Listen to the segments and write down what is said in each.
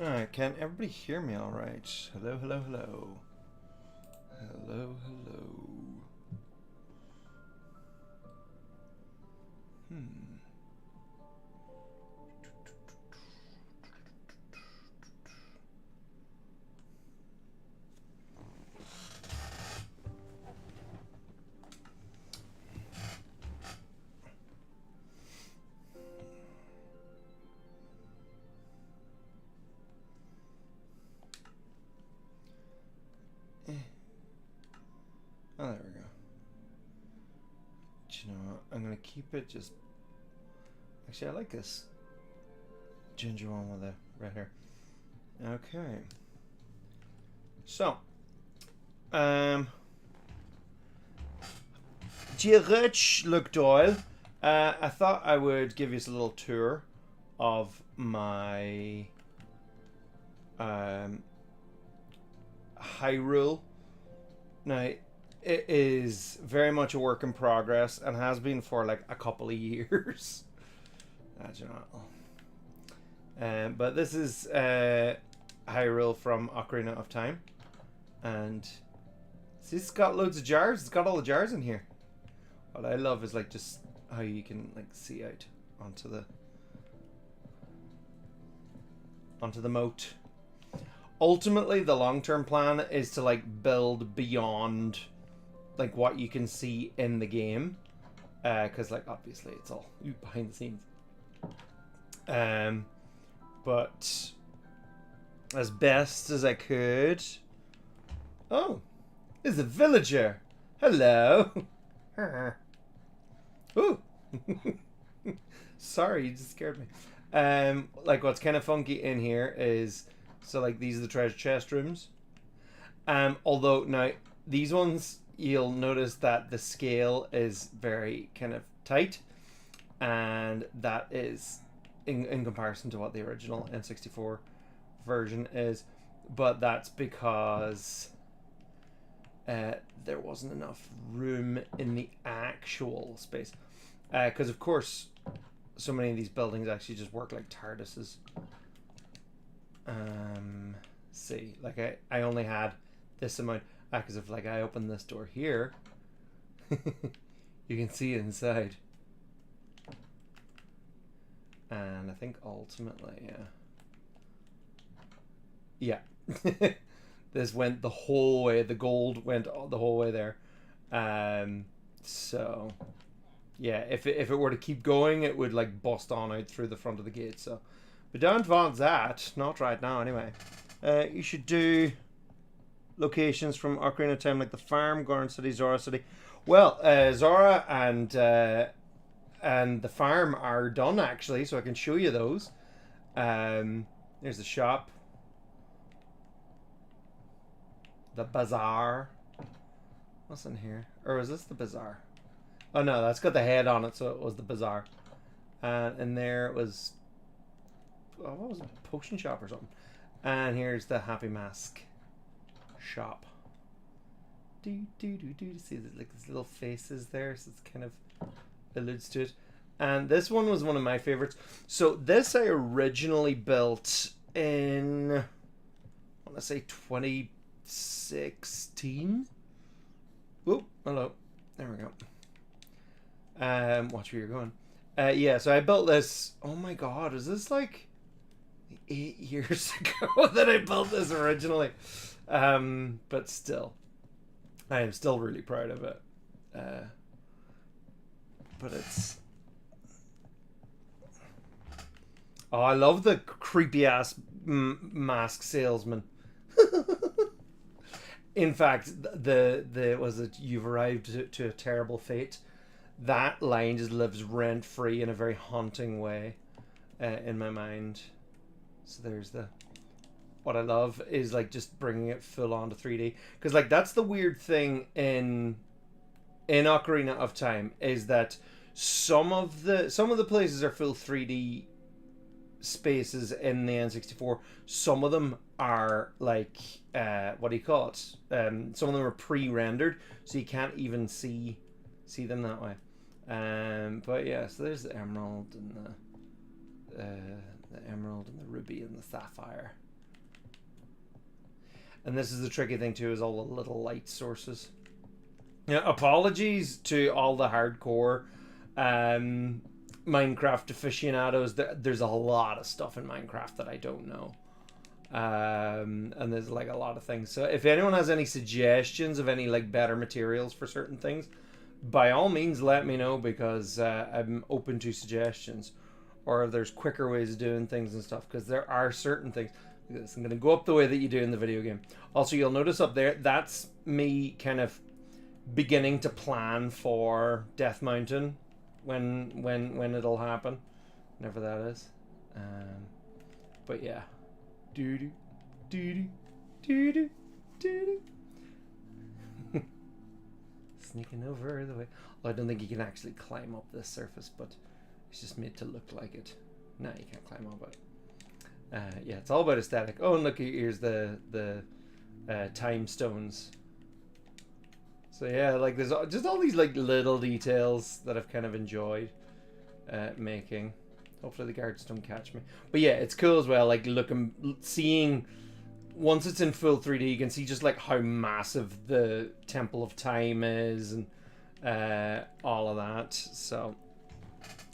Alright, can everybody hear me alright? Hello, hello, hello. Hello, hello. Oh, there we go. Do you know what? I'm gonna keep it just... Actually, I like this ginger one with the red hair. Okay. So, D Ruddy July. I thought I would give you a little tour of my Hyrule. Now, it is very much a work in progress and has been for like a couple of years. You know. But this is Hyrule from Ocarina of Time, and see, it's got loads of jars. It's got all the jars in here. What I love is like just how you can like see out onto the moat. Ultimately, the long-term plan is to like build beyond like what you can see in the game, because like obviously it's all behind the scenes. But as best as I could. Oh, there's a villager. Hello. Ooh. Sorry, you just scared me. Like what's kind of funky in here is, so like these are the treasure chest rooms. Although now these ones, you'll notice that the scale is very kind of tight, and that is in comparison to what the original N64 version is, but that's because there wasn't enough room in the actual space, because of course so many of these buildings actually just work like TARDISes. See, like I only had this amount, because if like I open this door here, you can see inside. And I think ultimately, yeah. This went the whole way. The gold went the whole way there. So, yeah, if it were to keep going, it would like bust on out through the front of the gate. So, but don't want that. Not right now, anyway. You should do locations from Ocarina of Time, like the farm, Goron City, Zora City. Well, Zora and the farm are done actually, so I can show you those. There's the shop, the bazaar. What's in here? Or is this the bazaar? Oh no, that's got the head on it, so it was the bazaar. And there it was, what was it? Potion shop or something. And here's the Happy Mask shop. See, like these little faces there, so it's kind of alludes to it. And this one was one of my favorites. So this I originally built in, I want to say 2016. Whoop, hello. There we go. Watch where you're going. Yeah, so I built this. Oh my god, is this like 8 years ago that I built this originally? But still, I am still really proud of it. But it's... Oh, I love the creepy ass mask salesman. In fact, the was it, you've arrived to a terrible fate. That line just lives rent free in a very haunting way in my mind. So there's the... What I love is like just bringing it full on to 3D, because like that's the weird thing in Ocarina of Time, is that some of the places are full 3D spaces in the N64. Some of them are like what do you call it? Some of them are pre-rendered, so you can't even see them that way. But yeah, so there's the emerald and the emerald and the ruby and the sapphire. And this is the tricky thing too, is all the little light sources. Yeah, apologies to all the hardcore Minecraft aficionados. There's a lot of stuff in Minecraft that I don't know. And there's like a lot of things. So if anyone has any suggestions of any like better materials for certain things, by all means let me know, because I'm open to suggestions. Or if there's quicker ways of doing things and stuff, because there are certain things. I'm going to go up the way that you do in the video game. Also, you'll notice up there, that's me kind of beginning to plan for Death Mountain when it'll happen, whenever that is. But yeah, doo doo doo doo doo doo. Sneaking over the way. Well, I don't think you can actually climb up this surface, but it's just made to look like it. No, you can't climb up it. Yeah, it's all about aesthetic. Oh, and look, here's the time stones. So yeah, like there's just all these like little details that I've kind of enjoyed making. Hopefully the guards don't catch me. But yeah, it's cool as well. Like seeing once it's in full 3D, you can see just like how massive the Temple of Time is and all of that. So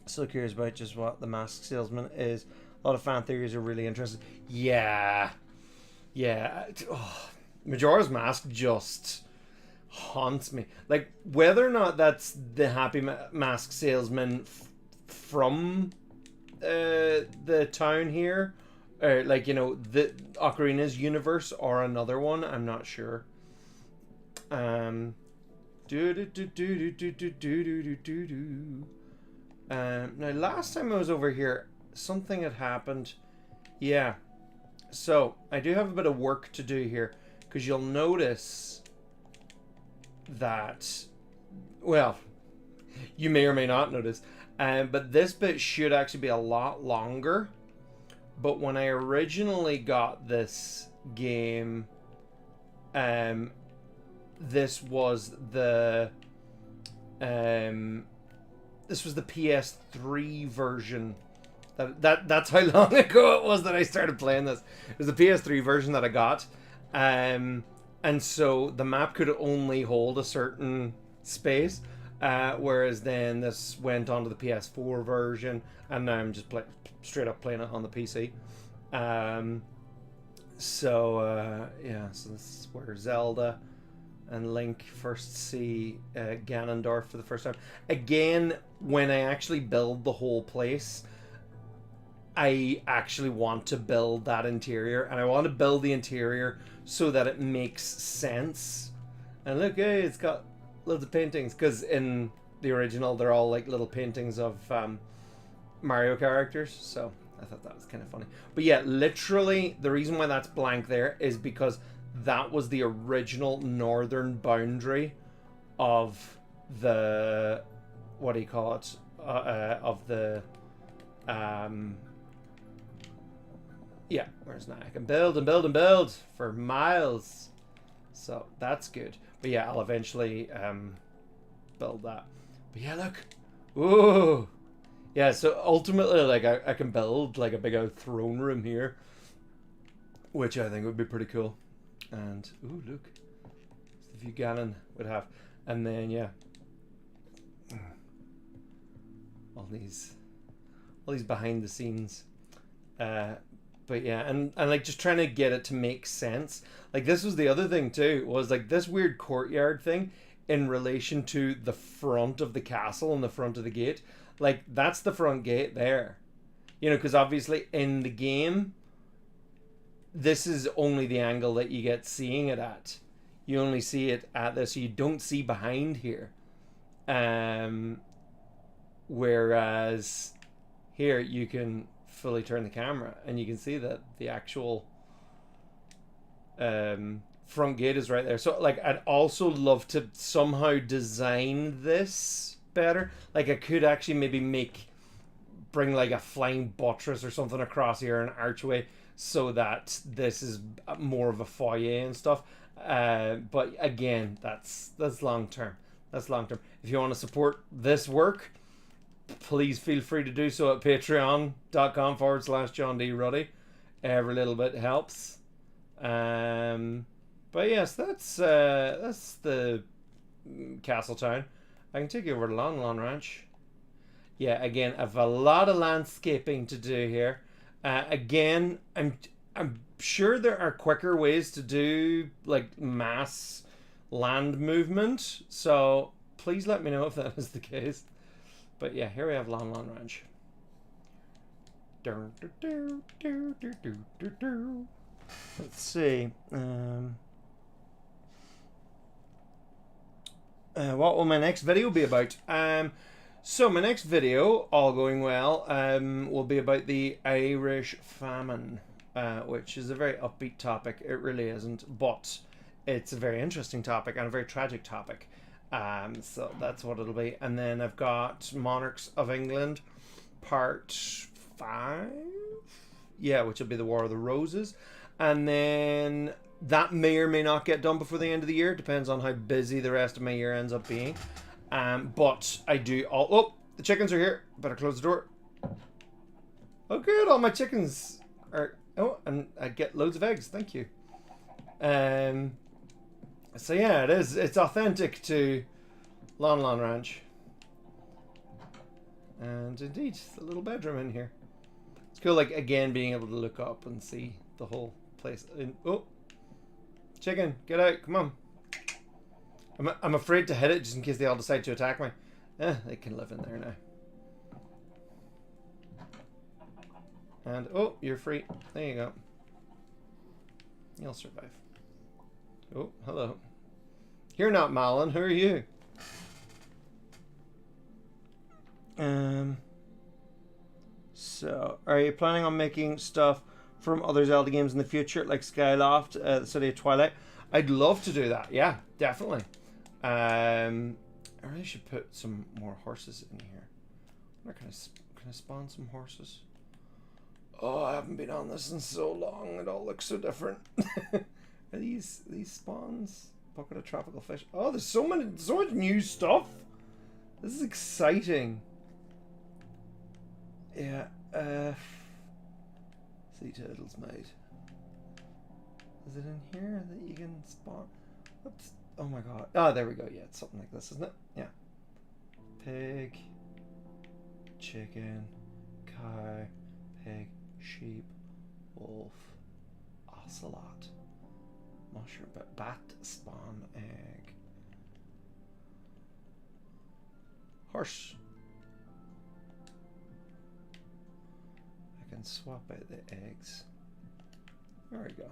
still curious about just what the Masked Salesman is. A lot of fan theories are really interesting. Yeah. Oh, Majora's Mask just haunts me. Like, whether or not that's the Happy Mask Salesman from the town here, or like, you know, the Ocarina's universe, or another one, I'm not sure. Now, last time I was over here, something had happened. Yeah. So, I do have a bit of work to do here, because you'll notice that, well, you may or may not notice, but this bit should actually be a lot longer. But when I originally got this game, this was the PS3 version. That's how long ago it was that I started playing this. It was the PS3 version that I got. And so the map could only hold a certain space. Whereas then this went on to the PS4 version. And now I'm just straight up playing it on the PC. So this is where Zelda and Link first see Ganondorf for the first time. Again, when I actually build the whole place, I actually want to build that interior, and I want to build the interior so that it makes sense. And look, hey, it's got loads of paintings, because in the original they're all like little paintings of Mario characters, so I thought that was kind of funny. But yeah, literally the reason why that's blank there is because that was the original northern boundary of the, what do you call it, of the yeah, whereas now I can build and build and build for miles. So that's good. But yeah, I'll eventually build that. But yeah, look. Ooh. Yeah, so ultimately, like, I can build like a big old throne room here, which I think would be pretty cool. And ooh, look, it's the view Ganon would have. And then yeah, all these behind the scenes. But yeah, and like just trying to get it to make sense. Like this was the other thing too, was like this weird courtyard thing in relation to the front of the castle and the front of the gate. Like that's the front gate there, you know, because obviously in the game, this is only the angle that you get seeing it at. You only see it at this, so you don't see behind here. Whereas here you can fully turn the camera and you can see that the actual front gate is right there. So like I'd also love to somehow design this better. Like I could actually maybe bring like a flying buttress or something across here, an archway, so that this is more of a foyer and stuff. But again, that's long term. That's long term. If you want to support this work, please feel free to do so at patreon.com/John D Ruddy. Every little bit helps. But yes, that's the castle town. I can take you over to Lon Ranch. Yeah, again, I've a lot of landscaping to do here. Again, I'm sure there are quicker ways to do like mass land movement. So please let me know if that is the case. But yeah, here we have Lon Ranch. Let's see. What will my next video be about? So my next video, all going well, will be about the Irish famine, which is a very upbeat topic. It really isn't, but it's a very interesting topic and a very tragic topic. So that's what it'll be. And then I've got Monarchs of England, part 5. Yeah, which will be the War of the Roses. And then that may or may not get done before the end of the year. Depends on how busy the rest of my year ends up being. But I do all... Oh, the chickens are here. Better close the door. Oh, good. All my chickens are... Oh, and I get loads of eggs. Thank you. So yeah, it is. It's authentic to Lon Ranch. And indeed, the little bedroom in here. It's cool, like, again, being able to look up and see the whole place. Oh, chicken, get out, come on. I'm afraid to hit it just in case they all decide to attack me. They can live in there now. And, oh, you're free. There you go. You'll survive. Oh, hello. You're not Malin, who are you? So, are you planning on making stuff from other Zelda games in the future, like Skyloft, the City of Twilight? I'd love to do that. Yeah, definitely. I really should put some more horses in here. Can I spawn some horses? Oh, I haven't been on this in so long. It all looks so different. Are these spawns? Pocket of tropical fish. Oh, there's so much new stuff. This is exciting. Yeah. Sea turtles, mate. Is it in here that you can spawn? Whoops. Oh my god. Oh, there we go. Yeah, it's something like this, isn't it? Yeah. Pig, chicken, cow, pig, sheep, wolf, ocelot, mushroom, bat, spawn, egg, horse. I can swap out the eggs. There we go.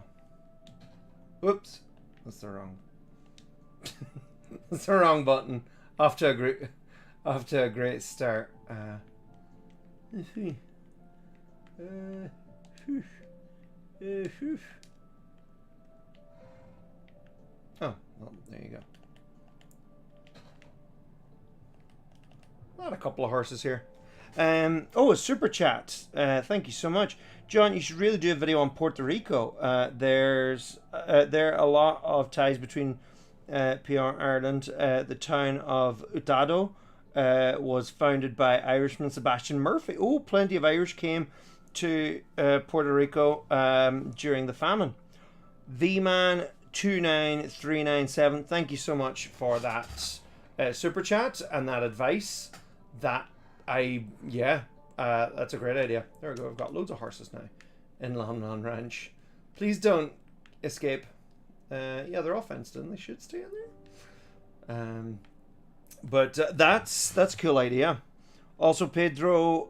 Whoops, that's the wrong. That's the wrong button. Off to a great start. Let's see. Oh, well, there you go. Not a couple of horses here. Oh, a super chat. Thank you so much, John. You should really do a video on Puerto Rico. There are a lot of ties between PR Ireland. The town of Utado was founded by Irishman Sebastian Murphy. Oh, plenty of Irish came to Puerto Rico during the famine. VMan29397, thank you so much for that super chat and that advice. That's a great idea. There we go. I've got loads of horses now in Lon Ranch. Please don't escape. Yeah, they're all fenced in. They should stay in there. But that's a cool idea. Also, Pedro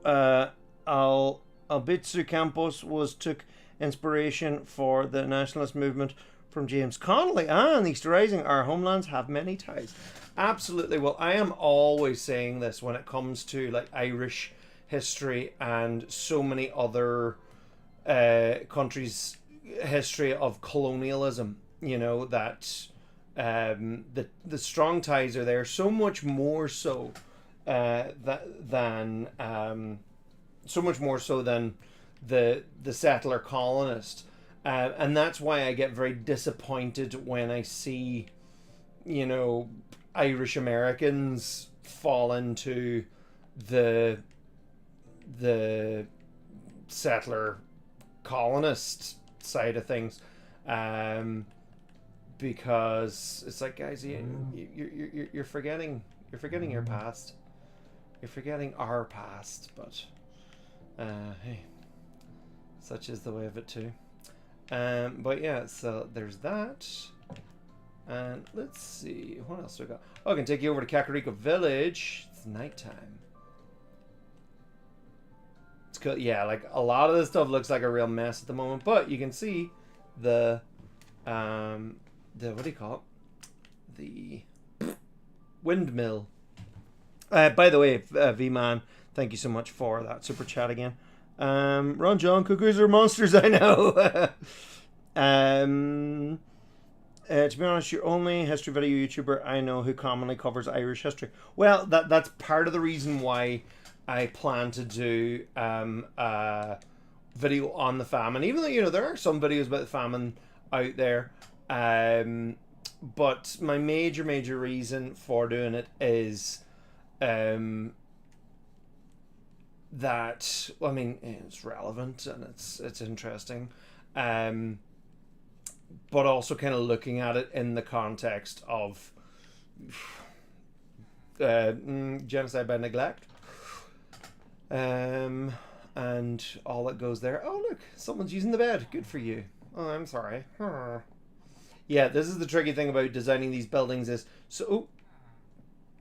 Albitsu Campos took inspiration for the nationalist movement from James Connolly. And the Easter Rising, our homelands have many ties. Absolutely. Well, I am always saying this when it comes to like Irish history and so many other countries' history of colonialism. You know that the strong ties are there, so much more so than the settler colonist, and that's why I get very disappointed when I see, you know, Irish Americans fall into the settler colonist side of things. because it's like, guys, you're forgetting your past. You're forgetting our past, but hey, such is the way of it too. But yeah, so there's that. And let's see, what else do we got? Oh, I can take you over to Kakariko Village. It's nighttime. It's cool. Yeah, like a lot of this stuff looks like a real mess at the moment, but you can see the what do you call it? The windmill. By the way, V-Man, thank you so much for that super chat again. Ron John, cuckoos are monsters, I know. To be honest, you're only history video YouTuber I know who commonly covers Irish history. Well, that's part of the reason why I plan to do a video on the famine. Even though, you know, there are some videos about the famine out there. But my major reason for doing it is that, well, I mean, it's relevant and it's interesting. But also kind of looking at it in the context of genocide by neglect, and all that goes there. Oh, look, someone's using the bed. Good for you. Oh, I'm sorry. Yeah, this is the tricky thing about designing these buildings is, so,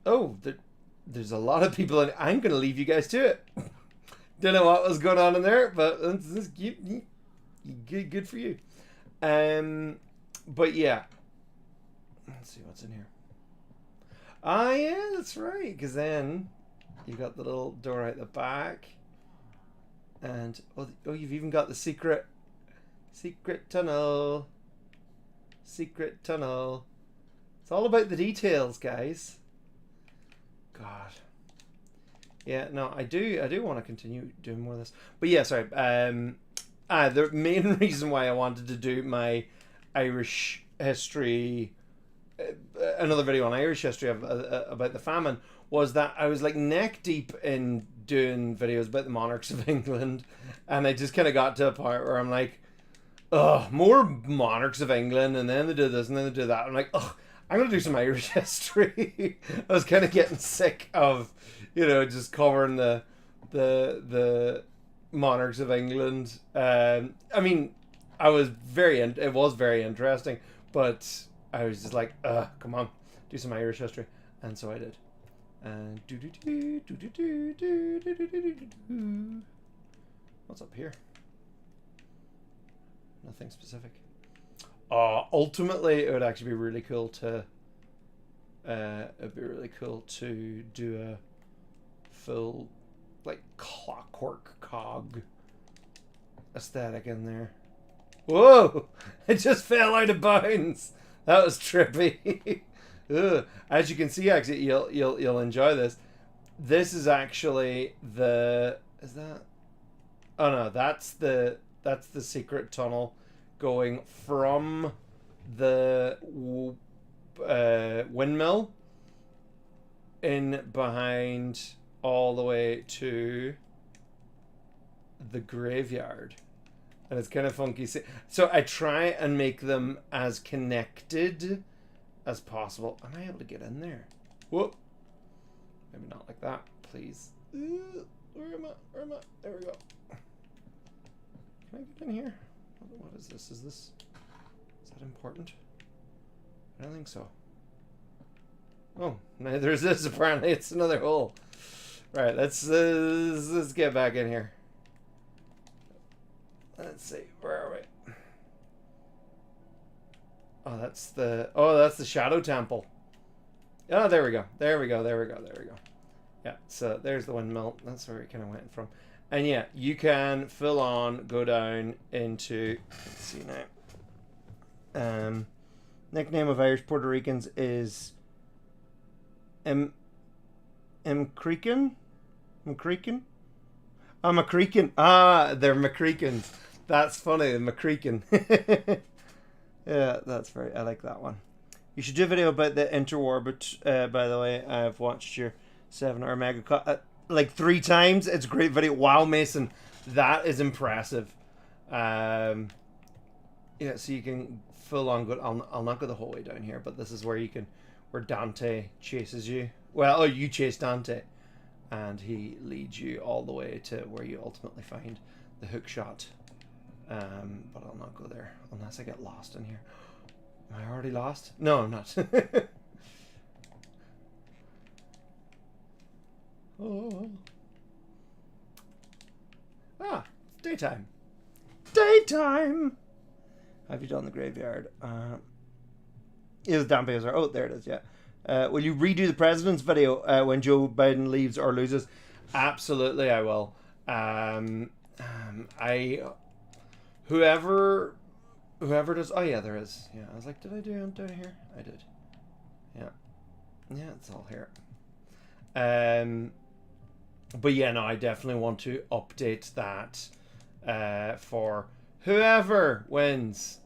there's a lot of people, and I'm going to leave you guys to it. Don't know what was going on in there, but this good for you. But yeah, let's see what's in here. Ah, yeah, that's right. Because then you got the little door out the back, and oh, you've even got the secret tunnel. Secret tunnel. It's all about the details, guys. God. Yeah, no, I do want to continue doing more of this. But yeah, sorry. The main reason why I wanted to do my Irish history, another video on Irish history about the famine, was that I was like neck deep in doing videos about the monarchs of England, and I just kind of got to a point where I'm like, ugh, more monarchs of England, and then they do this, and then they do that. I'm like, ugh, I'm going to do some Irish history. I was kind of getting sick of, you know, just covering the monarchs of England. I mean, it was very interesting, but I was just like, come on, do some Irish history, and so I did. And what's up here? Nothing specific. Ultimately, it would actually be really cool to. It'd be really cool to do a full, like, clockwork cog aesthetic in there. Whoa! It just fell out of bounds. That was trippy. As you can see, actually, you'll enjoy this. This is actually the. Is that? Oh no, that's the secret tunnel going from the windmill in behind all the way to the graveyard, and it's kind of funky. So I try and make them as connected as possible. Am I able to get in there? Whoop. Maybe not like that, please. Where am I? There we go. Can I get in here? What is this? Is that important? I don't think so. Oh, neither is this. Apparently, it's another hole. Right, let's get back in here. Let's see, where are we? Oh, that's the Shadow Temple. Oh, there we go. Yeah, so there's the windmill. That's where we kind of went from. And yeah, you can full on go down into, let's see now. Nickname of Irish Puerto Ricans is McCreekin? Oh, McCreekin. Ah, they're McCreekins. That's funny, the McCreekin. Yeah, that's very, I like that one. You should do a video about the interorbit, by the way. I've watched your 7-hour mega cut like 3 times. It's a great video. Wow, Mason, that is impressive. Yeah, so you can full on good. I'll not go the whole way down here, but this is where you can, where Dante chases you. Well, you chase Dante, and he leads you all the way to where you ultimately find the hook shot. But I'll not go there unless I get lost in here. Am I already lost? No, I'm not. Oh. Ah, it's daytime. Daytime! Have you done the graveyard? Is Damphazer? Oh, there it is, yeah. Will you redo the president's video when Joe Biden leaves or loses? Absolutely, I will. Whoever does... Oh, yeah, there is. Yeah, I was like, did I do it down here? I did. Yeah. Yeah, it's all here. But yeah, no, I definitely want to update that for whoever wins.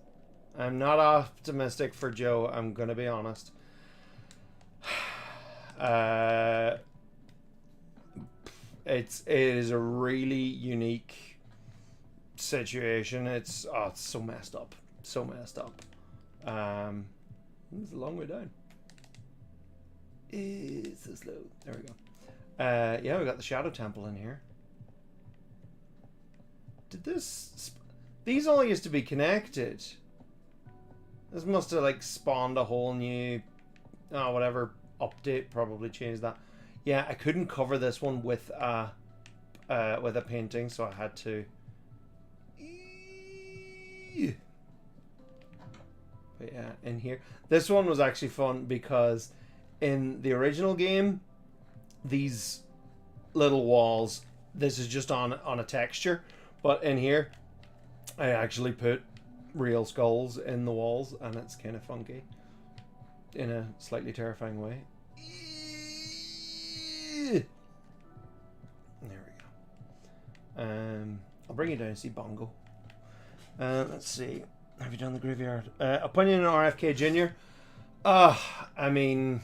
I'm not optimistic for Joe, I'm going to be honest. It is a really unique situation. It's so messed up. So messed up. It's a long way down. It's so slow. There we go. Yeah, we got the Shadow Temple in here. Did this... These all used to be connected. This must have, like, spawned a whole new... Oh, whatever. Update probably changed that. Yeah, I couldn't cover this one with a painting, so I had to... But yeah, in here. This one was actually fun because in the original game, these little walls, this is just on a texture, but in here I actually put real skulls in the walls, and it's kind of funky in a slightly terrifying way. There we go. I'll bring you down and see Bongo. Let's see, have you done the graveyard? Opinion on RFK Jr. I mean,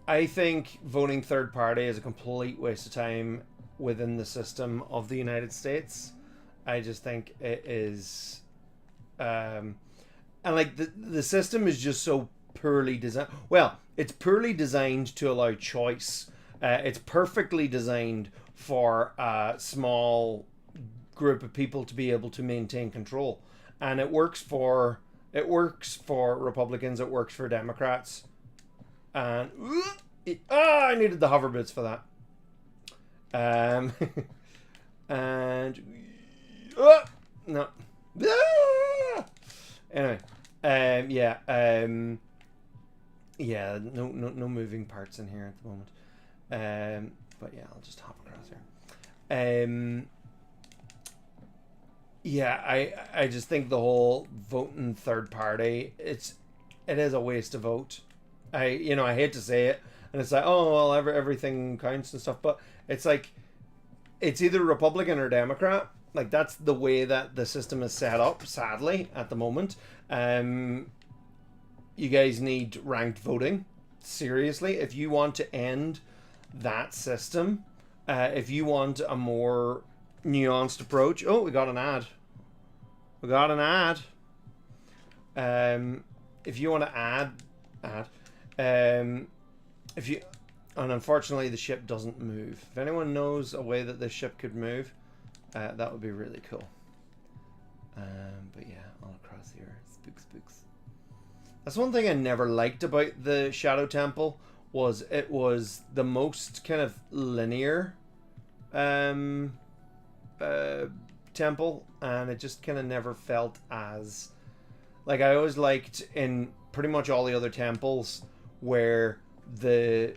I think voting third party is a complete waste of time within the system of the United States. I just think it is, and like the system is just so poorly designed. Well, it's poorly designed to allow choice. It's perfectly designed for a small group of people to be able to maintain control, and it works for Republicans. It works for Democrats. And I needed the hover boots for that. And no. Anyway, yeah, no moving parts in here at the moment. But yeah, I'll just hop across here. Yeah, I just think the whole voting third party, it is a waste of vote. I hate to say it, and it's like, oh well, everything counts and stuff, but it's like, it's either Republican or Democrat. Like, that's the way that the system is set up, sadly, at the moment. You guys need ranked voting. Seriously, if you want to end that system, if you want a more nuanced approach... Oh, we got an ad. We got an ad. If you want to add... if you... And unfortunately, the ship doesn't move. If anyone knows a way that this ship could move, that would be really cool. But yeah, all across here. Spooks. That's one thing I never liked about the Shadow Temple, was it was the most kind of linear temple, and it just kind of never felt as... Like, I always liked in pretty much all the other temples where the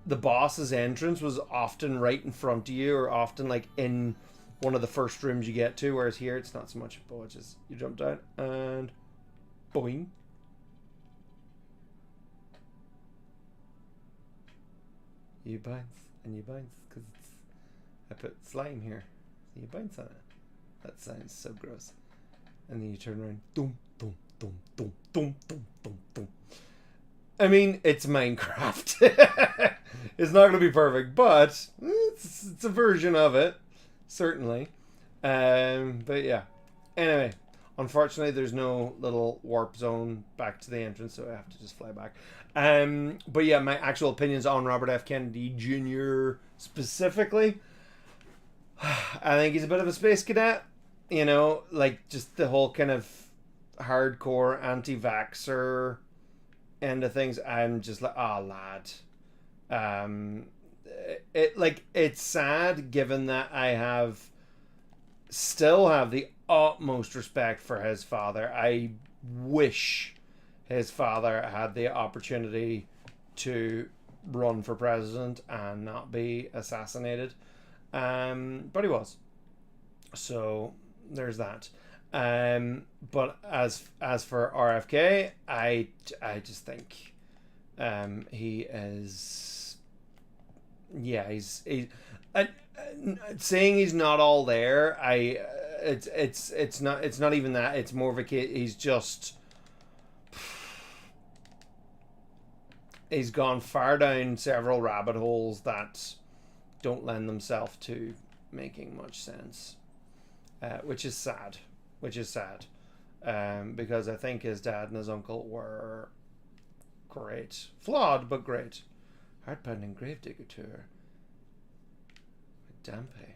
boss's entrance was often right in front of you, or often like in one of the first rooms you get to, whereas here it's not so much. But it's just, you jump down and boing. You bounce and you bounce because I put slime here, so you bounce on it. That sounds so gross. And then you turn around, dum dum dum dum dum dum dum dum. I mean, it's Minecraft. It's not going to be perfect, but it's a version of it, certainly. But yeah. Anyway, unfortunately, there's no little warp zone back to the entrance, so I have to just fly back. But yeah, my actual opinions on Robert F. Kennedy Jr. specifically, I think he's a bit of a space cadet. You know, like just the whole kind of hardcore anti-vaxxer end of things. I'm just like, oh, lad. Um, it's sad given that I still have the utmost respect for his father. I wish his father had the opportunity to run for president and not be assassinated. But he was. So there's that. But as for RFK, I just think he is, yeah, he's saying he's not all there. It's not even that. It's more of a case. He's gone far down several rabbit holes that don't lend themselves to making much sense, which is sad. Because I think his dad and his uncle were great, flawed but great. Heart-pounding Gravedigger tour. Dampe.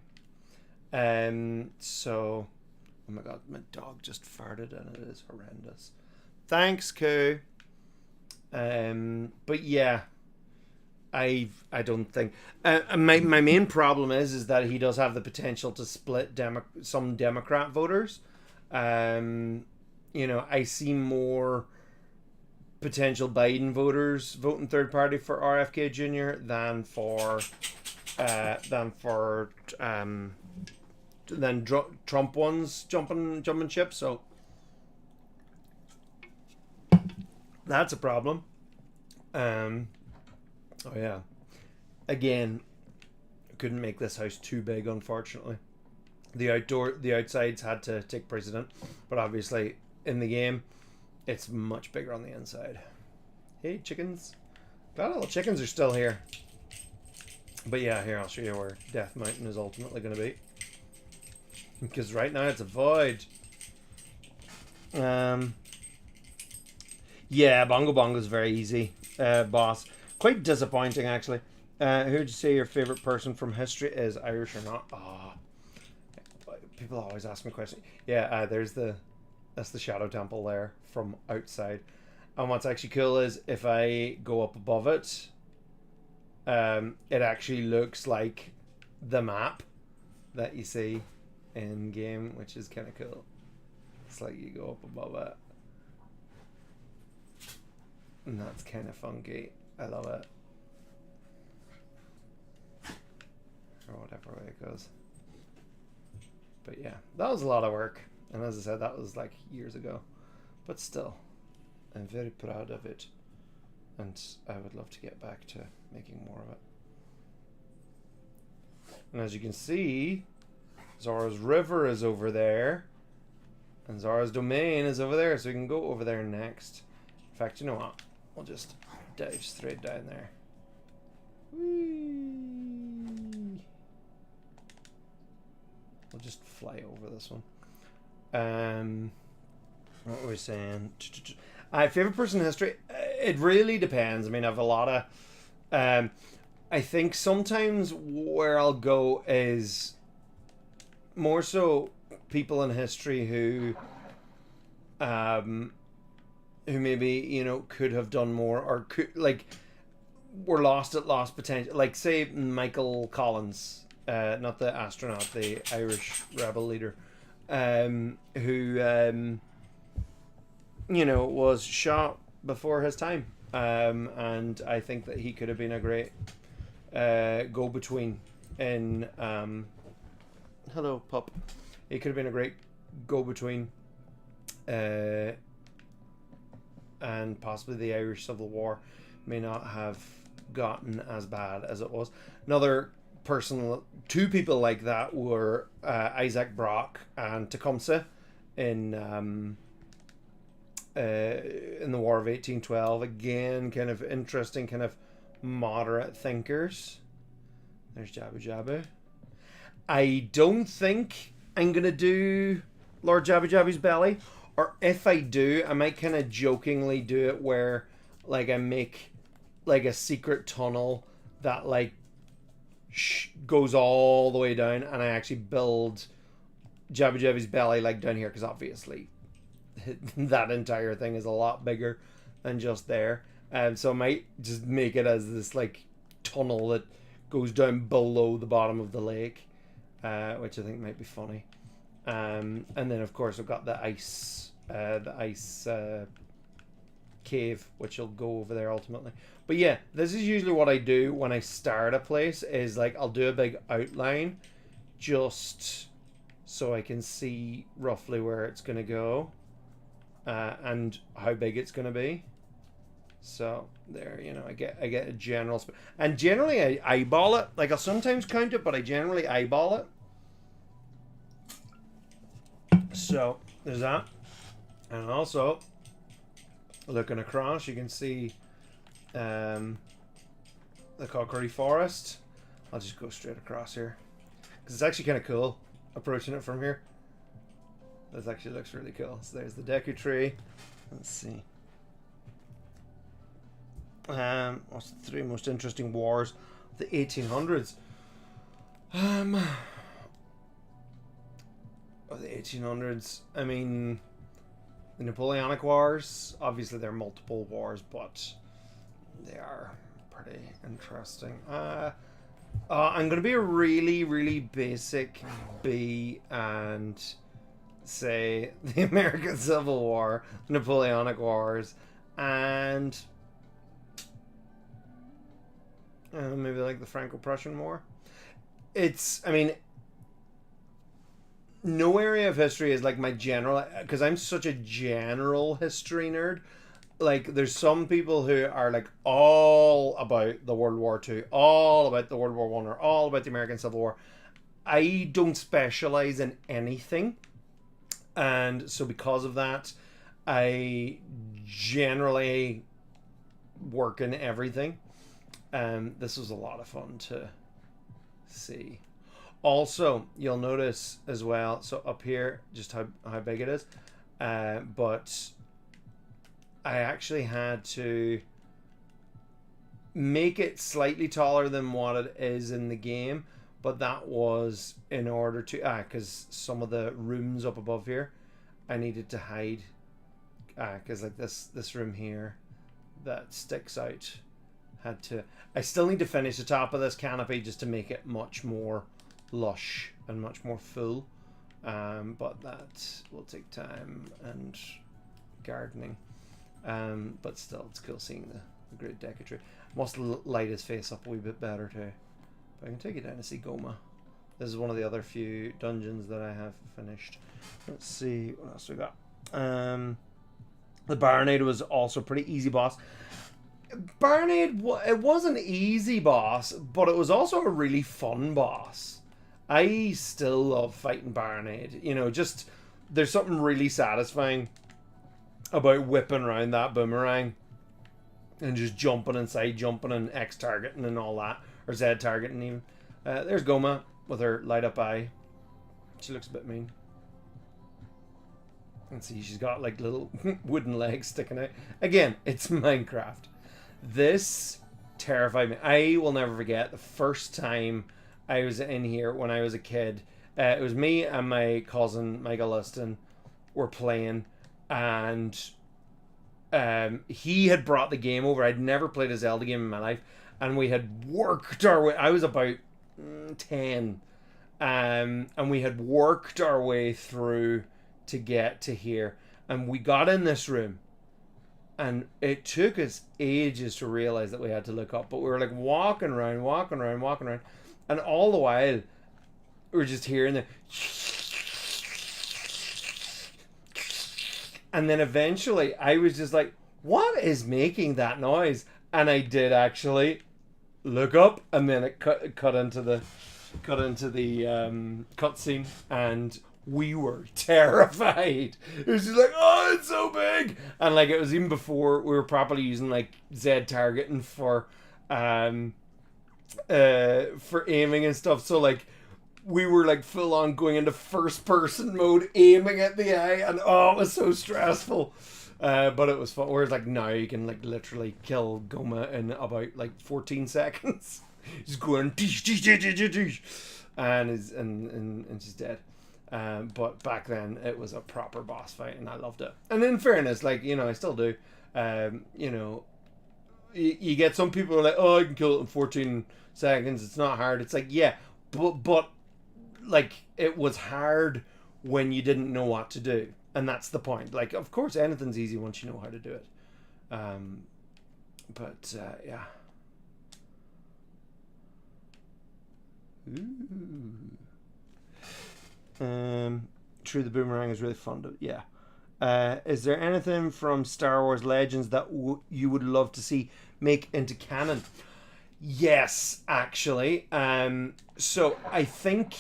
So, oh my god, my dog just farted and it is horrendous. Thanks, Koo. But yeah, I don't think my main problem is that he does have the potential to split some Democrat voters. You know, I see more potential Biden voters voting third party for RFK Jr. than Trump ones jumping ship. So that's a problem. Oh yeah. Again, couldn't make this house too big, unfortunately. The outsides had to take precedent, but obviously in the game, it's much bigger on the inside. Hey, chickens! Glad all the chickens are still here. But yeah, here I'll show you where Death Mountain is ultimately going to be. Because right now it's a void. Yeah, Bongo Bongo's very easy, boss. Quite disappointing, actually. Who'd you say your favorite person from history is, Irish or not? Oh, people always ask me questions. Yeah, that's the Shadow Temple there from outside. And what's actually cool is if I go up above it, it actually looks like the map that you see in game, which is kind of cool. It's like you go up above it, and that's kind of funky. I love it. Or whatever way it goes. But yeah, that was a lot of work, and as I said, that was like years ago, but still I'm very proud of it, and I would love to get back to making more of it. And as you can see, Zora's River is over there, and Zora's Domain is over there, so we can go over there next. In fact, you know what? We'll just dive straight down there. Whee! We'll just fly over this one. What were we saying? Favorite person in history? It really depends. I mean, I have a lot of... I think sometimes where I'll go is more so people in history who maybe, you know, could have done more, or could, like, were lost potential. Like, say, Michael Collins, not the astronaut, the Irish rebel leader, who, you know, was shot before his time. And I think that he could have been a great go-between in... hello, pup. He could have been a great go-between and possibly the Irish Civil War may not have gotten as bad as it was. Another person, two people like that were Isaac Brock and Tecumseh in the War of 1812. Again, kind of interesting, kind of moderate thinkers. There's Jabu Jabu. I don't think I'm gonna do Lord Jabby Jabby's belly, or if I do, I might kind of jokingly do it where, like, I make like a secret tunnel that like goes all the way down, and I actually build Jabby Jabby's belly like down here, because obviously that entire thing is a lot bigger than just there. So I might just make it as this like tunnel that goes down below the bottom of the lake, which I think might be funny. And then of course I've got the ice cave, which will go over there ultimately. But yeah, this is usually what I do when I start a place, is like I'll do a big outline just so I can see roughly where it's gonna go, and how big it's gonna be. So there, you know, I get a general, and generally I eyeball it. Like I'll sometimes count it, but I generally eyeball it. So there's that. And also, looking across, you can see the Kakariko forest. I'll just go straight across here, because it's actually kind of cool approaching it from here. This actually looks really cool. So there's the Deku tree. Let's see. What's the 3 most interesting wars of the 1800s? Of the 1800s, I mean, the Napoleonic Wars. Obviously, there are multiple wars, but they are pretty interesting. I'm going to be a really, really basic B and say the American Civil War, Napoleonic Wars, and maybe like the Franco-Prussian War. I mean, no area of history is like my general, because I'm such a general history nerd. Like, there's some people who are like all about the World War II, all about the World War One, or all about the American Civil War. I don't specialize in anything, and so because of that, I generally work in everything. This was a lot of fun to see. Also, you'll notice as well, so up here, just how big it is. But I actually had to make it slightly taller than what it is in the game. But that was in order to, because some of the rooms up above here, I needed to hide. Because like this room here that sticks out, I still need to finish the top of this canopy just to make it much more lush and much more full, but that will take time and gardening, but still it's cool seeing the great Deku tree. Must light his face up a wee bit better too. But I can take you down to see Goma. This is one of the other few dungeons that I have finished. Let's see what else we got. The Baronade was also a pretty easy boss. Baronade, it was an easy boss, but it was also a really fun boss. I still love fighting Baronade. You know, just there's something really satisfying about whipping around that boomerang and just jumping and side jumping and X targeting and all that, or Z targeting even. There's Goma with her light up eye. She looks a bit mean. And see, she's got like little wooden legs sticking out. Again, it's Minecraft. This terrified me. I will never forget the first time I was in here when I was a kid. It was me and my cousin Michael Liston were playing, and he had brought the game over. I'd never played a Zelda game in my life, and we had worked our way. I was about 10, and we had worked our way through to get to here, and we got in this room, and it took us ages to realize that we had to look up, but we were like walking around, and all the while we were just hearing the, and then eventually I was just like, what is making that noise? And I did actually look up, and then it cut into the cutscene, and we were terrified. It was just like, oh, it's so big, and like it was even before we were properly using like Z targeting for aiming and stuff. So like we were like full on going into first person mode, aiming at the eye, and oh, it was so stressful. But it was fun. Whereas like now you can like literally kill Goma in about like 14 seconds. Just going and she's dead. But back then it was a proper boss fight, and I loved it. And in fairness, like, you know, I still do. You know, you get some people who are like, oh, I can kill it in 14 seconds. It's not hard. It's like, yeah, but like it was hard when you didn't know what to do, and that's the point. Like, of course, anything's easy once you know how to do it. But yeah. True, the boomerang is really fun to, yeah. Is there anything from Star Wars Legends that you would love to see make into canon? Yes, actually. So I think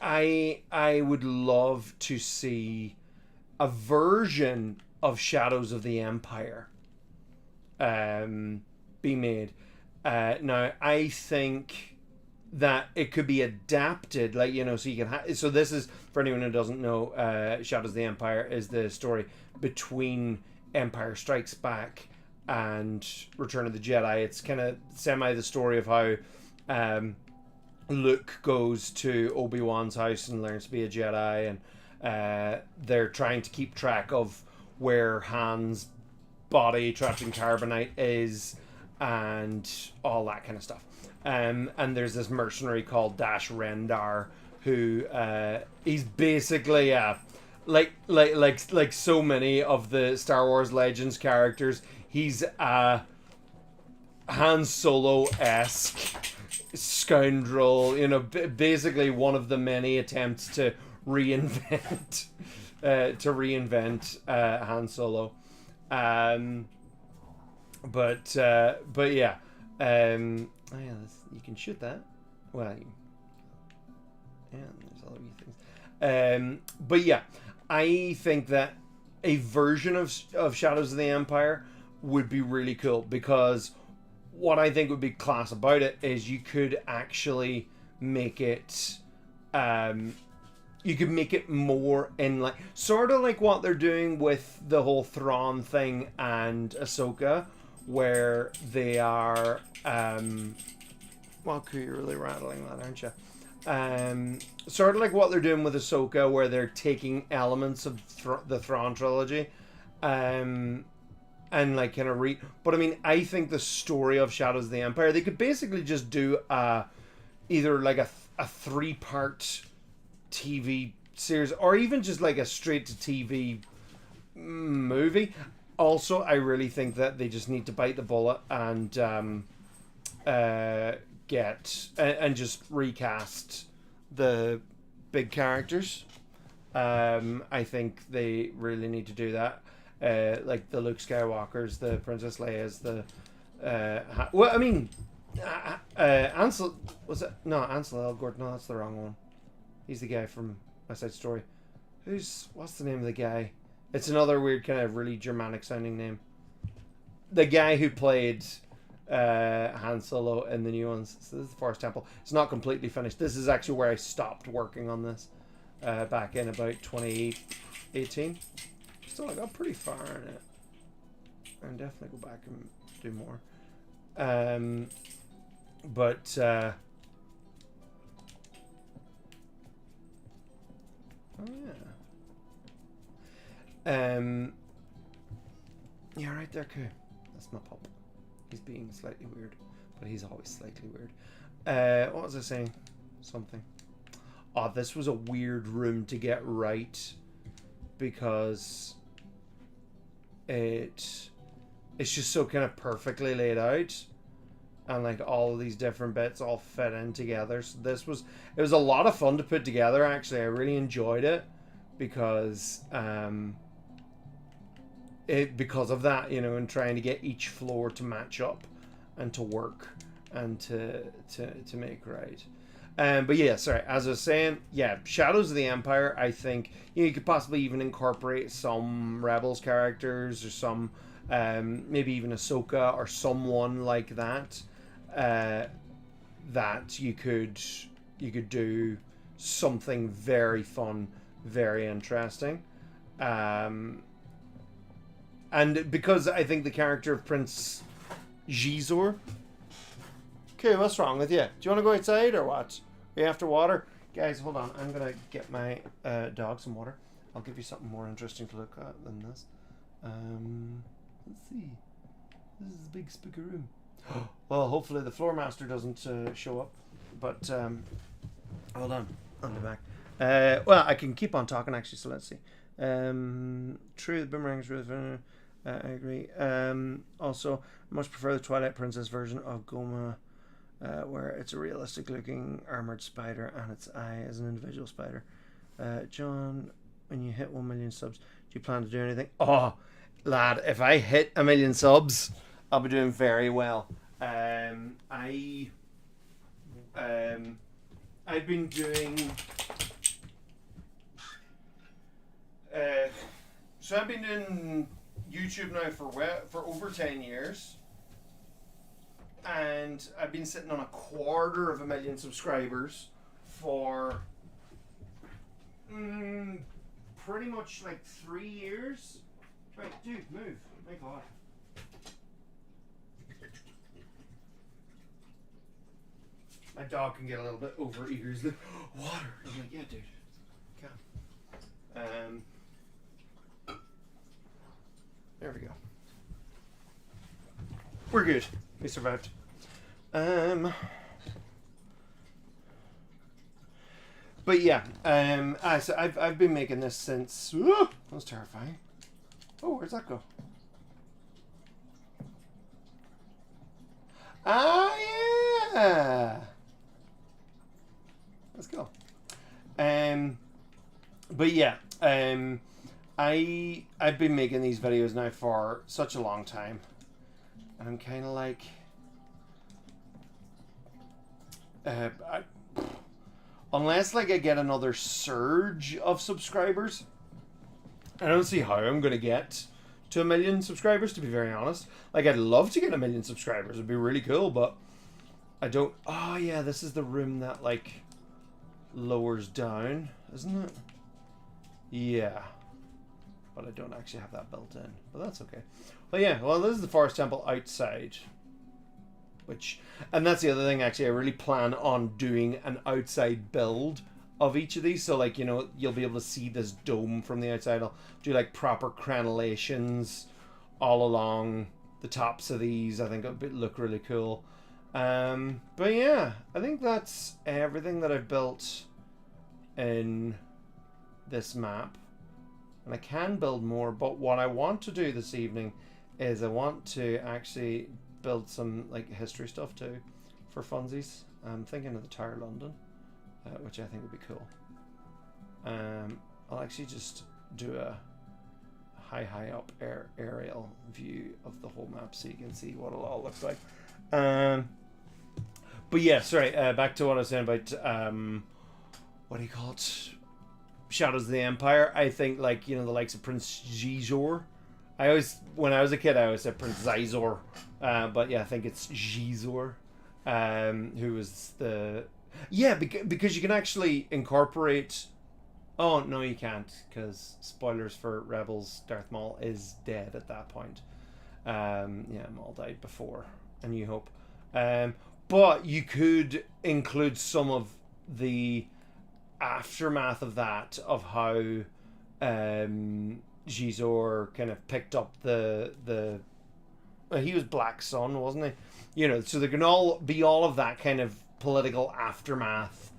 I would love to see a version of Shadows of the Empire be made. Now, I think that it could be adapted, like, you know, so you can so this is, for anyone who doesn't know, Shadows of the Empire is the story between Empire Strikes Back and Return of the Jedi. It's kind of semi the story of how Luke goes to Obi-Wan's house and learns to be a Jedi, and they're trying to keep track of where Han's body trapped in carbonite is and all that kind of stuff. And there's this mercenary called Dash Rendar who he's basically like so many of the Star Wars Legends characters, he's Han Solo-esque scoundrel, you know, basically one of the many attempts to reinvent Han Solo. But yeah. Oh yeah, you can shoot that. Well, yeah, there's all these things. But yeah, I think that a version of Shadows of the Empire would be really cool, because what I think would be class about it is you could actually make it you could make it more in like sort of like what they're doing with the whole Thrawn thing and Ahsoka, where they are well, you're really rattling that, aren't you? Sort of like what they're doing with Ahsoka, where they're taking elements of the Thrawn trilogy and like kind of but I mean, I think the story of Shadows of the Empire, they could basically just do either like a 3-part TV series, or even just like a straight to TV movie. Also, I really think that they just need to bite the bullet and just recast the big characters. I think they really need to do that. Like the Luke Skywalkers, the Princess Leia's, the well, I mean, Ansel, was it? No, Ansel Elgort. No, that's the wrong one. He's the guy from West Side Story. What's the name of the guy? It's another weird kind of really Germanic sounding name. The guy who played Han Solo in the new ones. So this is the Forest Temple. It's not completely finished. This is actually where I stopped working on this back in about 2018. Still, I got pretty far in it. And definitely go back and do more. But oh yeah. Yeah, right there, Koo. That's my pup. He's being slightly weird, but he's always slightly weird. What was I saying? Something. Oh, this was a weird room to get right, because it's just so kind of perfectly laid out, and like all of these different bits all fit in together. So it was a lot of fun to put together. Actually, I really enjoyed it because because of that, you know, and trying to get each floor to match up and to work and to make right. But yeah, sorry, as I was saying, yeah, Shadows of the Empire, I think, you know, you could possibly even incorporate some Rebels characters, or some maybe even Ahsoka or someone like that, that you could you could do something very fun, very interesting. And because I think the character of Prince Gisor... Okay, what's wrong with you? Do you want to go outside or what? Are you after water? Guys, hold on. I'm going to get my dog some water. I'll give you something more interesting to look at than this. Let's see. This is a big spooky room. Well, hopefully the floor master doesn't show up. But, hold on. I'll be back. Well, I can keep on talking, actually, so let's see. True, the boomerang's really fun. I agree. Also, I much prefer the Twilight Princess version of Goma, where it's a realistic-looking armored spider and its eye is an individual spider. John, when you hit 1 million subs, do you plan to do anything? Oh, lad, if I hit 1 million subs, I'll be doing very well. I've been doing... so I've been doing YouTube now for over 10 years. And I've been sitting on 250,000 subscribers for pretty much like 3 years. Right, dude, move. My God. My dog can get a little bit over eager. He's like, water. I'm like, yeah, dude. Come. There we go. We're good. We survived. But yeah, so I've been making this since. That was terrifying. Oh, where's that go? Ah, yeah. Let's go. But yeah, I've been making these videos now for such a long time, and I'm kind of like, unless like I get another surge of subscribers, I don't see how I'm gonna get to 1 million subscribers. To be very honest, like I'd love to get 1 million subscribers; it'd be really cool, but I don't. Oh yeah, this is the room that like lowers down, isn't it? Yeah. But I don't actually have that built in. But that's okay. Well, yeah. Well, this is the Forest Temple outside. And that's the other thing, actually. I really plan on doing an outside build of each of these. So, like, you know, you'll be able to see this dome from the outside. I'll do, like, proper crenellations all along the tops of these. I think it'll look really cool. But, yeah. I think that's everything that I've built in this map. And I can build more, but what I want to do this evening is I want to actually build some like history stuff too for funsies. I'm thinking of the Tower of London, which I think would be cool. I'll actually just do a high up aerial view of the whole map so you can see what it'll all look like. But yeah, sorry, back to what I was saying about what do you call it? Shadows of the Empire. I think, like, you know, the likes of Prince Gisor. When I was a kid, I always said Prince Zizor. But yeah, I think it's Gisor. Who was the... Yeah, because you can actually incorporate... Oh, no, you can't. Because, spoilers for Rebels, Darth Maul is dead at that point. Yeah, Maul died before A New Hope. But you could include some of the aftermath of that, of how Gisor kind of picked up the he was Black Sun, wasn't he? You know, so there can all be all of that kind of political aftermath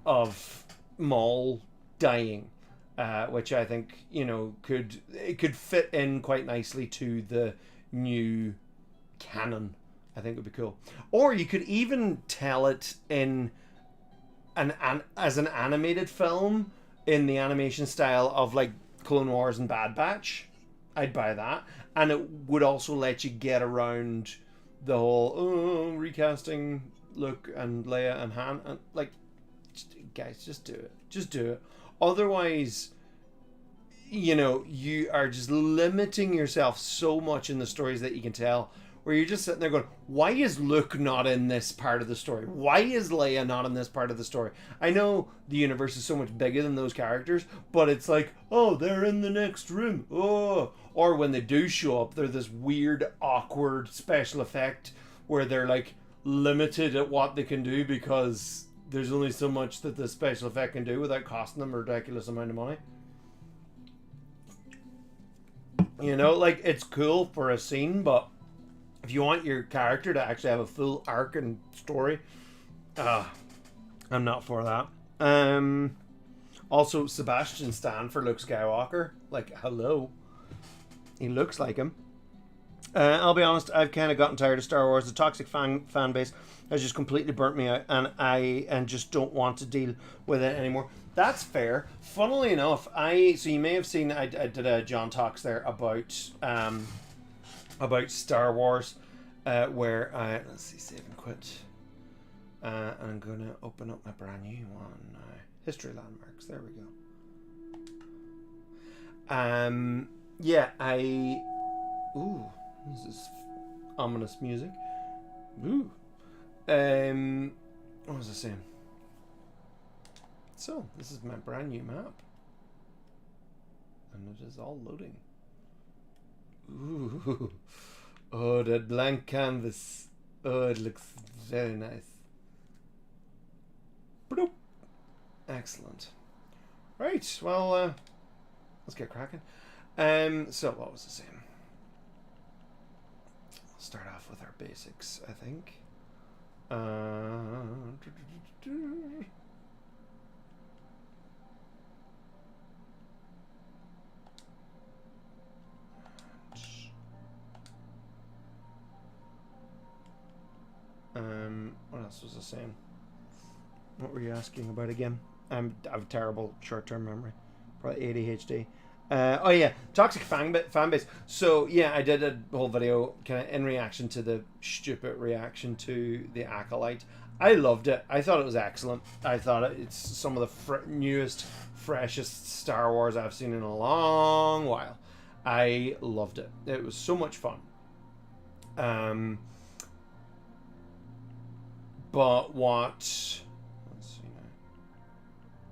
of Maul dying, which I think, you know, could fit in quite nicely to the new canon. I think would be cool. Or you could even tell it in as an animated film in the animation style of like Clone Wars and Bad Batch. I'd buy that. And it would also let you get around the whole recasting Luke and Leia and Han. And like, guys, just do it. Just do it. Otherwise, you know, you are just limiting yourself so much in the stories that you can tell where you're just sitting there going, why is Luke not in this part of the story? Why is Leia not in this part of the story? I know the universe is so much bigger than those characters, but it's like, oh, they're in the next room. Oh, or when they do show up, they're this weird, awkward special effect where they're like limited at what they can do because there's only so much that the special effect can do without costing them a ridiculous amount of money. You know, like, it's cool for a scene, but if you want your character to actually have a full arc and story, I'm not for that. Also, Sebastian Stan for Luke Skywalker. Like, hello. He looks like him. I'll be honest, I've kind of gotten tired of Star Wars. The toxic fan base has just completely burnt me out, and I just don't want to deal with it anymore. That's fair. Funnily enough, so you may have seen I did a John Talks there about Star Wars, where let's see, save and quit. I'm gonna open up my brand new one now. History landmarks. There we go. Yeah, ooh, this is ominous music. Ooh. What was I saying? So, this is my brand new map. And it is all loading. Ooh. Oh, that blank canvas. Oh, it looks very nice. Bloop. Excellent. Right, well, let's get cracking. So, what was I saying? I'll start off with our basics, I think. What else was I saying? What were you asking about again? I have terrible short-term memory. Probably ADHD. Oh yeah, toxic fan base. So yeah, I did a whole video kind of in reaction to the stupid reaction to the Acolyte. I loved it. I thought it was excellent. I thought it's some of the newest, freshest Star Wars I've seen in a long while. I loved it. It was so much fun. But what? Let's see now.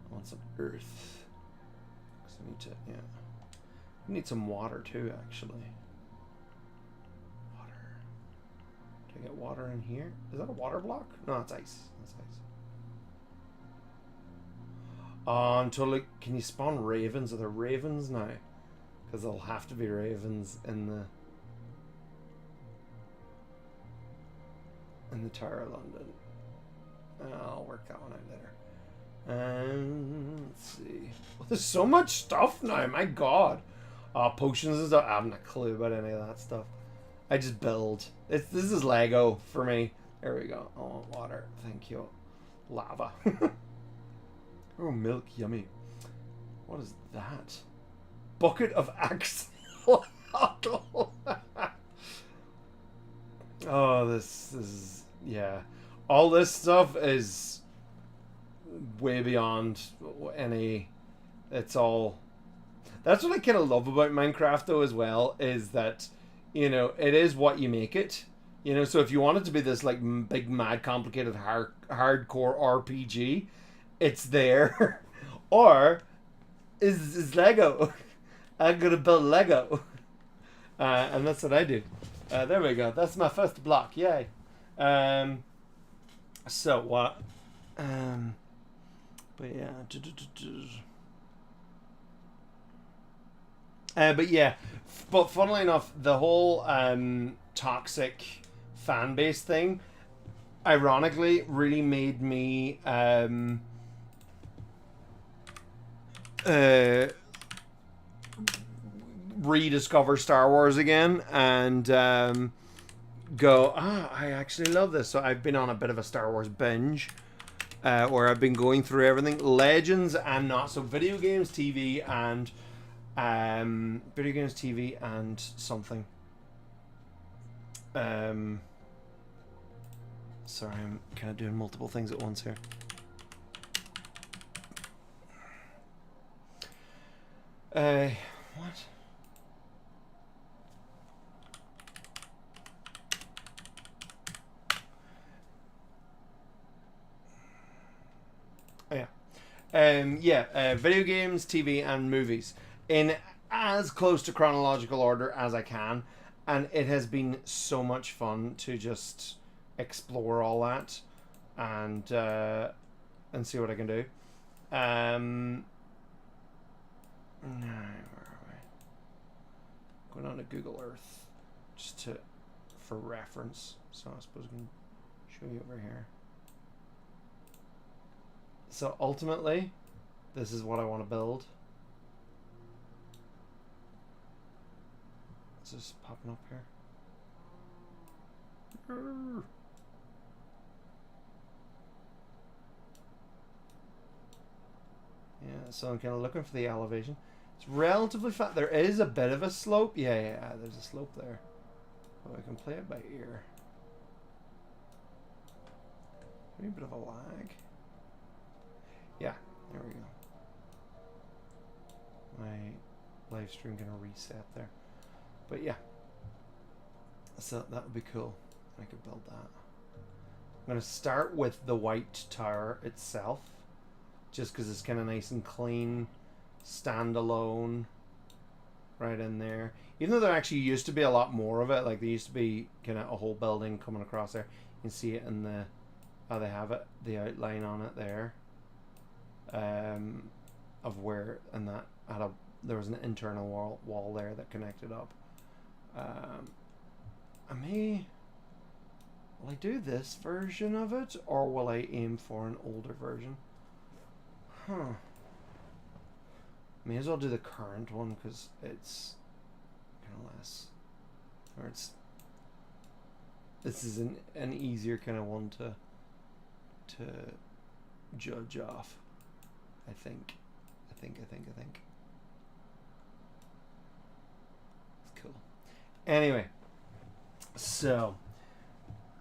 I want some earth. Cause I need to, yeah. I need some water too, actually. Water. Do I get water in here? Is that a water block? No, it's ice. That's ice. Oh, I'm totally. Can you spawn ravens? Are there ravens now? Because there'll have to be ravens in the Tower of London. I'll work that one out later. Let's see. Well, there's so much stuff now. My God. Potions and stuff. I haven't a clue about any of that stuff. I just build. This is Lego for me. There we go. I want water. Thank you. Lava. Oh, milk. Yummy. What is that? Bucket of axolotl. Oh, this is... Yeah. All this stuff is way beyond any... It's all... That's what I kind of love about Minecraft, though, as well, is that, you know, it is what you make it. You know, so if you want it to be this, like, big, mad, complicated, hardcore RPG, it's there. Or, is Lego. I'm going to build Lego. And that's what I do. There we go. That's my first block. Yay. So, what? But yeah. But yeah, but funnily enough, the whole toxic fan base thing, ironically, really made me rediscover Star Wars again and go, I actually love this. So I've been on a bit of a Star Wars binge where I've been going through everything, Legends and not, so video games, TV, and something. Sorry, I'm kind of doing multiple things at once here. What? Video games, TV, and movies in as close to chronological order as I can, and it has been so much fun to just explore all that and see what I can do. Where are we? Going on to Google Earth just for reference, so I suppose I can show you over here. So ultimately, this is what I want to build. Is this popping up here? Yeah, so I'm kind of looking for the elevation. It's relatively flat. There is a bit of a slope. Yeah, there's a slope there. Oh, I can play it by ear. Maybe a bit of a lag. Yeah, there we go. My live stream gonna reset there. But yeah. So that would be cool. I could build that. I'm gonna start with the white tower itself. Just because it's kind of nice and clean, standalone, right in there. Even though there actually used to be a lot more of it, like there used to be kind of a whole building coming across there. You can see it in the, how they have it, the outline on it there, of where, and that had a, there was an internal wall there that connected up. Will I do this version of it, or will I aim for an older version? May as well do the current one because it's kind of less, or this is an easier kind of one to judge off. I think. It's cool. Anyway, so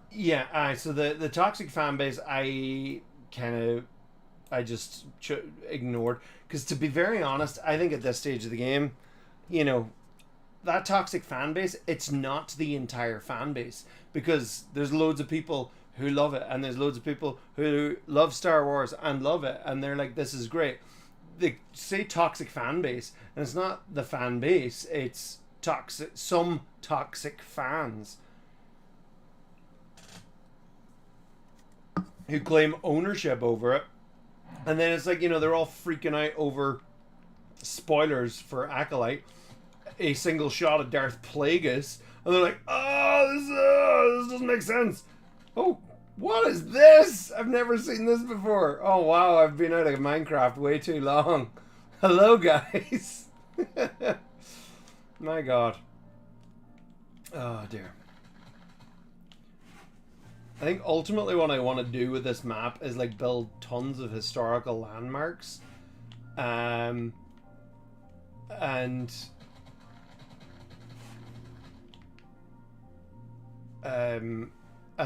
yeah, so the toxic fan base I just ignored, because to be very honest, I think at this stage of the game, you know, that toxic fan base, it's not the entire fan base, because there's loads of people who love it, and there's loads of people who love Star Wars and love it, and they're like, this is great. They say toxic fan base, and it's not the fan base, it's some toxic fans who claim ownership over it. And then it's like, you know, they're all freaking out over spoilers for Acolyte, a single shot of Darth Plagueis, and they're like, oh, this doesn't make sense. Oh, what is this? I've never seen this before. Oh, wow, I've been out of Minecraft way too long. Hello, guys. My God. Oh, dear. I think ultimately what I want to do with this map is like build tons of historical landmarks, and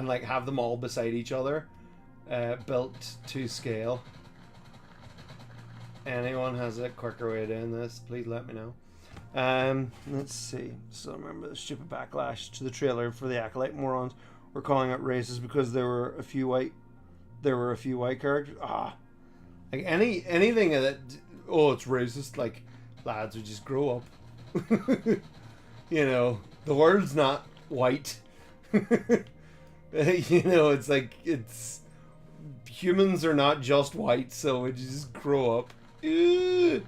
like have them all beside each other, built to scale. Anyone has a quicker way of doing this, please let me know. Let's see. So remember the stupid backlash to the trailer for the Acolyte morons. We're calling it racist because there were a few white characters. Like anything that, oh, it's racist. Like, lads, would just grow up. You know, the world's not white. You know, it's like, it's, humans are not just white, so we just grow up. They're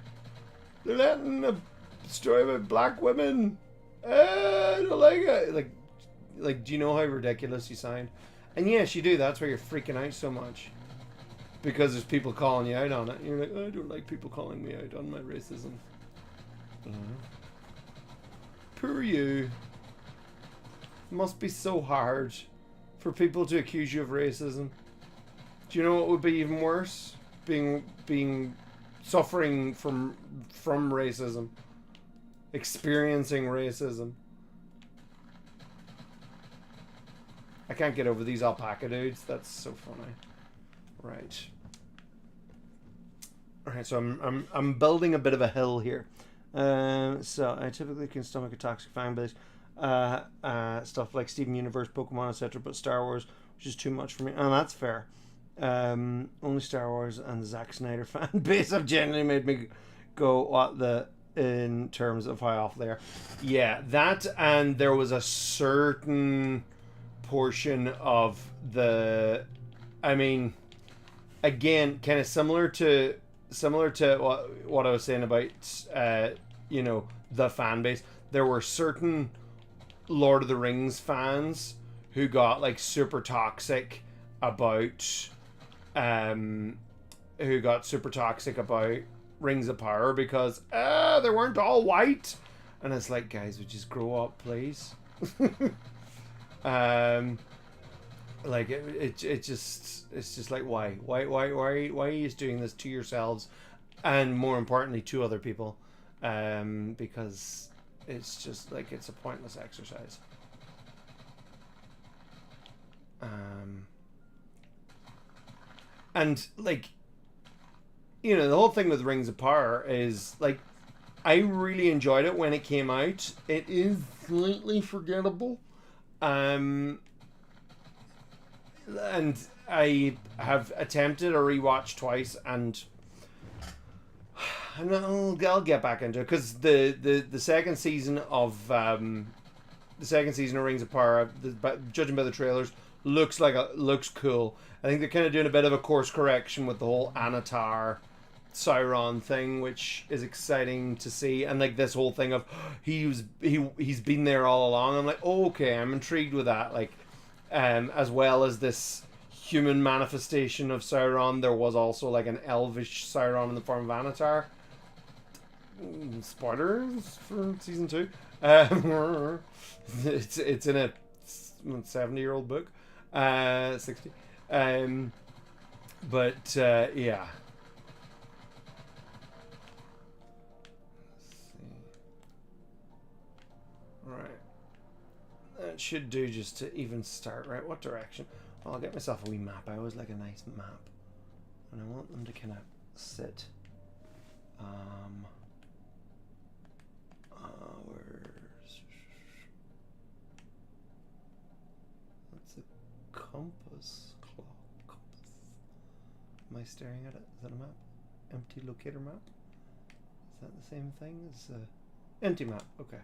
letting destroy my black women. I don't like it. Like, do you know how ridiculous you sound? And yes, you do. That's why you're freaking out so much. Because there's people calling you out on it. And you're like, oh, I don't like people calling me out on my racism. Poor you. It must be so hard for people to accuse you of racism. Do you know what would be even worse? Suffering from racism. Experiencing racism. I can't get over these alpaca dudes. That's so funny. Right. Alright, so I'm building a bit of a hill here. So I typically can stomach a toxic fan base. Stuff like Steven Universe, Pokemon, etc. But Star Wars, which is too much for me. And that's fair. Only Star Wars and the Zack Snyder fan base have genuinely made me go, what the, in terms of how off they are. Yeah, that, and there was a certain portion of the, I mean, again, kind of similar to what I was saying about, you know, the fan base. There were certain Lord of the Rings fans who got like super toxic about Rings of Power because they weren't all white, and it's like, guys, would you just grow up, please? Like it's just like, why are you doing this to yourselves, and more importantly to other people, because it's just like, it's a pointless exercise. And like, you know, the whole thing with Rings of Power is like, I really enjoyed it when it came out. It is slightly forgettable, and I have attempted a rewatch twice, and I'll get back into it because the second season of Rings of Power, judging by the trailers, looks cool. I think they're kind of doing a bit of a course correction with the whole Anatar Sauron thing, which is exciting to see, and like this whole thing of he's been there all along. I'm like, oh, okay, I'm intrigued with that. Like, as well as this human manifestation of Sauron, there was also like an elvish Sauron in the form of Anatar. Spoilers for season 2. It's in a 70-year-old book, 60. But yeah. Right. That should do just to even start. Right, what direction? Well, I'll get myself a wee map. I always like a nice map, and I want them to kind of sit. What's the compass? Compass. Am I staring at it? Is that a map? Empty locator map? Is that the same thing as empty map? Okay.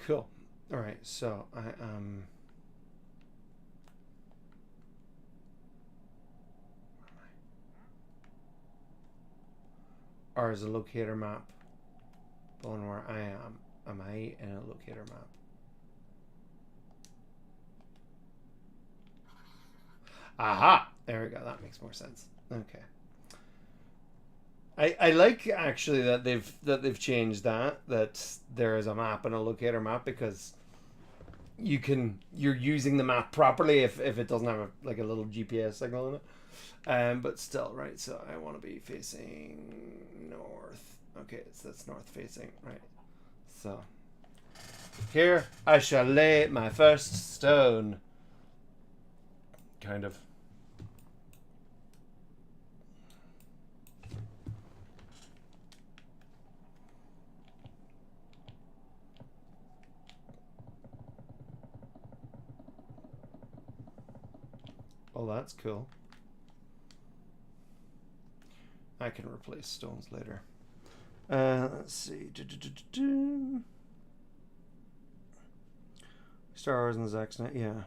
Cool. All right. So I am. Or is a locator map the one where I am? Am I in a locator map? Aha! There we go. That makes more sense. Okay. I like actually that they've changed that there is a map and a locator map, because you're using the map properly if it doesn't have a little GPS signal in it. But still, right, so I want to be facing north. Okay, so that's north facing, right. So here I shall lay my first stone. Kind of. Oh, that's cool. I can replace stones later. Let's see. Star Wars and the Zack Snyder. Yeah.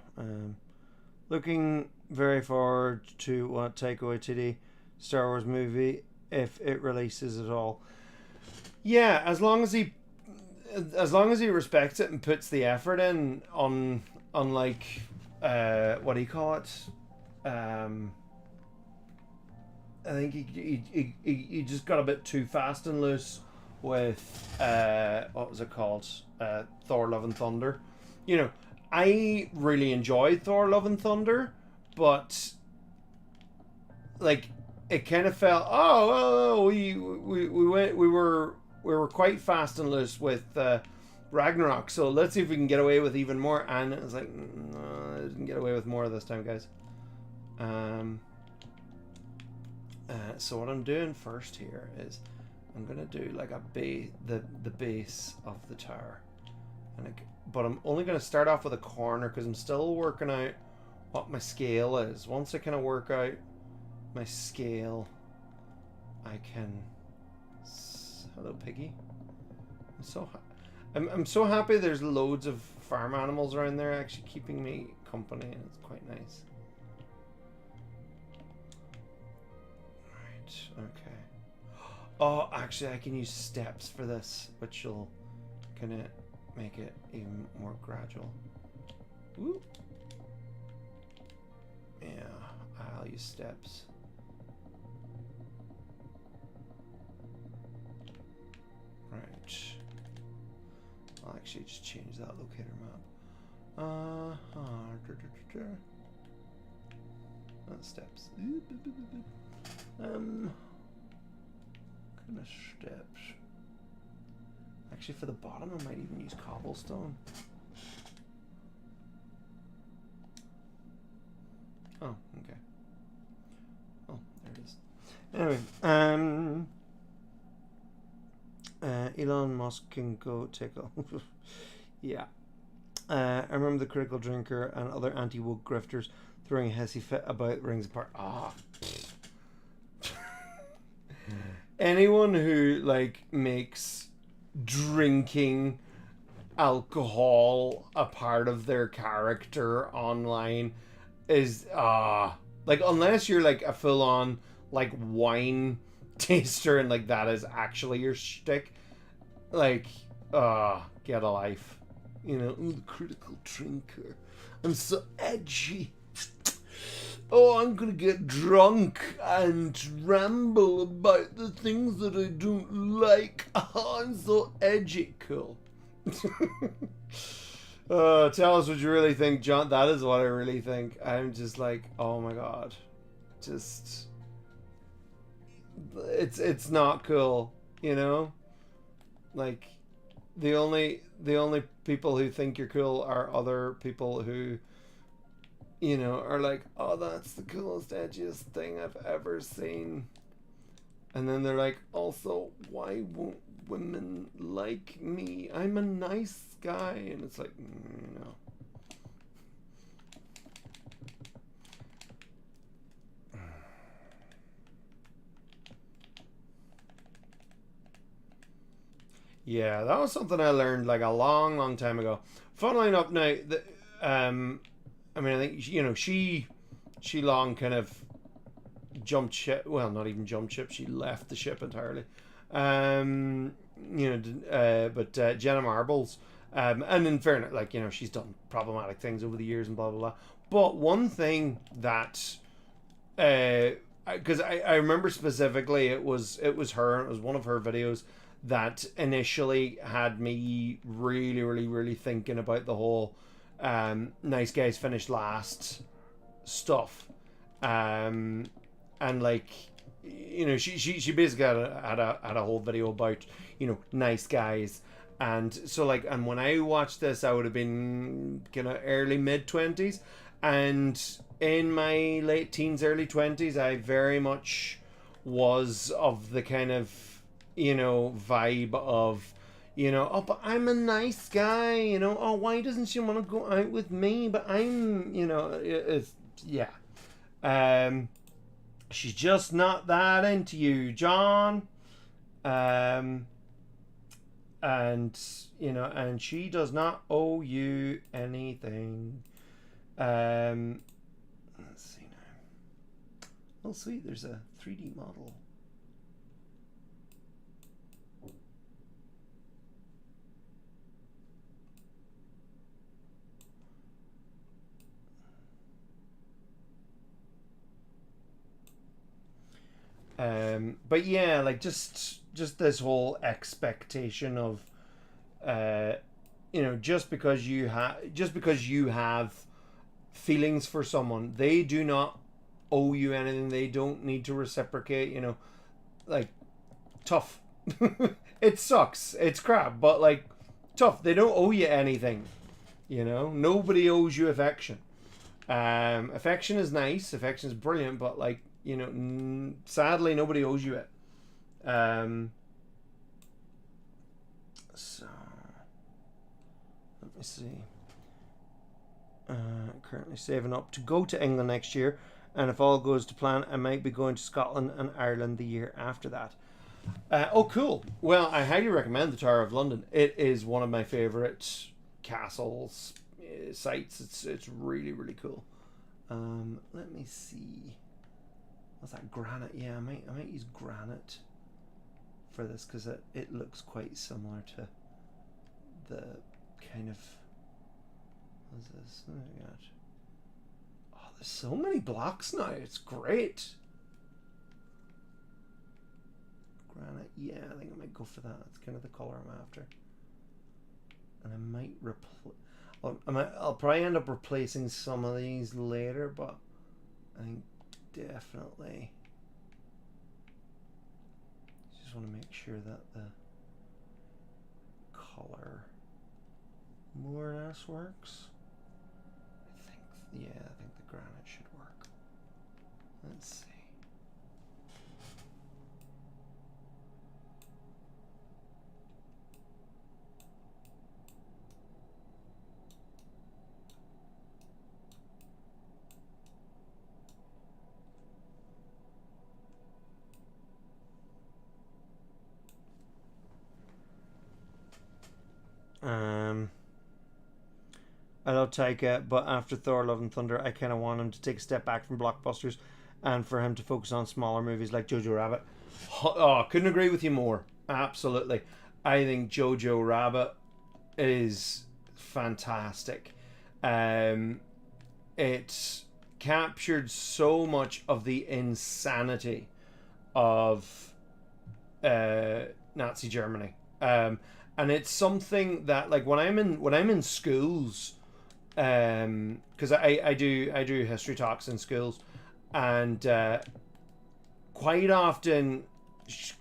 Looking very forward to what Taika Waititi Star Wars movie, if it releases at all. Yeah, as long as he respects it and puts the effort in on like what do you call it? I think he just got a bit too fast and loose with what was it called? Thor: Love and Thunder. You know, I really enjoyed Thor: Love and Thunder, but like it kind of felt we were quite fast and loose with Ragnarok, so let's see if we can get away with even more. And it was like, no, I didn't get away with more this time, guys. So what I'm doing first here is I'm gonna do like the base of the tower, and but I'm only gonna start off with a corner because I'm still working out what my scale is. Once I kind of work out my scale, I can. Hello, piggy. I'm so happy. There's loads of farm animals around there, actually keeping me company, and it's quite nice. Right. Okay. Oh, actually, I can use steps for this, which will kind of make it even more gradual. Ooh. Yeah, I'll use steps. Right. I'll actually just change that locator map. Steps. Kind of steps. Actually, for the bottom, I might even use cobblestone. Oh, okay. Oh, there it is. Anyway, Elon Musk can go take off. Yeah. I remember the critical drinker and other anti-woke grifters throwing a hissy fit about Rings Apart. Ah. Anyone who like makes drinking alcohol a part of their character online is like, unless you're like a full-on like wine taster and like that is actually your shtick, like get a life, you know. Ooh, the critical drinker, I'm so edgy. Oh, I'm gonna get drunk and ramble about the things that I don't like. Oh, I'm so edgy. Cool. Tell us what you really think, John. That is what I really think. I'm just like, oh my god. Just... It's not cool, you know? Like, the only people who think you're cool are other people who, you know, are like, oh, that's the coolest, edgiest thing I've ever seen. And then they're like, also, why won't women like me? I'm a nice guy. And it's like, you know. Yeah, that was something I learned like a long time ago. Funnily enough, now, I mean, I think, you know, she long kind of jumped ship. Well, not even jumped ship. She left the ship entirely. You know, but Jenna Marbles, and in fairness, like, you know, she's done problematic things over the years and blah blah blah. But one thing that, because I remember specifically, it was her. It was one of her videos that initially had me really thinking about the whole nice guys finish last stuff, and like, you know, she basically had a whole video about, you know, nice guys. And so like, and when I watched this, I would have been kind of early mid-20s, and in my late teens, early 20s, I very much was of the kind of, you know, vibe of, you know, oh, but I'm a nice guy, you know, oh, why doesn't she want to go out with me? But I'm, you know, it's, yeah. She's just not that into you, John. And, you know, and she does not owe you anything. Let's see now. Oh, sweet, there's a 3D model. But yeah, like just this whole expectation of, you know, just because you have feelings for someone, they do not owe you anything. They don't need to reciprocate. You know, like, tough. It sucks. It's crap, but like, tough. They don't owe you anything. You know, nobody owes you affection. Affection is nice. Affection is brilliant, but like, you know, sadly, nobody owes you it. So let me see. Currently saving up to go to England next year, and if all goes to plan, I might be going to Scotland and Ireland the year after that. Oh, cool. Well, I highly recommend the Tower of London. It is one of my favourite castles sites. It's really, really cool. Let me see. What's that? Granite? Yeah, I might use granite for this because it looks quite similar to the kind of. What's this? Oh my god. Oh, there's so many blocks now. It's great. Granite. Yeah, I think I might go for that. That's kind of the color I'm after. And I might replace. I'll probably end up replacing some of these later, but I think definitely just want to make sure that the color more or less works. I think the granite should work. Let's see. I love Taika, but after Thor: Love and Thunder, I kind of want him to take a step back from blockbusters, and for him to focus on smaller movies like Jojo Rabbit. Oh, couldn't agree with you more. Absolutely, I think Jojo Rabbit is fantastic. It captured so much of the insanity of Nazi Germany. And it's something that, like, when I'm in schools, because I do history talks in schools, and quite often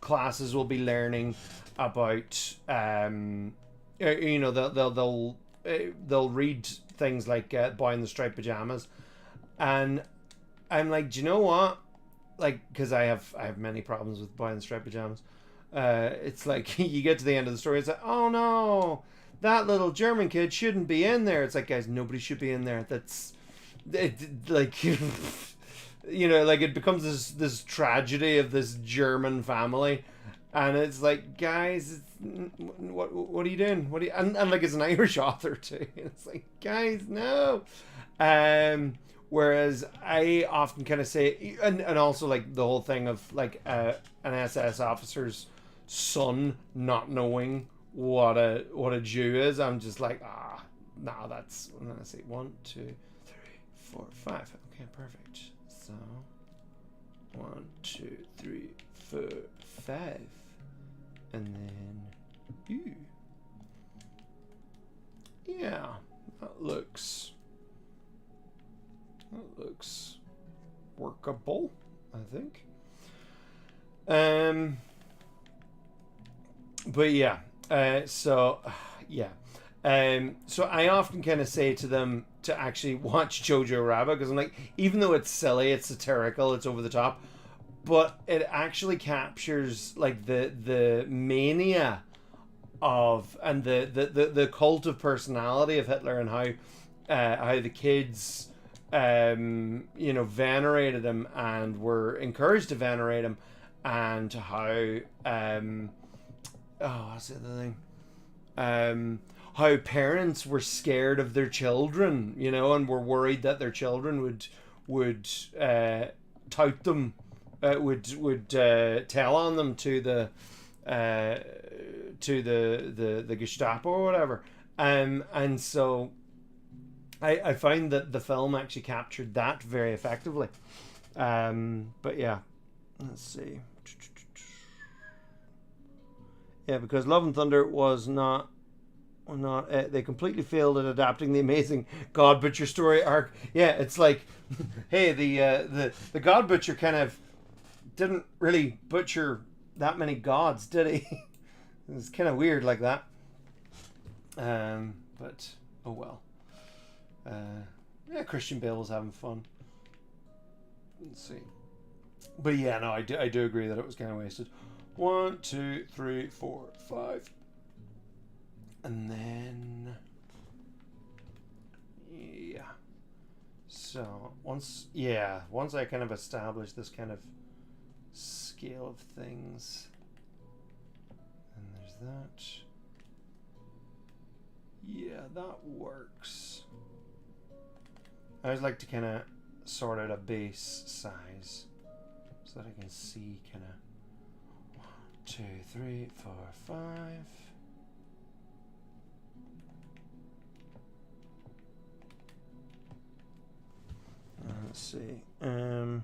classes will be learning about they'll read things like Boy in the Striped Pajamas, and I'm like, do you know what? Like, because I have many problems with Boy in the Striped Pajamas. It's like you get to the end of the story, it's like, oh no, that little German kid shouldn't be in there. It's like, guys, nobody should be in there. That's like like it becomes this tragedy of this German family, and it's like, guys, what are you doing? What are you, and like, it's an Irish author too. It's like, guys, no. Whereas I often kind of say, and also like the whole thing of like an SS officer's son not knowing what a Jew is, I'm just like, no, that's, I'm gonna say 1, 2, 3, 4, 5. Okay, perfect. So 1, 2, 3, 4, 5, and then yeah, that looks workable, I think. But yeah, so I often kind of say to them to actually watch Jojo Rabbit, because I'm like, even though it's silly, it's satirical, it's over the top, but it actually captures like the mania of, and the cult of personality of Hitler, and how the kids venerated him and were encouraged to venerate him, and how what's the other thing? How parents were scared of their children, and were worried that their children would tout them, would tell on them to the Gestapo or whatever. And so I find that the film actually captured that very effectively. But yeah, let's see. Yeah, because Love and Thunder was not they completely failed at adapting the amazing God Butcher story arc. Yeah, it's like, hey, the God Butcher kind of didn't really butcher that many gods, did he? It's kind of weird like that. But oh well. Yeah, Christian Bale was having fun. Let's see. But yeah, no, I do agree that it was kind of wasted. 1, 2, 3, 4, 5. And then, yeah. So once I kind of establish this kind of scale of things, and there's that. Yeah, that works. I always like to kind of sort out a base size so that I can see kind of 1, 2, 3, 4, 5. Let's see. So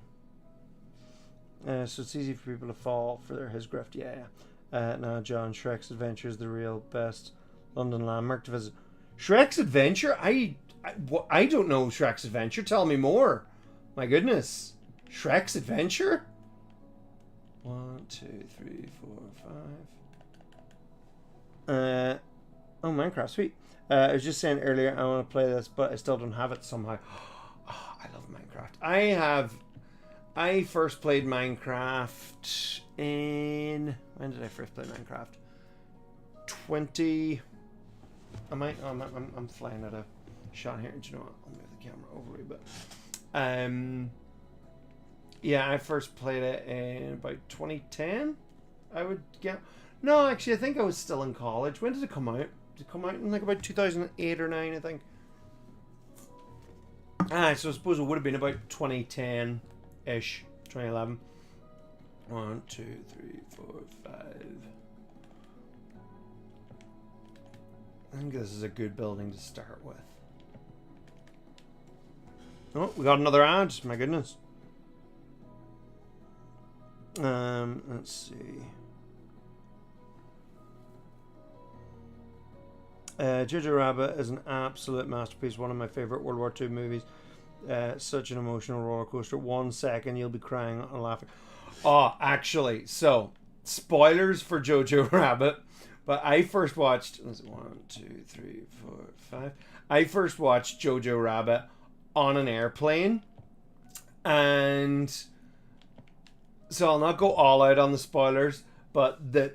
it's easy for people to fall for his grift. Yeah. Now, John, Shrek's Adventure is the real best London landmark to visit. Shrek's Adventure? I don't know Shrek's Adventure. Tell me more. My goodness. Shrek's Adventure? 1, 2, 3, 4, 5. Oh, Minecraft. Sweet. I was just saying earlier I want to play this, but I still don't have it somehow. Oh, I love Minecraft. I first played Minecraft in... When did I first play Minecraft? I'm flying at a shot here. Do you know what? I'll move the camera over a bit. Yeah, I first played it in about 2010. I would get... No, actually, I think I was still in college. When did it come out? Did it come out in like about 2008 or 9, I think? So I suppose it would have been about 2010-ish, 2011. 1, 2, 3, 4, 5. I think this is a good building to start with. Oh, we got another ad. My goodness. Let's see. Jojo Rabbit is an absolute masterpiece. One of my favorite World War II movies. Such an emotional roller coaster. 1 second you'll be crying and laughing. Oh, actually, so spoilers for Jojo Rabbit. But I first watched 1, 2, 3, 4, 5. I first watched Jojo Rabbit on an airplane, and so I'll not go all out on the spoilers, but the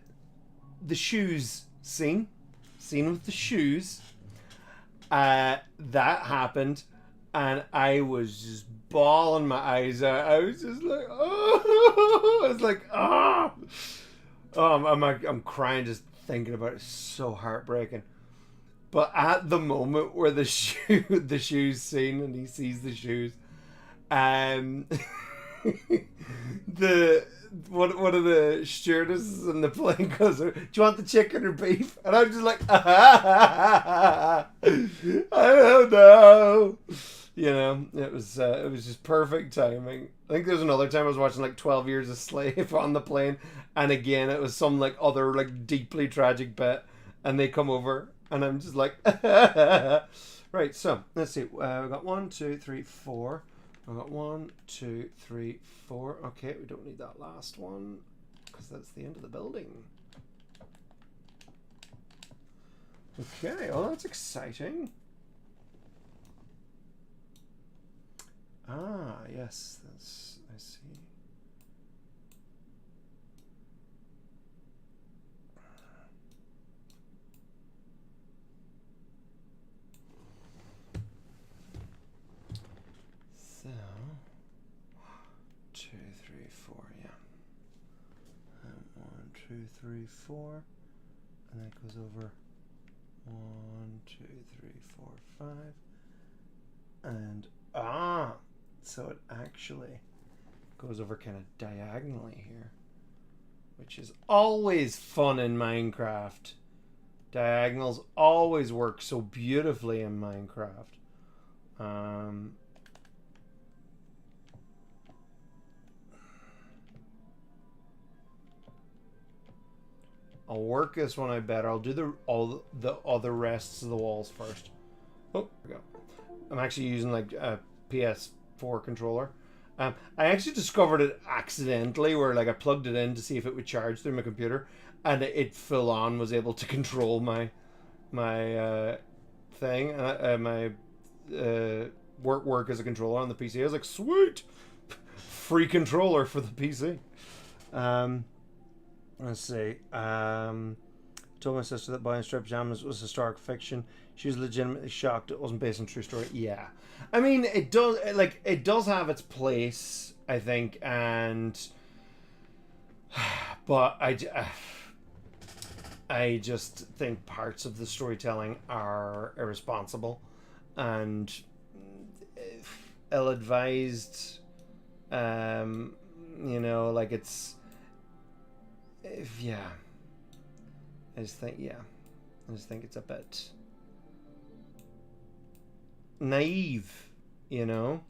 shoes scene with the shoes, that happened, and I was just bawling my eyes out. I was just like, oh, I was like, oh, I'm crying just thinking about it. It's so heartbreaking. But at the moment where the shoes scene, and he sees the shoes, one of the stewardesses in the plane goes, "Do you want the chicken or beef?" And I'm just like, I don't know. You know, it was just perfect timing. I think there's another time I was watching like 12 Years a Slave on the plane, and again it was some like other like deeply tragic bit, and they come over, and I'm just like, right. So let's see. We got 1, 2, 3, 4. I got 1, 2, 3, 4. Okay, we don't need that last one because that's the end of the building. Okay, well that's exciting. Ah, yes, that's, I see. So, 2, 3, 4, yeah. And 1, 2, 3, 4. And that goes over 1, 2, 3, 4, 5. And, so it actually goes over kind of diagonally here, which is always fun in Minecraft. Diagonals always work so beautifully in Minecraft. I'll work this one, I bet. I'll do all the other rests of the walls first. Oh, there we go. I'm actually using like a PS4 controller. I actually discovered it accidentally, where like I plugged it in to see if it would charge through my computer, and it full on was able to control my thing, my work as a controller on the PC. I was like, sweet, free controller for the PC. Let's see. Talking Told my sister that Boy in Striped Pajamas was historic fiction. She was legitimately shocked it wasn't based on a true story. Yeah, I mean it does. Like it does have its place, I think, and but I just think parts of the storytelling are irresponsible and ill-advised. You know, like it's yeah. I just think it's a bit naive, you know,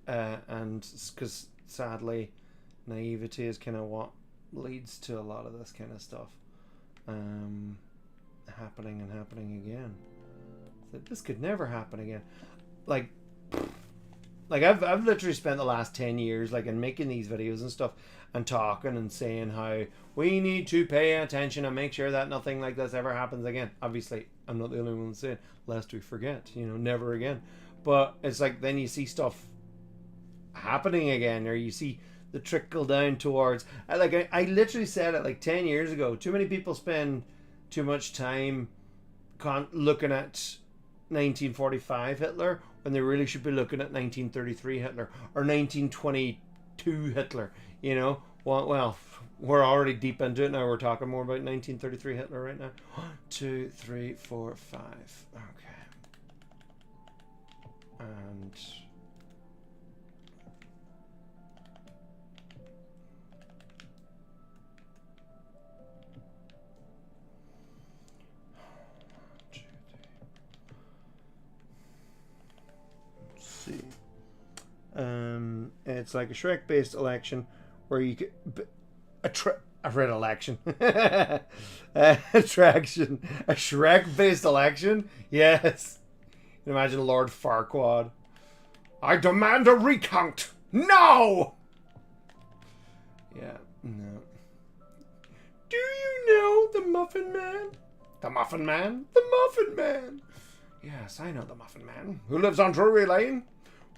and because sadly, naivety is kind of what leads to a lot of this kind of stuff happening and happening again. So this could never happen again. Like I've literally spent the last 10 years like in making these videos and stuff and talking and saying how we need to pay attention and make sure that nothing like this ever happens again. Obviously, I'm not the only one saying lest we forget, you know, never again. But it's like then you see stuff happening again, or you see the trickle down towards I literally said it like 10 years ago. Too many people spend too much time looking at 1945 Hitler when they really should be looking at 1933 Hitler or 1922 Hitler, you know. Well, we're already deep into it now. We're talking more about 1933 Hitler right now. 1, 2, 3, 4, 5. Okay. And see. It's like a Shrek-based election where you could I've read election. Attraction. A Shrek-based election? Yes. You can imagine Lord Farquaad. I demand a recount. No! Yeah, no. Do you know the Muffin Man? The Muffin Man? The Muffin Man! Yes, I know the Muffin Man. Who lives on Drury Lane?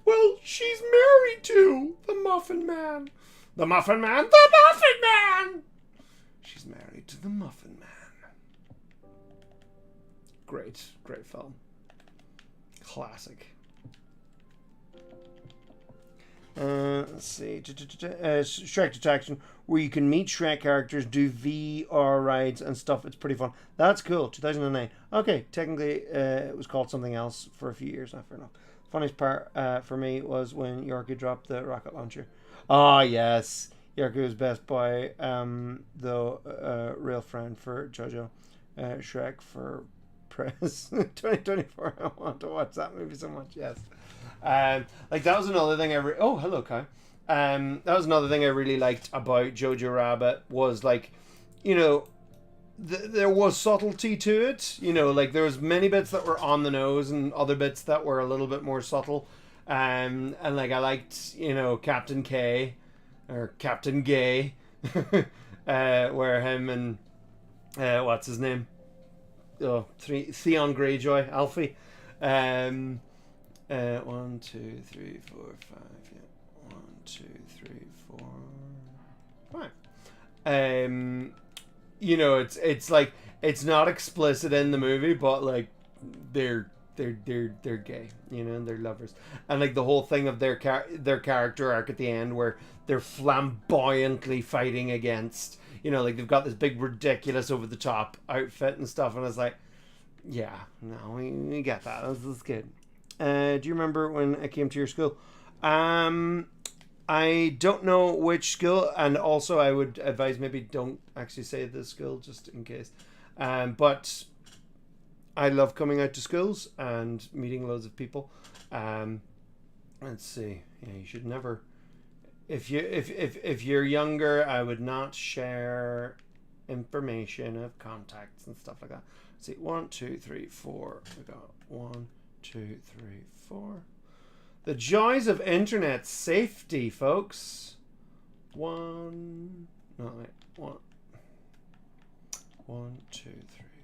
Well, she's married to the Muffin Man. The Muffin Man? The Muffin Man! She's married to the Muffin Man. Great, great film. Classic. Let's see. Shrek Detection, where you can meet Shrek characters, do VR rides and stuff. It's pretty fun. That's cool. 2009. Okay, technically it was called something else for a few years. Fair enough. Funniest part for me was when Yorkie dropped the rocket launcher. Ah, yes. Yorkie was best boy, though real friend for JoJo. Shrek for press 2024. I want to watch that movie so much. Yes. Like that was another thing oh, hello, Kai. That was another thing I really liked about Jojo Rabbit was like, you know, there was subtlety to it. You know, like there was many bits that were on the nose and other bits that were a little bit more subtle. And like I liked, you know, Captain K or Captain Gay, where him and what's his name? Oh, Theon Greyjoy, Alfie. 1, 2, 3, 4, 5. Yeah, 1, 2, 3, 4, 5. You know, it's like it's not explicit in the movie, but like they're gay, you know, and they're lovers, and like the whole thing of their character arc at the end where they're flamboyantly fighting against, you know, like they've got this big ridiculous over the top outfit and stuff, and it's like, yeah, no, we get that. This is good. Do you remember when I came to your school? I don't know which school, and also I would advise maybe don't actually say the school just in case. But I love coming out to schools and meeting loads of people. Let's see. Yeah, you should never. If you're younger, I would not share information of contacts and stuff like that. Let's see, 1, 2, 3, 4. We got 1, 2, 3, 4. The joys of internet safety, folks. 1, 2, 3,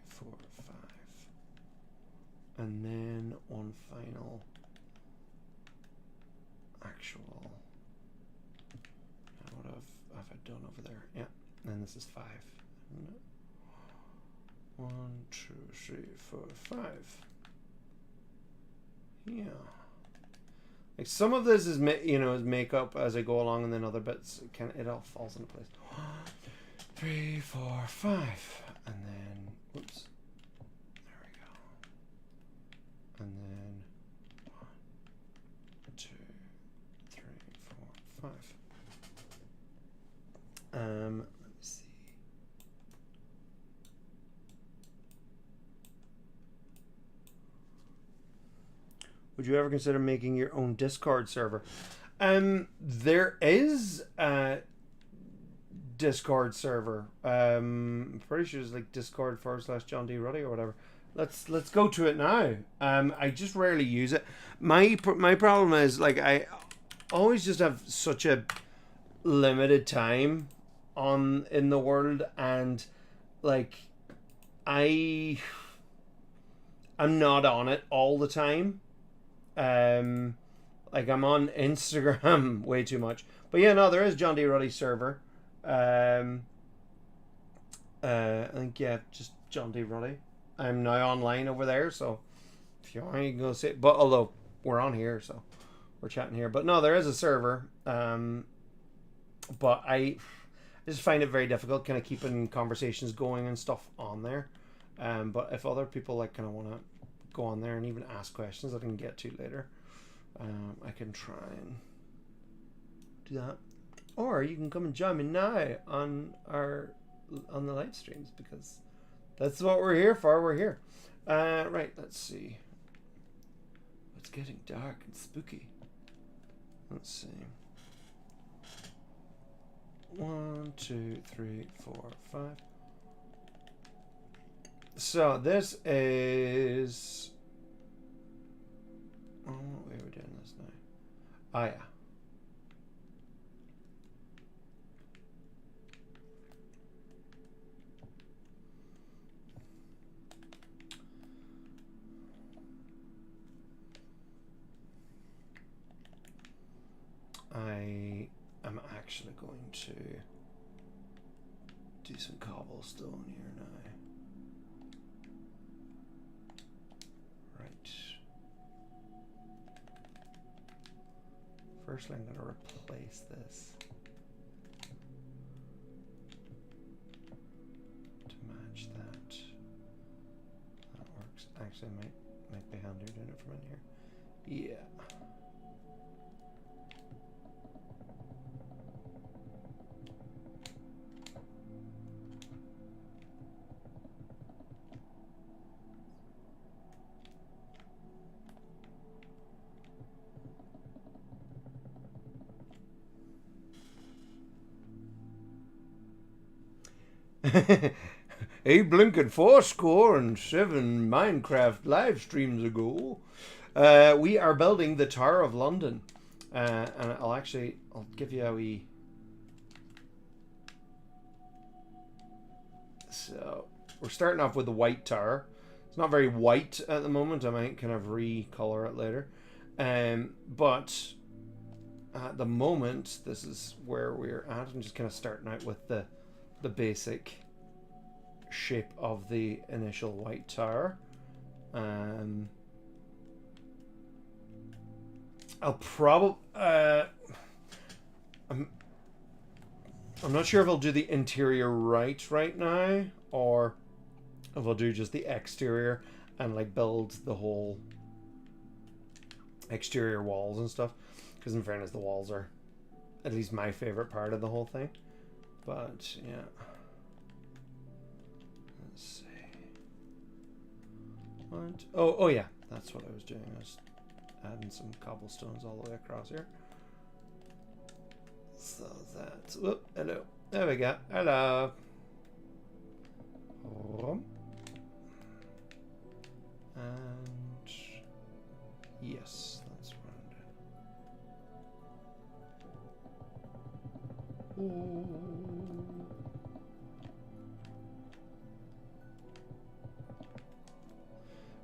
4, 5, and then one final actual. What have I done over there? Yeah, and this is 5. 1, 2, 3, 4, 5. Yeah. Like some of this is, you know, is makeup as I go along, and then other bits it all falls into place. 1, 3, 4, 5, and then whoops. There we go. And then 1, 2, 3, 4, 5. Let me see. Would you ever consider making your own Discord server? There is a Discord server. I'm pretty sure it's like Discord/John D Ruddy or whatever. Let's go to it now. I just rarely use it. My problem is like I always just have such a limited time in the world, and like I'm not on it all the time. Like I'm on Instagram way too much. But yeah, no, there is John D Ruddy server. I think yeah, just John D Ruddy. I'm now online over there, so if you want, you can go see it. But although we're on here, so we're chatting here. But no, there is a server. But I just find it very difficult, kind of keeping conversations going and stuff on there. But if other people like kind of want to go on there and even ask questions that I can get to later, I can try and do that. Or you can come and join me now on the live streams, because that's what we're here for. We're here. Right, let's see. It's getting dark and spooky. Let's see. 1, 2, 3, 4, 5. So this is. Oh, what way we're doing this now? Oh yeah. I am actually going to do some cobblestone here now. Right. Firstly, I'm going to replace this to match that. That works. Actually, might be handy doing it from in here. Yeah. A blinking 407 Minecraft live streams ago, we are building the Tower of London, and I'll give you a wee. So we're starting off with the white tower. It's not very white at the moment. I might kind of recolor it later, but at the moment this is where we're at. I'm just kind of starting out with the basic shape of the initial white tower. I'll probably I'm not sure if I'll do the interior right now, or if I'll do just the exterior and like build the whole exterior walls and stuff, because in fairness the walls are at least my favorite part of the whole thing. But yeah, let's see. What? Oh yeah, that's what I was doing. I was adding some cobblestones all the way across here. So that's, whoop, hello. There we go. Hello. And yes, that's what I'm doing.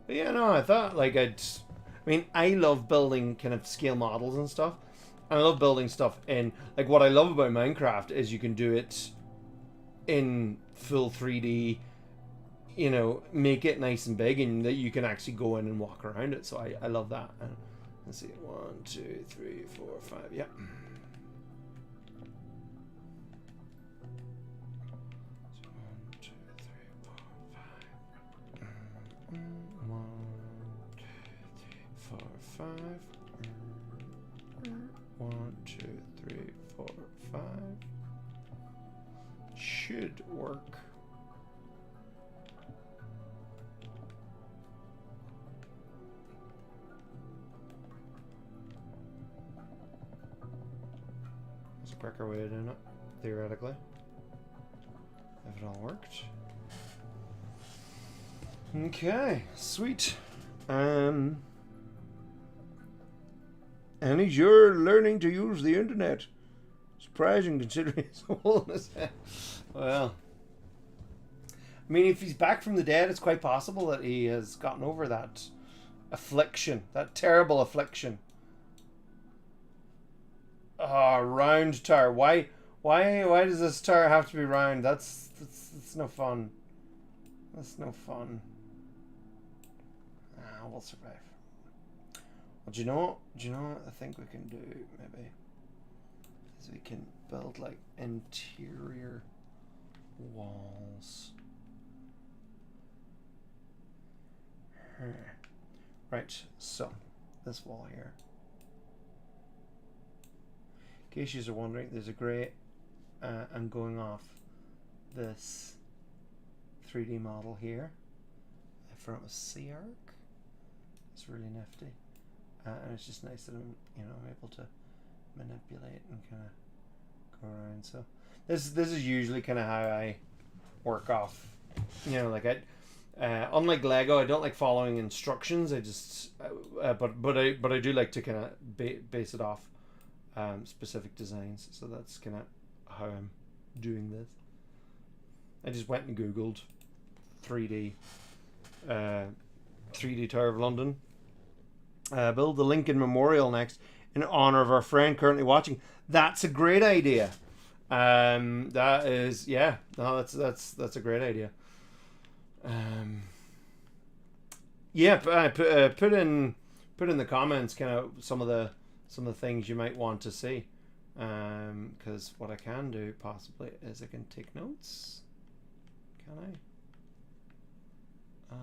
But yeah, no, I thought like I mean, I love building kind of scale models and stuff. And I love building stuff in, like, what I love about Minecraft is you can do it in full 3D. you know, make it nice and big, and that you can actually go in and walk around it. So I love that. Let's see, 1, 2, 3, 4, 5. Yeah. 5. 1, 2, 3, 4, 5. Should work. There's a quicker way of doing it, theoretically, if it all worked. Okay, sweet. And you're learning to use the internet. Surprising considering his oldness. Well, I mean, if he's back from the dead, it's quite possible that he has gotten over that affliction, that terrible affliction. Ah, round tower. Why does this tower have to be round? That's no fun. That's no fun. Ah, we'll survive. Well, do you know what I think we can do, maybe? Is we can build, like, interior walls. Right, so, this wall here. In case you're wondering, there's a grey, I'm going off this 3D model here from a sea arc. It's really nifty. And it's just nice that I'm, you know, able to manipulate and kind of go around. So this is usually kind of how I work off. You know, like unlike Lego, I don't like following instructions. I just, but I do like to kind of base it off specific designs. So that's kind of how I'm doing this. I just went and Googled 3D Tower of London. Build the Lincoln Memorial next in honor of our friend currently watching. That's a great idea. That is, yeah. No, that's a great idea. Yeah, put in the comments kind of some of the things you might want to see. Because what I can do possibly is I can take notes. Can I?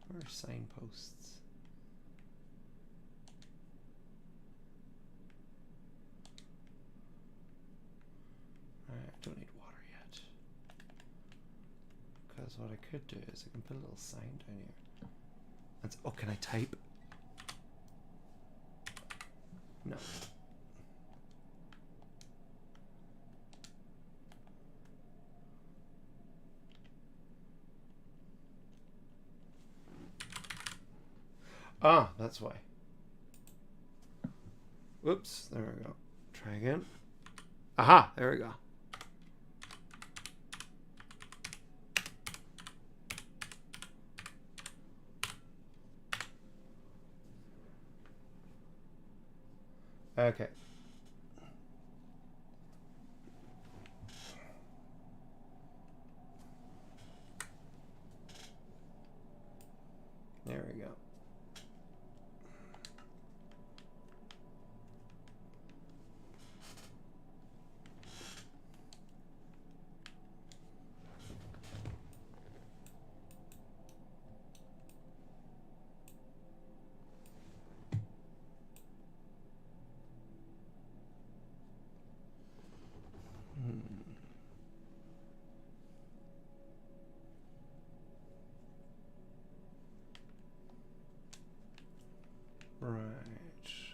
Where are signposts? Alright, I don't need water yet. Because what I could do is I can put a little sign down here. That's, oh, can I type? No. Ah, that's why. Whoops, there we go. Try again. Aha, there we go. Okay. There we go. Right. Just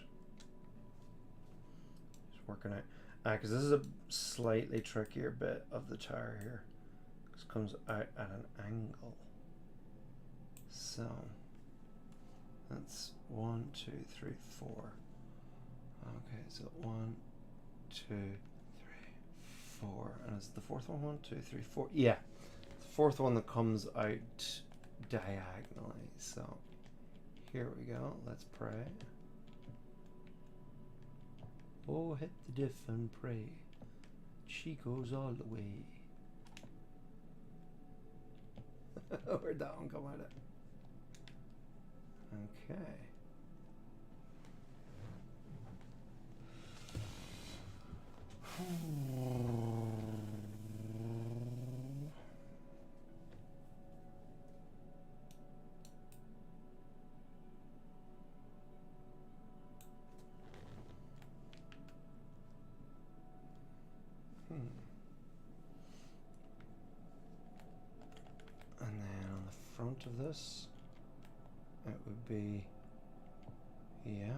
working out. Because this is a slightly trickier bit of the tower here. This comes out at an angle. So that's 1, 2, 3, 4. Okay, so 1, 2, 3, 4. And is the fourth one 1, 2, 3, 4? Yeah. The fourth one that comes out diagonally. So here we go. Let's pray. Oh, hit the diff and pray. She goes all the way. Where'd that one come out of? Okay. And then on the front of this, it would be, yeah.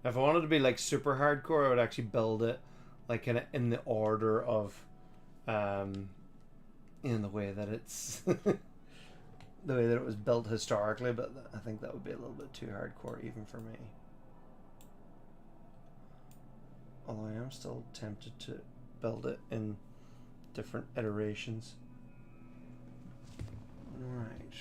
If I wanted to be like super hardcore, I would actually build it like in the order of, in the way that it's the way that it was built historically, but I think that would be a little bit too hardcore even for me. Although I am still tempted to build it in different iterations. Right.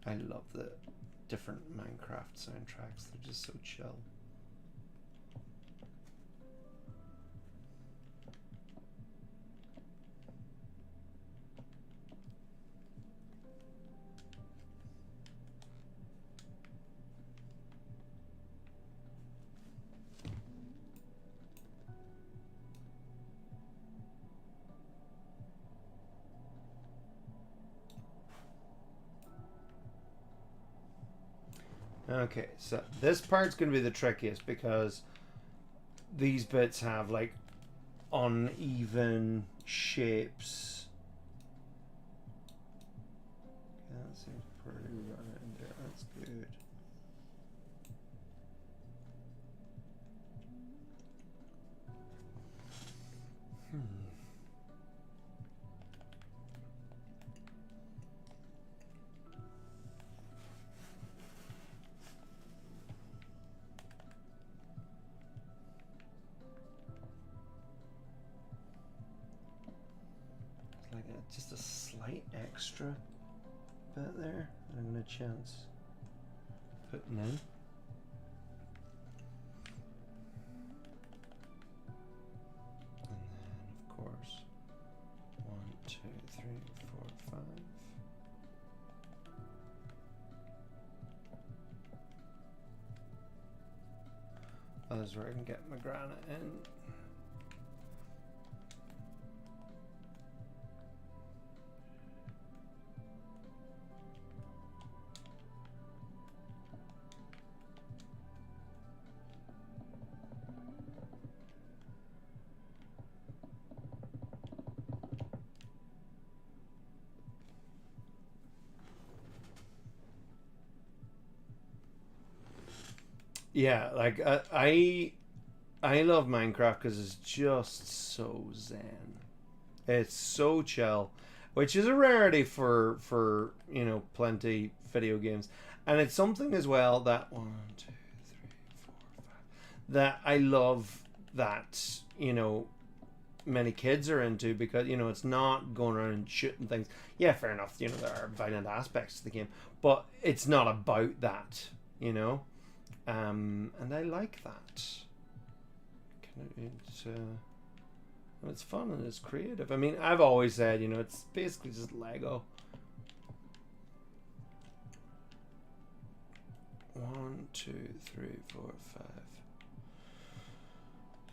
I love the different Minecraft soundtracks. They're just so chill. Okay, so this part's going to be the trickiest because these bits have like uneven shapes. That seems pretty right in there. That's good. Just a slight extra bit there. I'm going to chance putting in. And then, of course, 1, 2, 3, 4, 5. Oh, that's where I can get my granite in. Yeah, like I love Minecraft because it's just so zen. It's so chill, which is a rarity for you know plenty video games, and it's something as well that 1, 2, 3, 4, 5 that I love that you know many kids are into because you know it's not going around and shooting things. Yeah, fair enough. You know there are violent aspects to the game, but it's not about that. You know. And I like that. It's fun and it's creative. I mean, I've always said, you know, it's basically just Lego. 1, 2, 3, 4,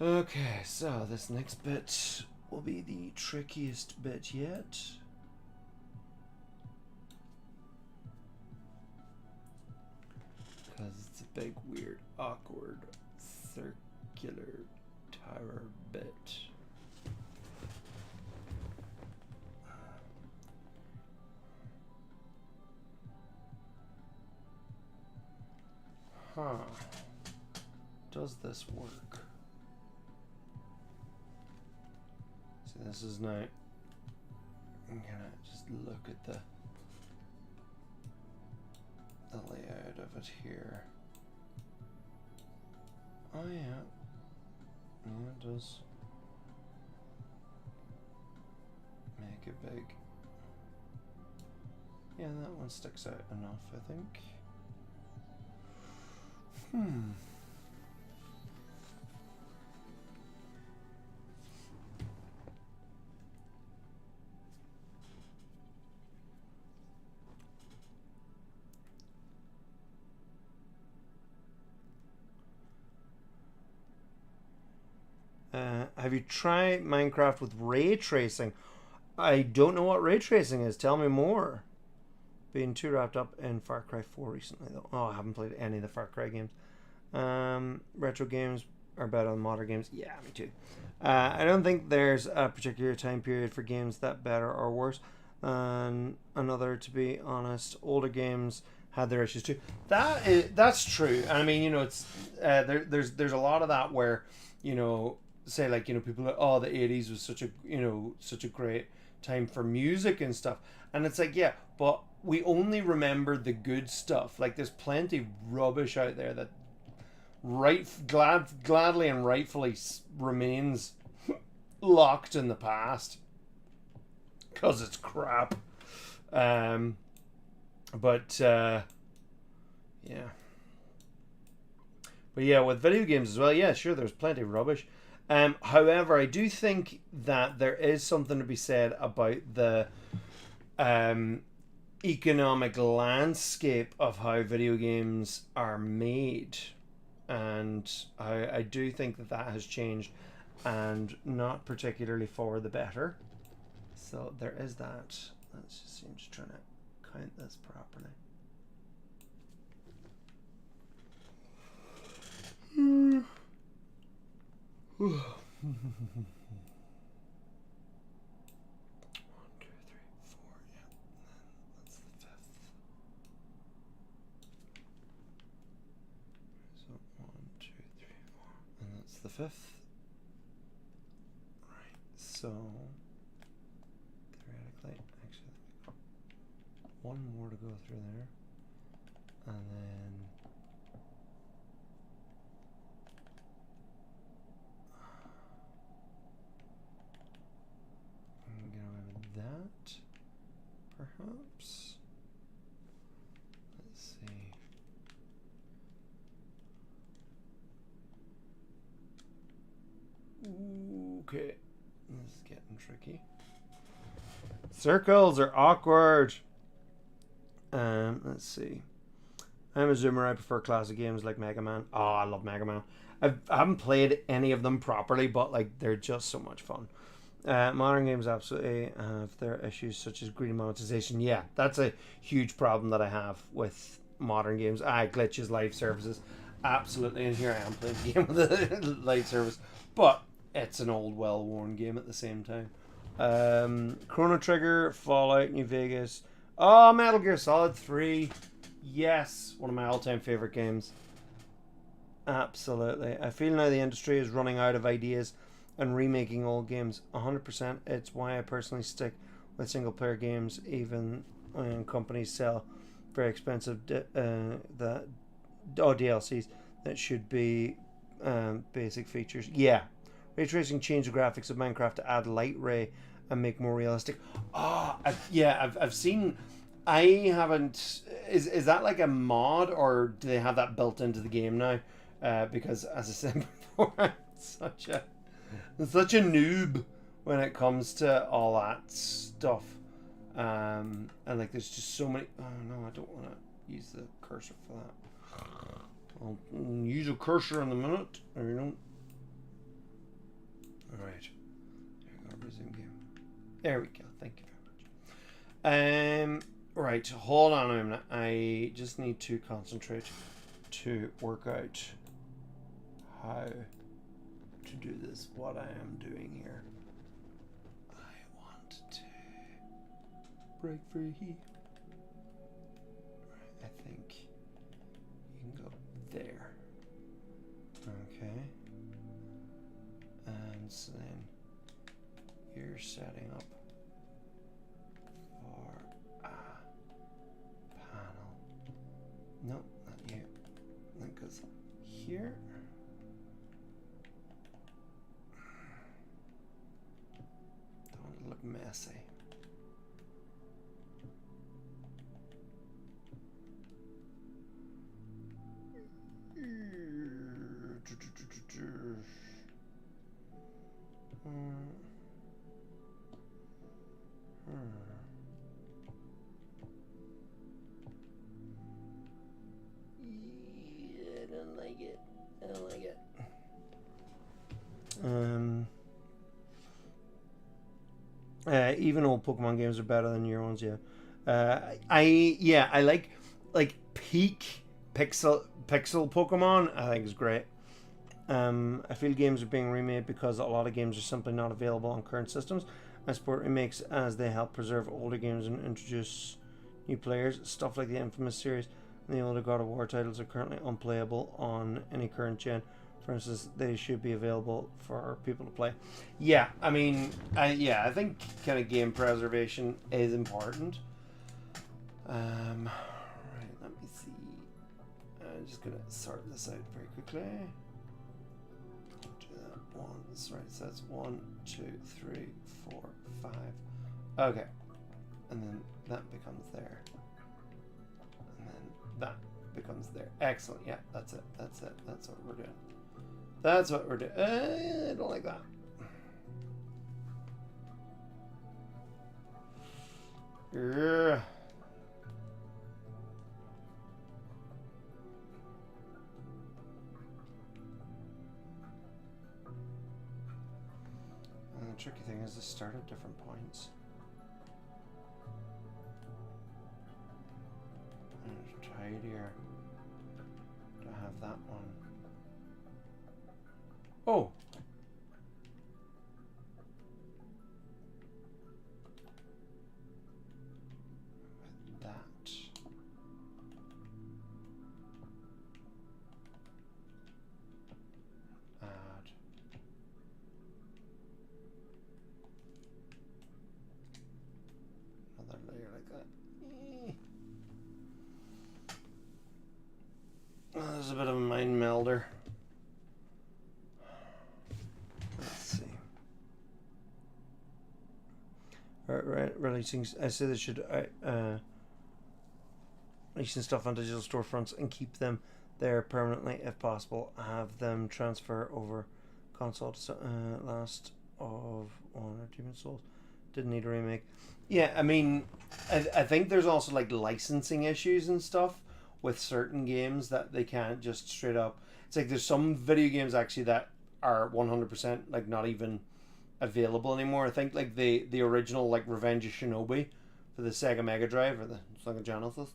5. Okay, so this next bit will be the trickiest bit yet. Because it's a big, weird, awkward, circular tower bit. Huh. does this work? So this is now, I'm gonna just look at the layout of it here. Oh yeah, yeah, it does make it big. Yeah, that one sticks out enough, I think. Have you tried Minecraft with ray tracing? I don't know what ray tracing is. Tell me more. Been too wrapped up in Far Cry 4 recently, though. Oh, I haven't played any of the Far Cry games. Retro games are better than modern games. Yeah, me too. I don't think there's a particular time period for games that better or worse than another, to be honest. Older games had their issues too. That's true. I mean, you know, it's there's a lot of that where, you know, say like, you know, people are like, oh, the 80s was such a, you know, such a great time for music and stuff, and it's like, yeah, but we only remember the good stuff. Like, there's plenty of rubbish out there that gladly and rightfully remains locked in the past because it's crap. Yeah. But yeah, with video games as well, yeah, sure, there's plenty of rubbish. However, I do think that there is something to be said about the economic landscape of how video games are made. And I do think that that has changed, and not particularly for the better. So there is that. Let's just see, I'm just trying to count this properly. The fifth. Right, so theoretically, actually, one more to go through there, and then I'm gonna get away with that, perhaps. Let's see. Okay, this is getting tricky. Circles are awkward. Let's see. I'm a zoomer. I prefer classic games like Mega Man. Oh, I love Mega Man. I haven't played any of them properly, but like, they're just so much fun. Modern games absolutely have their issues, such as greedy monetization. Yeah, that's a huge problem that I have with modern games. Glitches, live services, absolutely. And here I am playing a game with a live service, but it's an old, well-worn game at the same time. Chrono Trigger, Fallout, New Vegas. Oh, Metal Gear Solid 3. Yes, one of my all-time favorite games. Absolutely. I feel now the industry is running out of ideas and remaking old games. 100%. It's why I personally stick with single-player games, even when companies sell very expensive DLCs that should be basic features. Yeah. Ray tracing changed the graphics of Minecraft to add light ray and make more realistic. I've seen. I haven't. Is that like a mod, or do they have that built into the game now? Because, as I said before, I'm such a noob when it comes to all that stuff. And like, there's just so many. Oh no, I don't want to use the cursor for that. I'll use a cursor in a minute. Or you don't. Alright. There we go, resume game. There we go, thank you very much. Right, hold on a minute. I just need to concentrate to work out how to do this, what I am doing here. I want to break free. Right, I think you can go there. once, and then you're setting up for a panel. Nope, not you. That goes here. Don't want to look messy. I don't like it. I don't like it. Even old Pokemon games are better than your ones, yeah. I like peak pixel Pokemon. I think is great. I feel games are being remade because a lot of games are simply not available on current systems. I support remakes as they help preserve older games and introduce new players. Stuff like the Infamous series and the older God of War titles are currently unplayable on any current gen. For instance, they should be available for people to play. Yeah, I mean, I think kind of game preservation is important. Right, let me see. I'm just gonna sort this out very quickly. Do that one. That's right. So that's 1, 2, 3, 4, 5. Okay, and then that becomes there, and then that becomes there. Excellent. Yeah, that's it. That's it. That's what we're doing. That's what we're doing. I don't like that. Yeah. And the tricky thing is to start at different points. And it's tidier to have that one. Oh! With that. Add. Another layer like that. Oh, there's a bit of a mind melder. Releasing, I say they should releasing stuff on digital storefronts and keep them there permanently if possible. Have them transfer over console to Last of Honor Demon Souls. Didn't need a remake. Yeah, I mean, I think there's also like licensing issues and stuff with certain games that they can't just straight up. It's like there's some video games actually that are 100% like not even available anymore. I think like the original like Revenge of Shinobi for the Sega Mega Drive or the Sega Genesis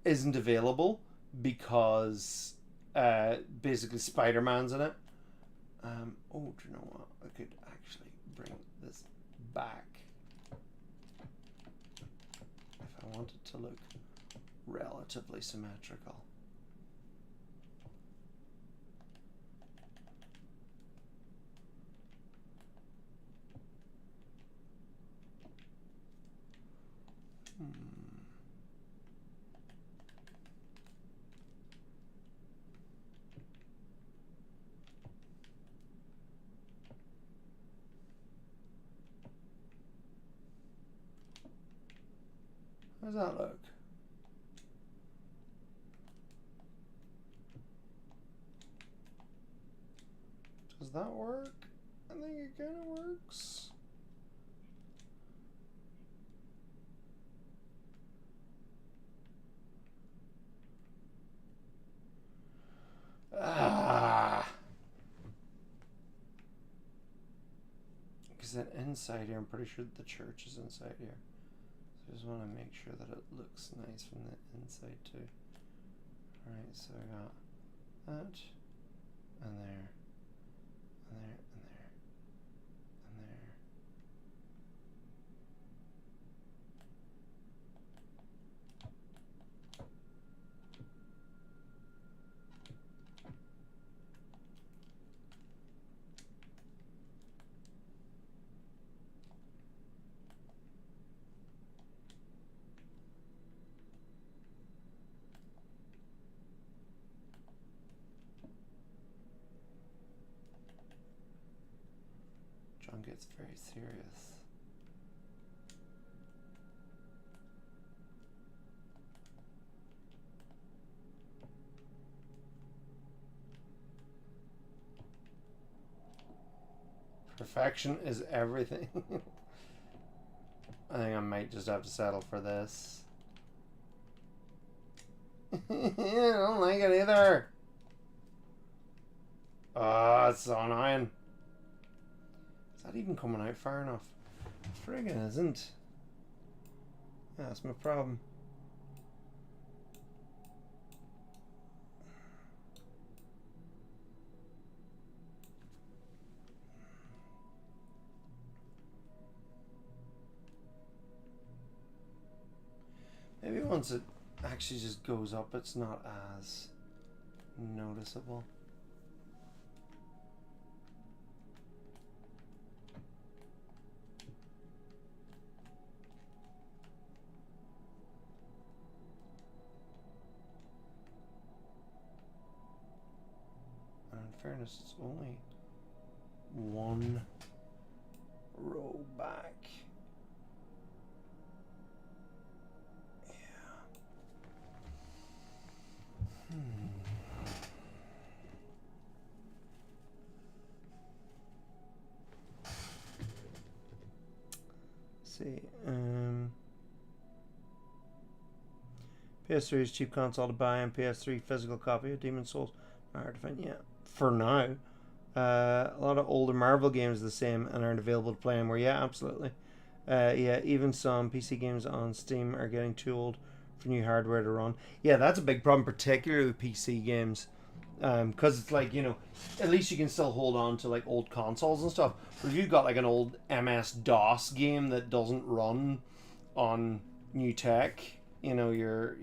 isn't available because basically Spider-Man's in it. Oh, do you know what? I could actually bring this back if I want it to look relatively symmetrical. How does that look? Does that work? I think it kind of works. Because then inside here, I'm pretty sure the church is inside here. So I just want to make sure that it looks nice from the inside too. Alright, so I got that, and there, and there, and there, and there. it's very serious. Perfection is everything. I think I might just have to settle for this. I don't like it either. Oh, it's so annoying. Is that even coming out far enough? Friggin' isn't. Yeah, that's my problem. Maybe once it actually just goes up, it's not as noticeable. And in fairness, it's only one row back. See, PS3 is cheap console to buy, and PS3 physical copy of Demon's Souls. Hard to find, yeah. For now, a lot of older Marvel games are the same and aren't available to play anymore. Yeah, absolutely. Yeah, even some PC games on Steam are getting too old for new hardware to run. Yeah, that's a big problem, particularly with PC games. Because it's like, you know, at least you can still hold on to like old consoles and stuff. But if you've got like an old MS-DOS game that doesn't run on new tech, you know, you're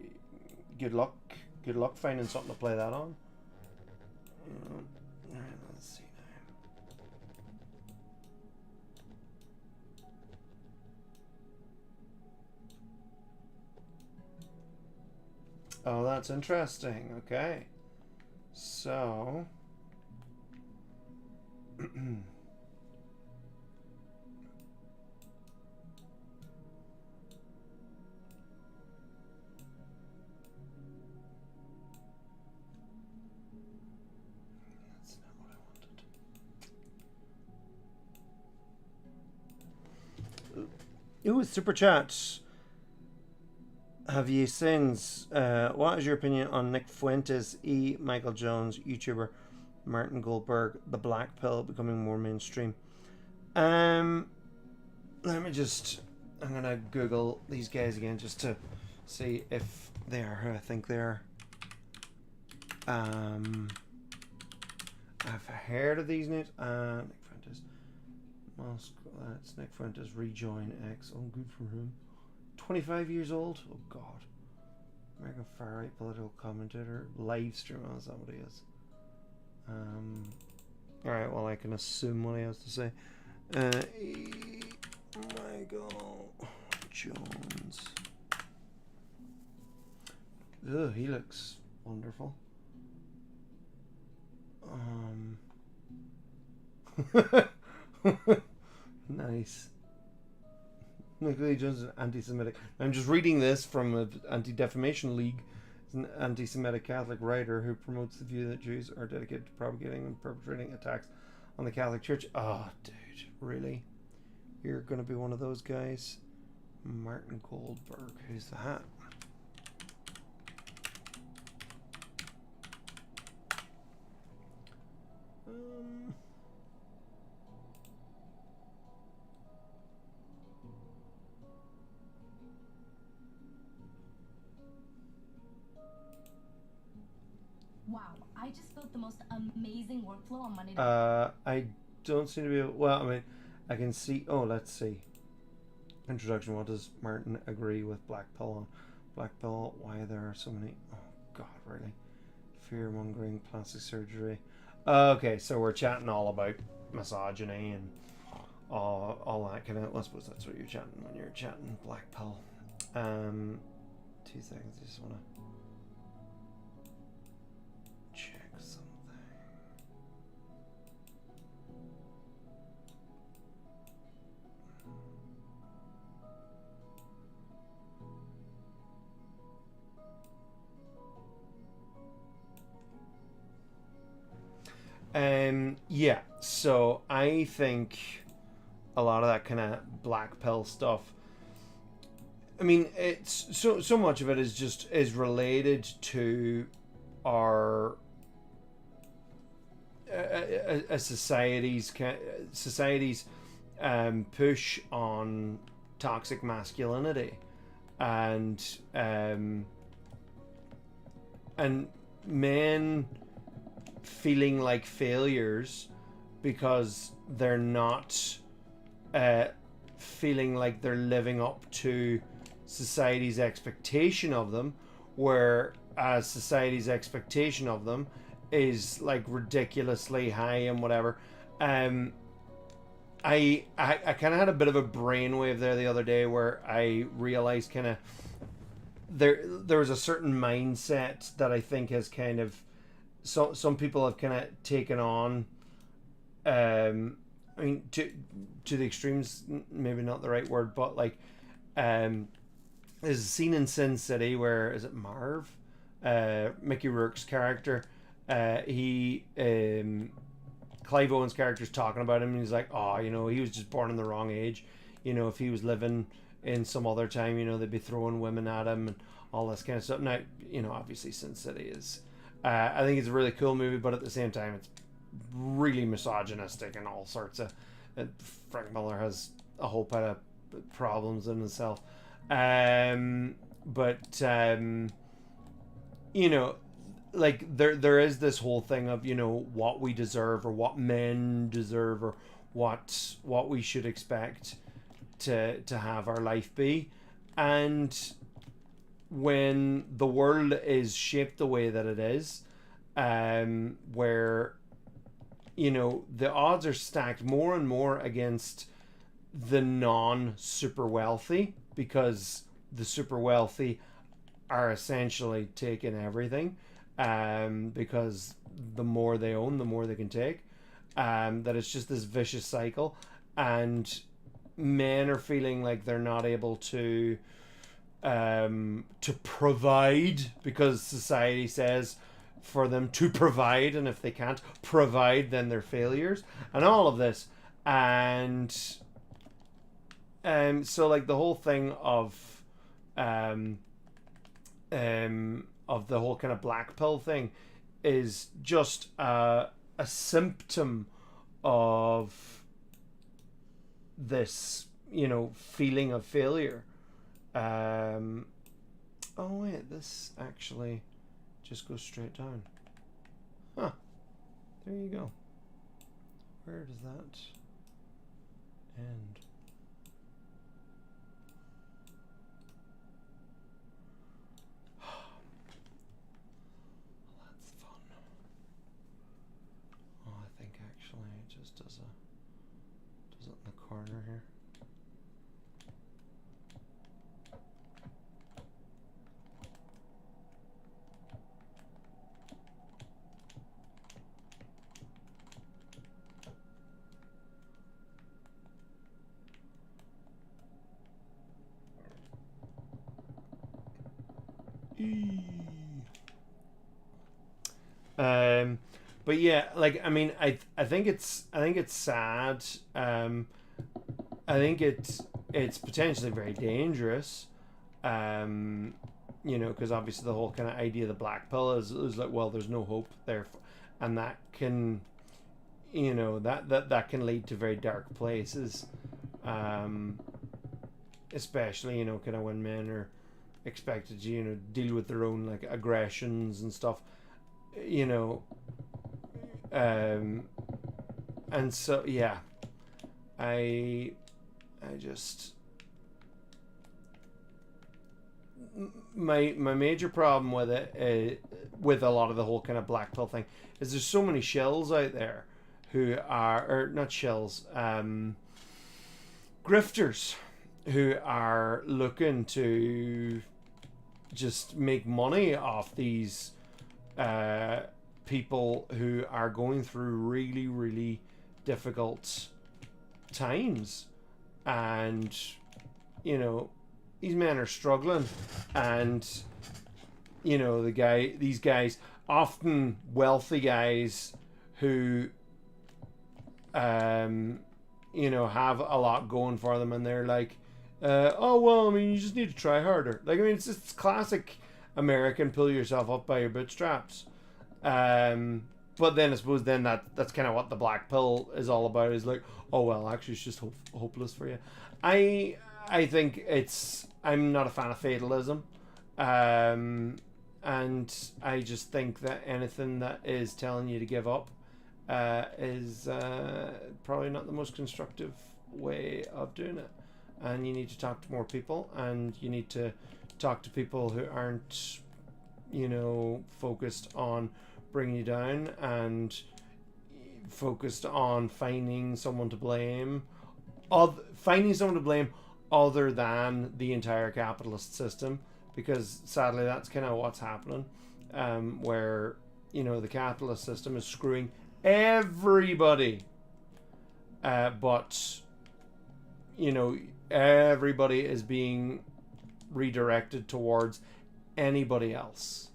good luck finding something to play that on. Alright, let's see now. Oh, that's interesting. Okay. So that's not what I wanted. Ooh, super chat. Have you sins? What is your opinion on Nick Fuentes, Michael Jones, YouTuber Martin Goldberg, the Black Pill becoming more mainstream? Let me just. I'm gonna Google these guys again just to see if they are who I think they are. I've heard of these names. Nick Fuentes. That's Nick Fuentes. Rejoin X. Oh, good for him. 25 years old? Oh god. American far-right political commentator. Livestream, oh, is that what he is? Alright, well I can assume what he has to say. Michael Jones. Ugh, he looks wonderful. Nice. Michael Jones is anti-Semitic. I'm just reading this from an Anti-Defamation League. It's an anti-Semitic Catholic writer who promotes the view that Jews are dedicated to propagating and perpetrating attacks on the Catholic Church. Oh, dude, really? You're going to be one of those guys? Martin Goldberg. Who's that? Wow, I just built the most amazing workflow on Monday. I don't seem to be able, well, I mean, I can see, oh, let's see. Introduction, what does Martin agree with Black Pill on? Black Pill, why there are so many, oh god, really? Fear-mongering, plastic surgery. Okay, so we're chatting all about misogyny and all that kind of, I suppose that's what you're chatting when you're chatting Black Pill. 2 seconds, I just want to check something. Yeah. So I think a lot of that kind of black pill stuff. I mean, it's so much of it is related to our a society's push on toxic masculinity and men feeling like failures because they're not feeling like they're living up to society's expectation of them, whereas society's expectation of them is like ridiculously high and whatever. I kind of had a bit of a brainwave there the other day where I realized kind of there was a certain mindset that I think has kind of some people have kind of taken on. I mean, to the extremes, maybe not the right word, but like, there's a scene in Sin City where is it Marv, Mickey Rourke's character, he Clive Owen's character's talking about him, and he's like, oh, you know, he was just born in the wrong age. You know, if he was living in some other time, you know, they'd be throwing women at him and all this kind of stuff. Now, you know, obviously Sin City is, I think it's a really cool movie, but at the same time, it's really misogynistic and all sorts of. Frank Miller has a whole pile of problems in himself, you know, like there is this whole thing of, you know, what we deserve or what men deserve or what we should expect to have our life be, and when the world is shaped the way that it is, where, you know, the odds are stacked more and more against the non-super wealthy, because the super wealthy are essentially taking everything, because the more they own, the more they can take, that it's just this vicious cycle, and men are feeling like they're not able to provide because society says for them to provide, and if they can't provide, then they're failures, and all of this. And so like the whole thing of the whole kind of black pill thing is just a symptom of this, you know, feeling of failure. Oh wait, this actually just goes straight down. Huh. There you go. Where does that end? That's fun. Oh, I think actually it just does it in the corner here. But yeah, like, I mean, I think it's sad. I think it's potentially very dangerous. You know, because obviously the whole kind of idea of the black pill is like, well, there's no hope there, and that can, you know, that can lead to very dark places. Especially, you know, kind of when men are expected to, you know, deal with their own like aggressions and stuff, you know, and so yeah, I just, my major problem with it, with a lot of the whole kind of black pill thing, is there's so many shills out there who are, or not shills, grifters, who are looking to just make money off these people who are going through really, really difficult times. And, you know, these men are struggling, and, you know, these guys, often wealthy guys who, you know, have a lot going for them, and they're like, oh well, I mean, you just need to try harder. Like, I mean, it's just classic American pull yourself up by your bootstraps. But then I suppose then that's kind of what the black pill is all about. Is like, oh well, actually it's just hopeless for you. I think I'm not a fan of fatalism, and I just think that anything that is telling you to give up is probably not the most constructive way of doing it. And you need to talk to more people, and you need to talk to people who aren't, you know, focused on bringing you down and focused on finding someone to blame, other than the entire capitalist system, because sadly that's kind of what's happening, where, you know, the capitalist system is screwing everybody, but, you know, everybody is being redirected towards anybody else,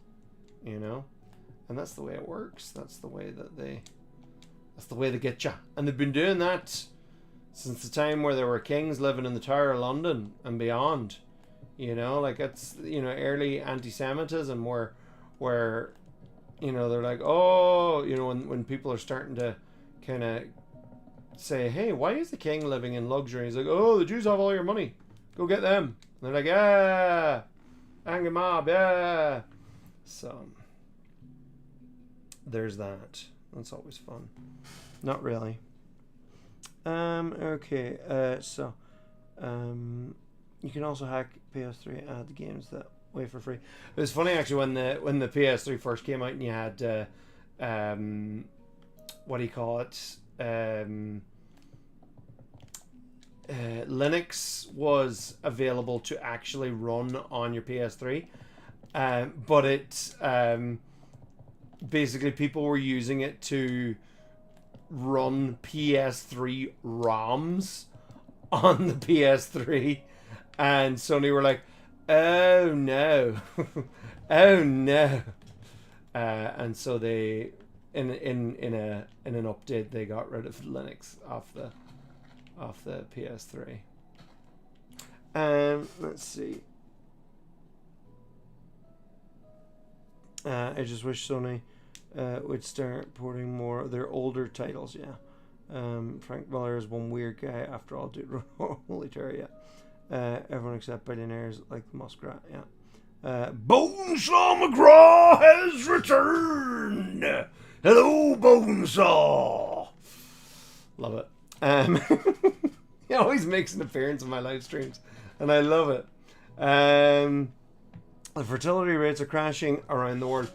you know, and that's the way it works. That's the way they get you, and they've been doing that since the time where there were kings living in the Tower of London and beyond, you know, like it's, you know, early anti-Semitism where you know, they're like, oh, you know, when people are starting to kind of say, hey, why is the king living in luxury? He's like, oh, the Jews have all your money, go get them. And they're like, yeah, anger mob, yeah. So there's that. That's always fun. Not really. Okay. So you can also hack PS3 and add the games that way for free. It was funny actually when the PS3 first came out and you had what do you call it? Linux was available to actually run on your PS3, but it basically people were using it to run PS3 ROMs on the PS3, and Sony were like, oh no, oh no, and so they in an update they got rid of Linux off the PS3. Let's see. I just wish Sony would start porting more of their older titles. Yeah. Frank Miller is one weird guy after all. Dude, holy terror. Yeah. Everyone except billionaires like the Muskrat. Yeah. Bonesaw McGraw has returned. Hello, Bonesaw. Love it. He always makes an appearance in my live streams, and I love it. The fertility rates are crashing around the world.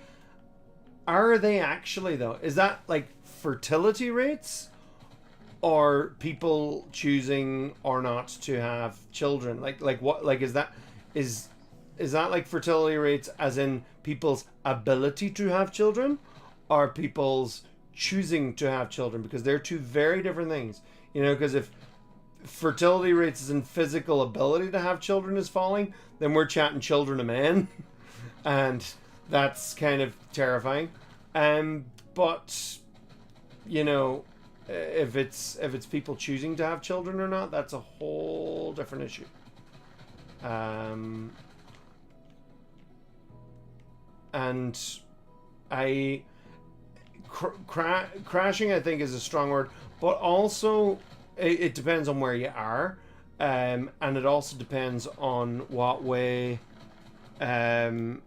Are they actually, though? Is that like fertility rates, or people choosing or not to have children? Like what? Like is that like fertility rates as in people's ability to have children, or people's choosing to have children? Because they're two very different things. You know, because if fertility rates as in physical ability to have children is falling, then we're chatting children of men, and that's kind of terrifying. But you know, if it's people choosing to have children or not, that's a whole different issue. And crashing, I think, is a strong word, but also it depends on where you are, and it also depends on what way. It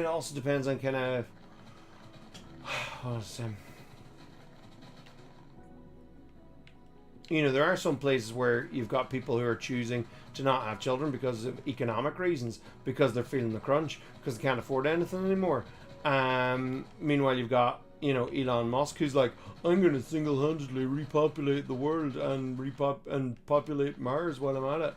also depends on kind of you know, there are some places where you've got people who are choosing to not have children because of economic reasons, because they're feeling the crunch, because they can't afford anything anymore. Meanwhile, you've got, you know, Elon Musk, who's like, I'm going to single-handedly repopulate the world and populate Mars while I'm at it.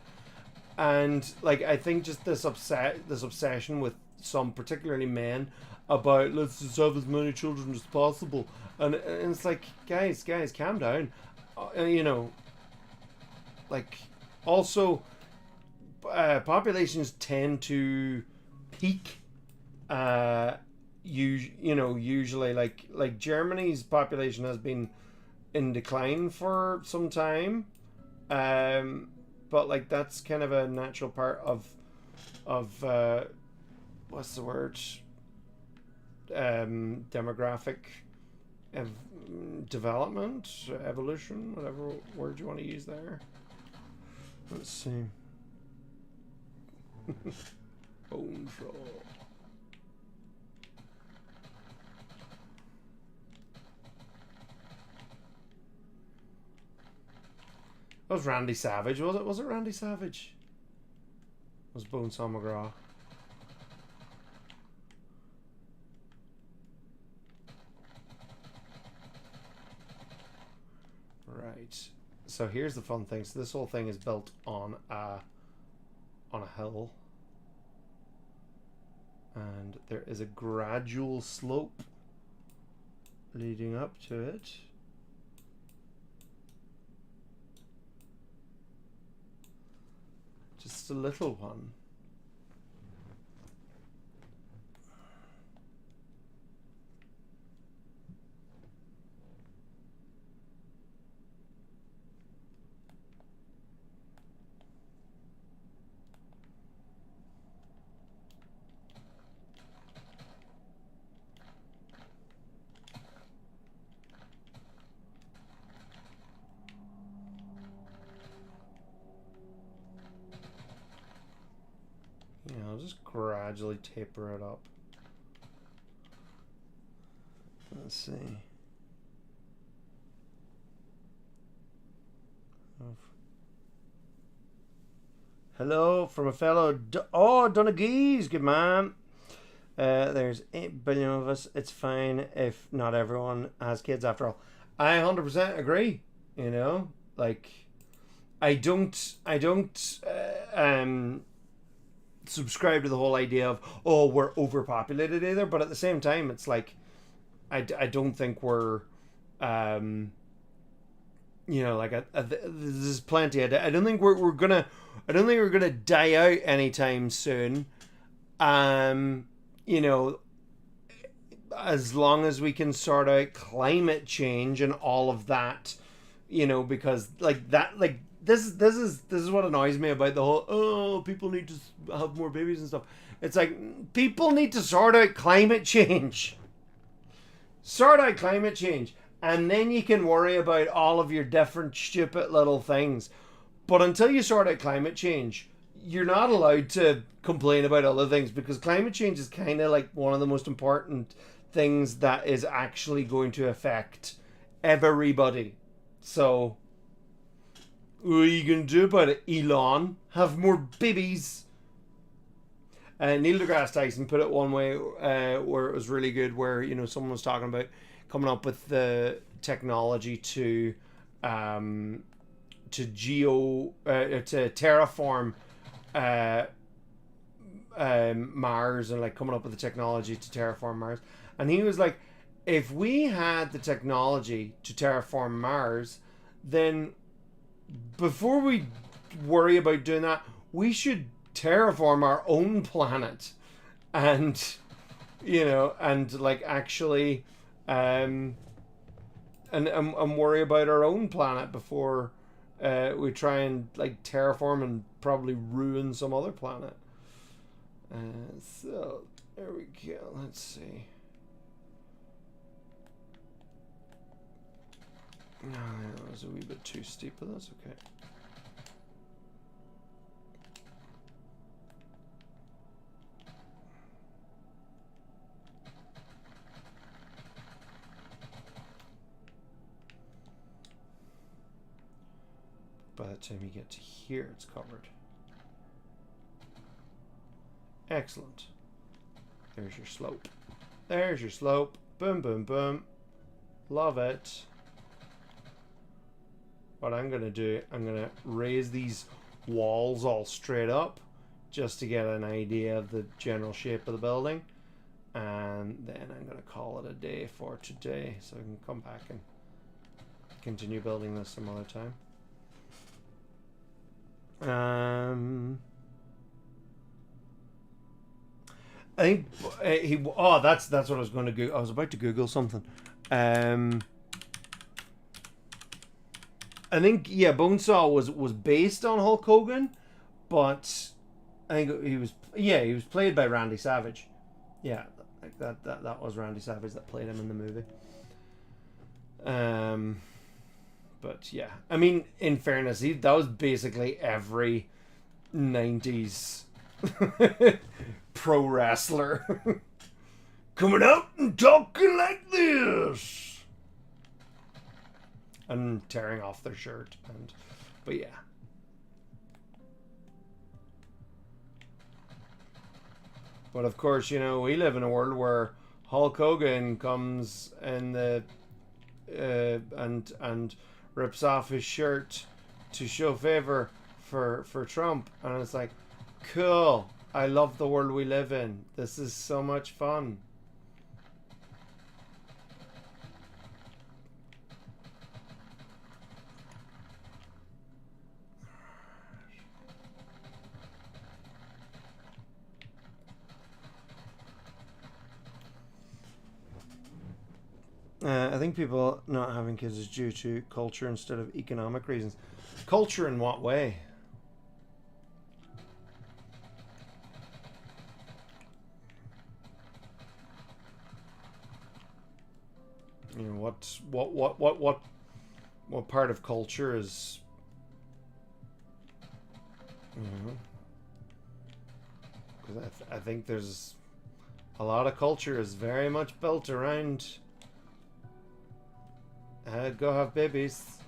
And like, I think just this obsession with some, particularly men, about let's just have as many children as possible, and it's like, guys, calm down. You know, like, also populations tend to peak you know, usually like Germany's population has been in decline for some time, but like that's kind of a natural part of what's the word, demographic development, evolution, whatever word you want to use there. Let's see. Bone troll. That was Randy Savage, was it? Was it Randy Savage? It was Bonesaw McGraw. Right. So here's the fun thing. So this whole thing is built on a hill. And there is a gradual slope leading up to it. Just a little one. I'll just gradually taper it up. Let's see. Hello from a fellow Donegalese, good man. There's 8 billion of us. It's fine if not everyone has kids after all. I 100% agree. You know, like I don't subscribe to the whole idea of, oh, we're overpopulated either, but at the same time it's like I don't think we're you know, like there's plenty. I don't think we're gonna die out anytime soon. You know, as long as we can sort out climate change and all of that, you know, because like that, like this is what annoys me about the whole, oh, people need to have more babies and stuff. It's like, people need to sort out climate change. Sort out climate change. And then you can worry about all of your different stupid little things. But until you sort out climate change, you're not allowed to complain about other things, because climate change is kind of like one of the most important things that is actually going to affect everybody. So, what are you going to do about it, Elon? Have more babies. Neil deGrasse Tyson put it one way where it was really good, where, you know, someone was talking about coming up with the technology to terraform Mars, and like coming up with the technology to terraform Mars. And he was like, if we had the technology to terraform Mars, then before we worry about doing that, we should terraform our own planet, and, you know, and like actually and worry about our own planet before we try and like terraform and probably ruin some other planet. So there we go. Let's see. No, that was a wee bit too steep, but that's okay. By the time you get to here, it's covered. Excellent. There's your slope. There's your slope. Boom, boom, boom. Love it. What I'm going to do, I'm going to raise these walls all straight up just to get an idea of the general shape of the building. And then I'm going to call it a day for today, so I can come back and continue building this some other time. I think he. Oh, that's what I was going to Google. I was about to Google something. I think Bonesaw was based on Hulk Hogan, but I think he was played by Randy Savage. Yeah, like that was Randy Savage that played him in the movie. But yeah, I mean, in fairness, that was basically every '90s pro wrestler coming out and talking like this and tearing off their shirt, but yeah. But of course, we live in a world where Hulk Hogan comes in the and rips off his shirt to show favor for Trump, and it's like, cool. I love the world we live in. This is so much fun. I think people not having kids is due to culture instead of economic reasons. Culture in what way? What part of culture is? Because I think there's a lot of culture is very much built around go have babies.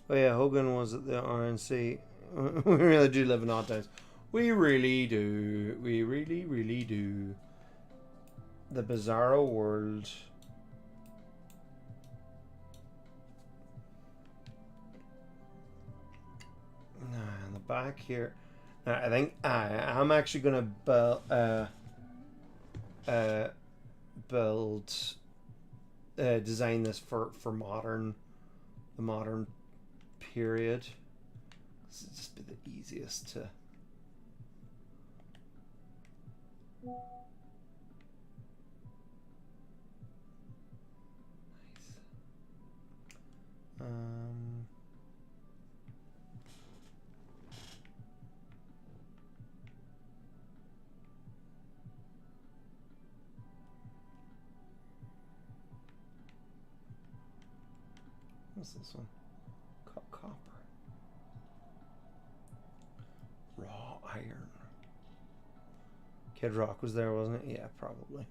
Oh yeah, Hogan was at the RNC. We really do live in odd times. We really do. We really, really do. The Bizarro world. In the back here. I think I'm actually gonna design this for the modern period. This would just be the easiest to. Nice. What's this one? Copper. Raw iron. Kid Rock was there, wasn't it? Yeah, probably.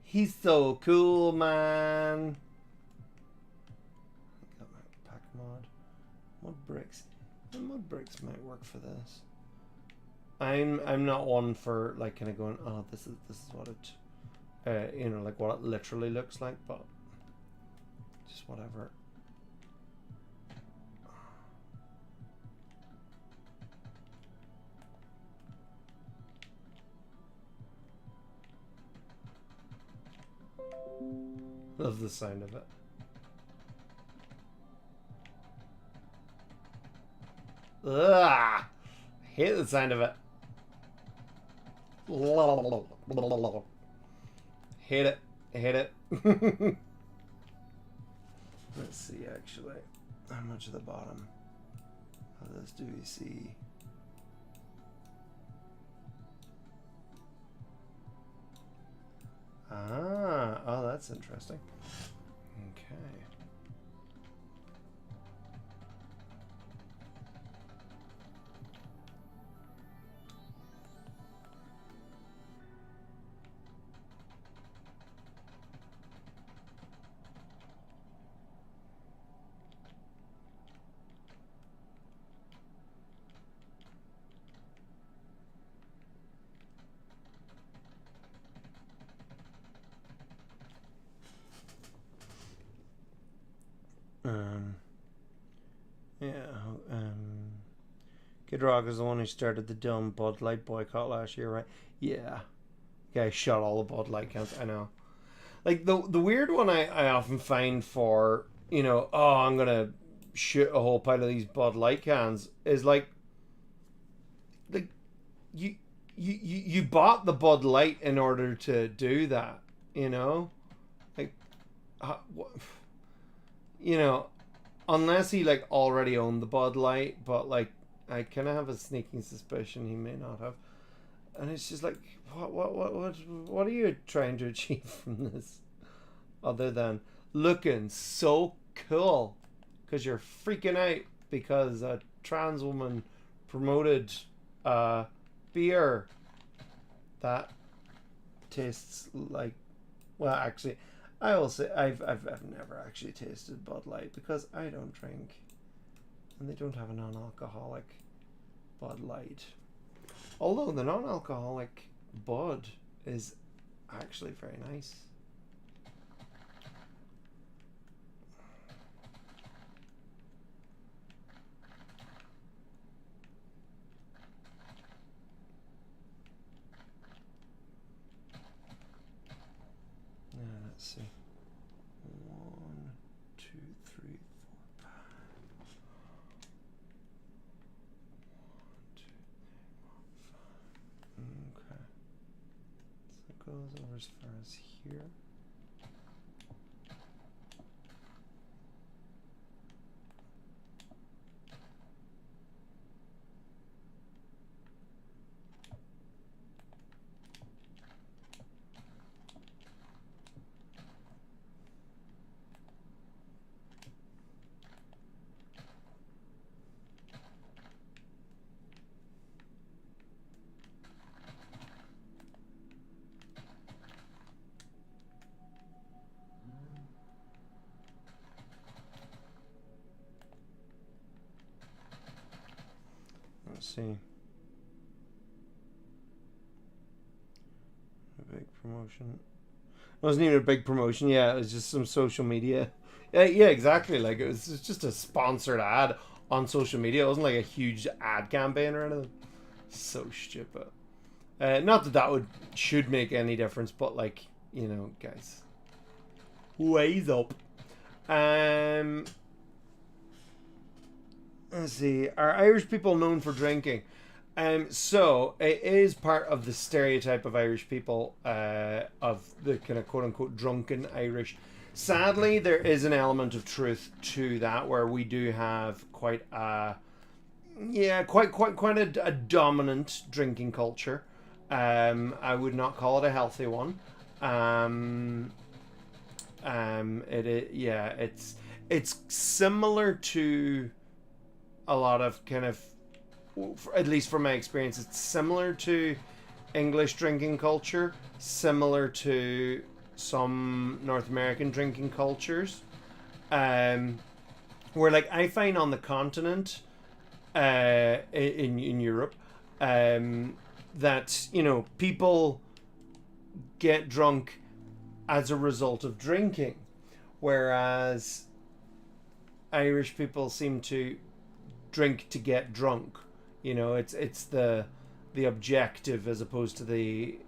He's so cool, man. Got my pack mod. Mud bricks. The mud bricks might work for this. I'm not one for like kind of going, oh, this is what it like what it literally looks like, but just whatever. Love the sound of it. Ugh! Hate the sound of it. Hate it. Hate it. Let's see, actually. How much at the bottom of this do we see? Ah, oh, that's interesting. Okay. Kid Rock is the one who started the dumb Bud Light boycott last year, right? Yeah. Guy shot all the Bud Light cans. I know. Like the weird one I often find for, I'm gonna shoot a whole pile of these Bud Light cans is like, you bought the Bud Light in order to do that, you know, like, you know, unless he like already owned the Bud Light, but like I kind of have a sneaking suspicion he may not have, and it's just like, what are you trying to achieve from this, other than looking so cool, because you're freaking out because a trans woman promoted beer that tastes like, well, actually, I will say I've never actually tasted Bud Light because I don't drink, and they don't have a non-alcoholic Bud Light. Although the non-alcoholic Bud is actually very nice. Let's see. 1, 2, 3, 4, 5. 1, 2, 3, 4, 5. Okay. So it goes over as far as here. Let's see. A big promotion. It wasn't even a big promotion. Yeah, it was just some social media. Yeah, exactly. Like it was just a sponsored ad on social media. It wasn't like a huge ad campaign or anything. So stupid. Not that that should make any difference, but like, you know, guys, ways up. Let's see. Are Irish people known for drinking? So it is part of the stereotype of Irish people, of the kind of quote unquote drunken Irish. Sadly, there is an element of truth to that, where we do have quite a dominant drinking culture. I would not call it a healthy one. It's similar to a lot of kind of, at least from my experience, it's similar to English drinking culture, similar to some North American drinking cultures, where like I find on the continent, in Europe, that, you know, people get drunk as a result of drinking, whereas Irish people seem to drink to get drunk. You know, it's the objective as opposed to the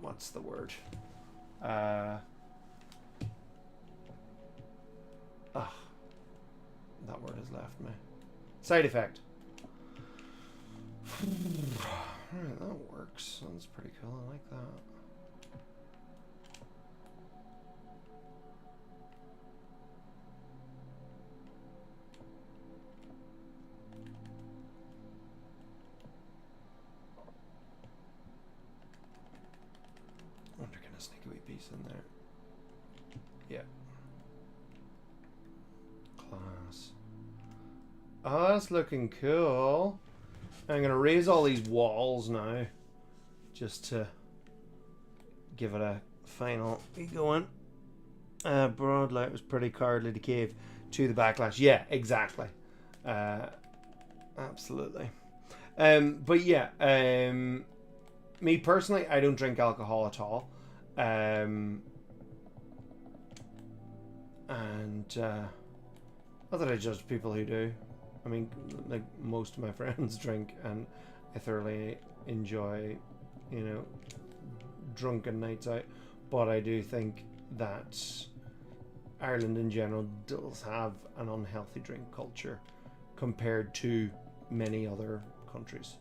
what's the word? That word has left me. Side effect. Alright, that works. Sounds pretty cool. I like that. I wonder, can I sneak a wee piece in there? Yeah. Class. Oh, that's looking cool. I'm going to raise all these walls now, just to give it a final going. Broad light was pretty cowardly to cave to the backlash. Yeah, exactly. Absolutely. But yeah, me personally, I don't drink alcohol at all. And not that I judge people who do. I mean, like, most of my friends drink, and I thoroughly enjoy, you know, drunken nights out. But I do think that Ireland in general does have an unhealthy drink culture compared to many other countries.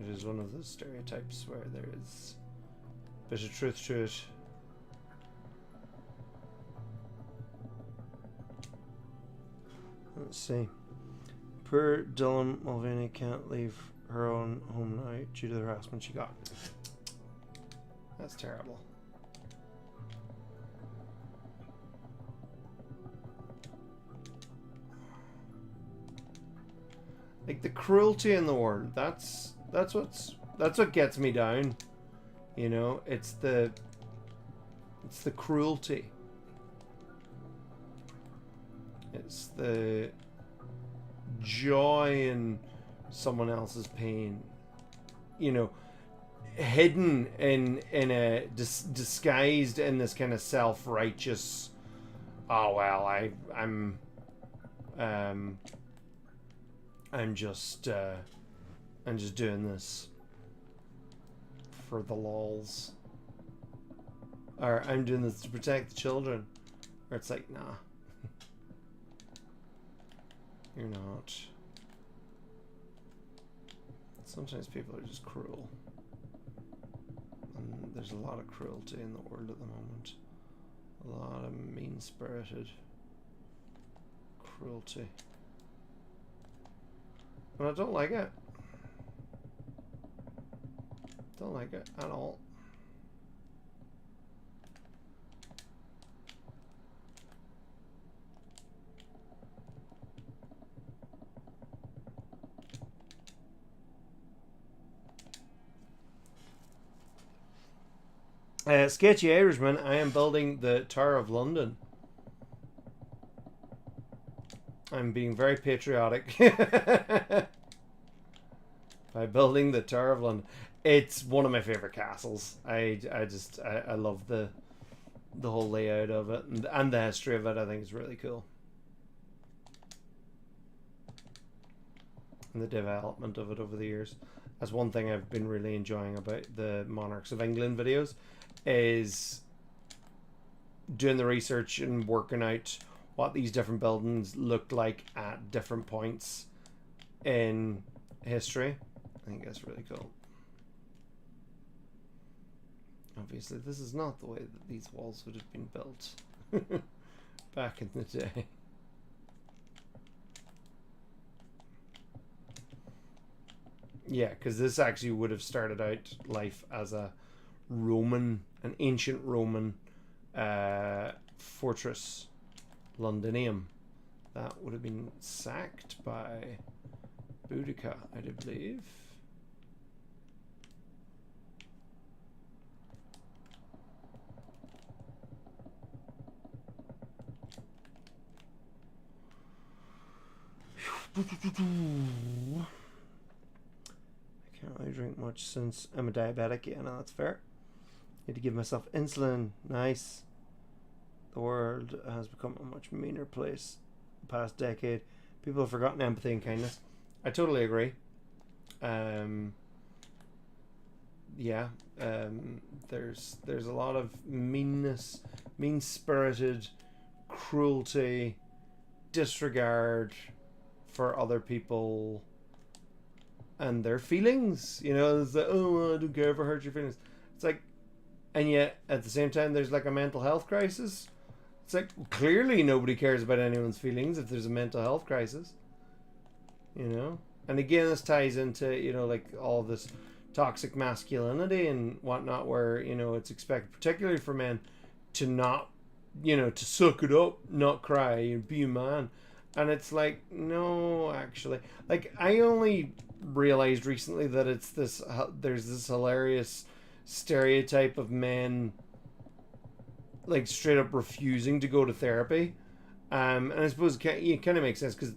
It is one of those stereotypes where there is a bit of truth to it. Let's see. Poor Dylan Mulvaney can't leave her own home now due to the harassment she got. That's terrible. Like the cruelty in the world, that's what gets me down. You know, it's the cruelty. It's the joy in someone else's pain. You know, hidden in a disguised in this kind of self-righteous. Oh well, I'm just doing this for the lols. Or I'm doing this to protect the children. Or it's like, nah. You're not. Sometimes people are just cruel. And there's a lot of cruelty in the world at the moment. A lot of mean-spirited cruelty. And I don't like it. Don't like it at all. Sketchy Irishman, I am building the Tower of London. I'm being very patriotic by building the Tower of London. It's one of my favorite castles. I love the whole layout of it and the history of it. I think it's really cool. And the development of it over the years. That's one thing I've been really enjoying about the Monarchs of England videos, is doing the research and working out what these different buildings looked like at different points in history. I think that's really cool. Obviously, this is not the way that these walls would have been built back in the day. Yeah, because this actually would have started out life as a Roman, an ancient Roman fortress, Londinium. That would have been sacked by Boudica, I do believe. I can't really drink much since I'm a diabetic. Yeah, no, that's fair. Need to give myself insulin. Nice. The world has become a much meaner place the past decade. People have forgotten empathy and kindness. I totally agree. There's a lot of meanness, mean-spirited, cruelty, disregard for other people and their feelings. You know, it's like, oh, I don't care if I hurt your feelings. It's like, and yet at the same time, there's like a mental health crisis. It's like, clearly nobody cares about anyone's feelings if there's a mental health crisis. You know? And again, this ties into, you know, like all this toxic masculinity and whatnot, where, you know, it's expected, particularly for men, to not, you know, to suck it up, not cry, and be a man. And it's like, no, actually. Like, I only realized recently that it's this, there's this hilarious stereotype of men, like, straight up refusing to go to therapy. And I suppose it kind of makes sense, because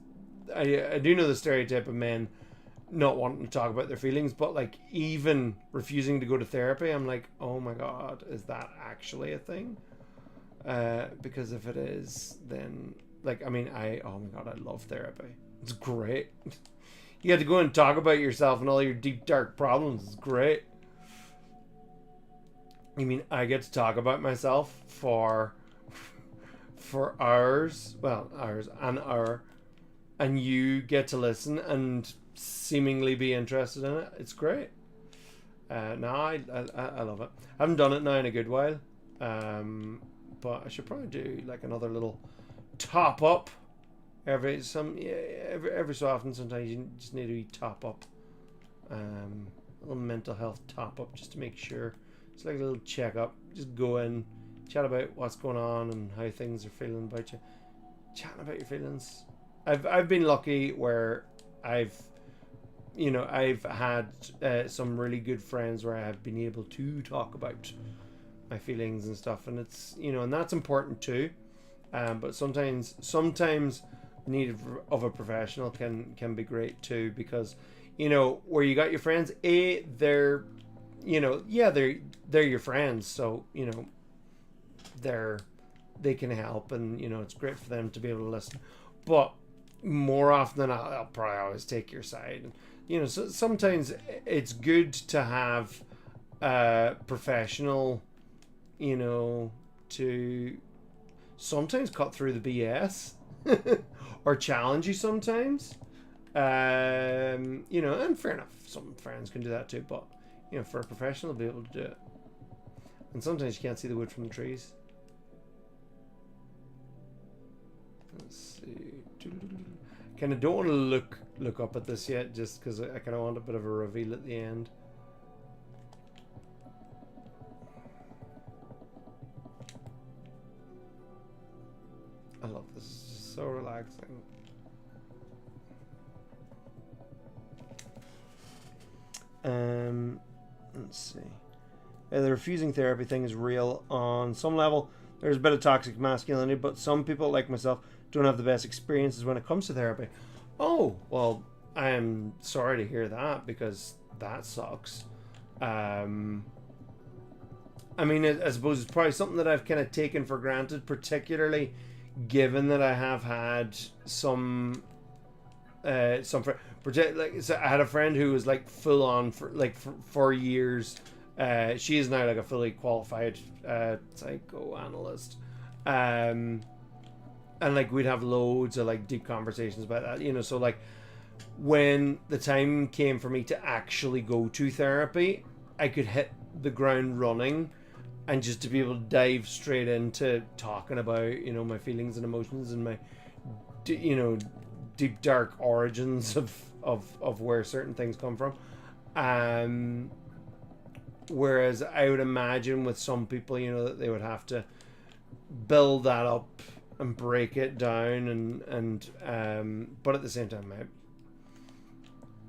I do know the stereotype of men not wanting to talk about their feelings, but, like, even refusing to go to therapy, I'm like, oh my god, is that actually a thing? Because if it is, then... Like, I mean, oh my god, I love therapy. It's great. You get to go and talk about yourself and all your deep, dark problems. It's great. I mean, I get to talk about myself for for hours, well, hours, an hour, and you get to listen and seemingly be interested in it. It's great. No, I love it. I haven't done it now in a good while, but I should probably do like another little top up every so often. Sometimes you just need to top up, a little mental health top up just to make sure. It's like a little checkup. Just go in, chat about what's going on and how things are feeling about you. Chatting about your feelings. I've been lucky where I've had some really good friends where I have been able to talk about my feelings and stuff, and it's and that's important too. But sometimes the need of a professional can be great too, because where you got your friends, they're they're your friends, so they can help, and it's great for them to be able to listen. But more often than not, I'll probably always take your side. So sometimes it's good to have a professional, to sometimes cut through the BS or challenge you sometimes. And fair enough, some friends can do that too, but for a professional to be able to do it. And sometimes you can't see the wood from the trees. Let's see. Kind of don't want to look up at this yet, just because I kind of want a bit of a reveal at the end. I love this. It's just so relaxing. Let's see. The refusing therapy thing is real on some level. There's a bit of toxic masculinity, but some people like myself don't have the best experiences when it comes to therapy. Oh, well, I am sorry to hear that, because that sucks. I suppose it's probably something that I've kind of taken for granted, particularly given that I have had some so I had a friend who was like full on for years. She is now like a fully qualified psychoanalyst. And like we'd have loads of like deep conversations about that, so like when the time came for me to actually go to therapy, I could hit the ground running, and just to be able to dive straight into talking about my feelings and emotions and my deep dark origins of where certain things come from. Whereas I would imagine with some people, that they would have to build that up and break it down, and but at the same time,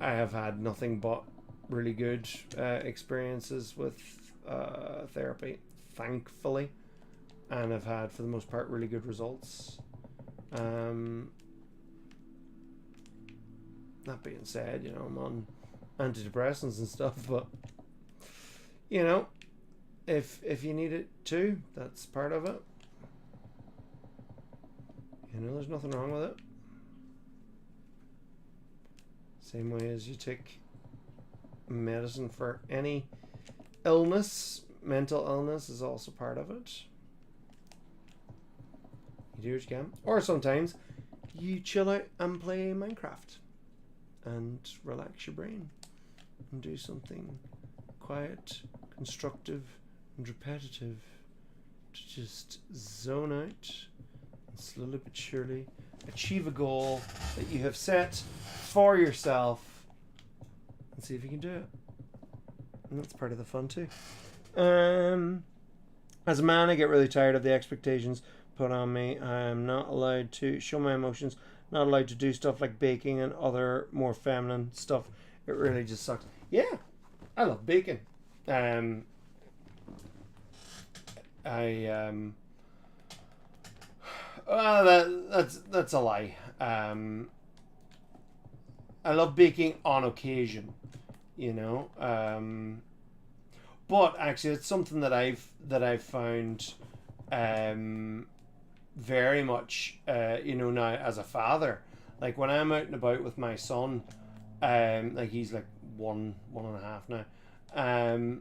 I have had nothing but really good experiences with therapy, thankfully, and I've had, for the most part, really good results. That being said, I'm on antidepressants and stuff, but if you need it too, that's part of it. There's nothing wrong with it. Same way as you take medicine for any illness, mental illness is also part of it. You do what you can. Or sometimes you chill out and play Minecraft and relax your brain and do something quiet, constructive, and repetitive to just zone out and slowly but surely achieve a goal that you have set for yourself, and see if you can do it. And that's part of the fun too. As a man, I get really tired of the expectations put on me. I'm not allowed to show my emotions, not allowed to do stuff like baking and other more feminine stuff. It really just sucks. Yeah, I love baking. That's a lie. I love baking on occasion, but actually it's something that I've found very much now as a father. Like when I'm out and about with my son, like he's like one and a half now.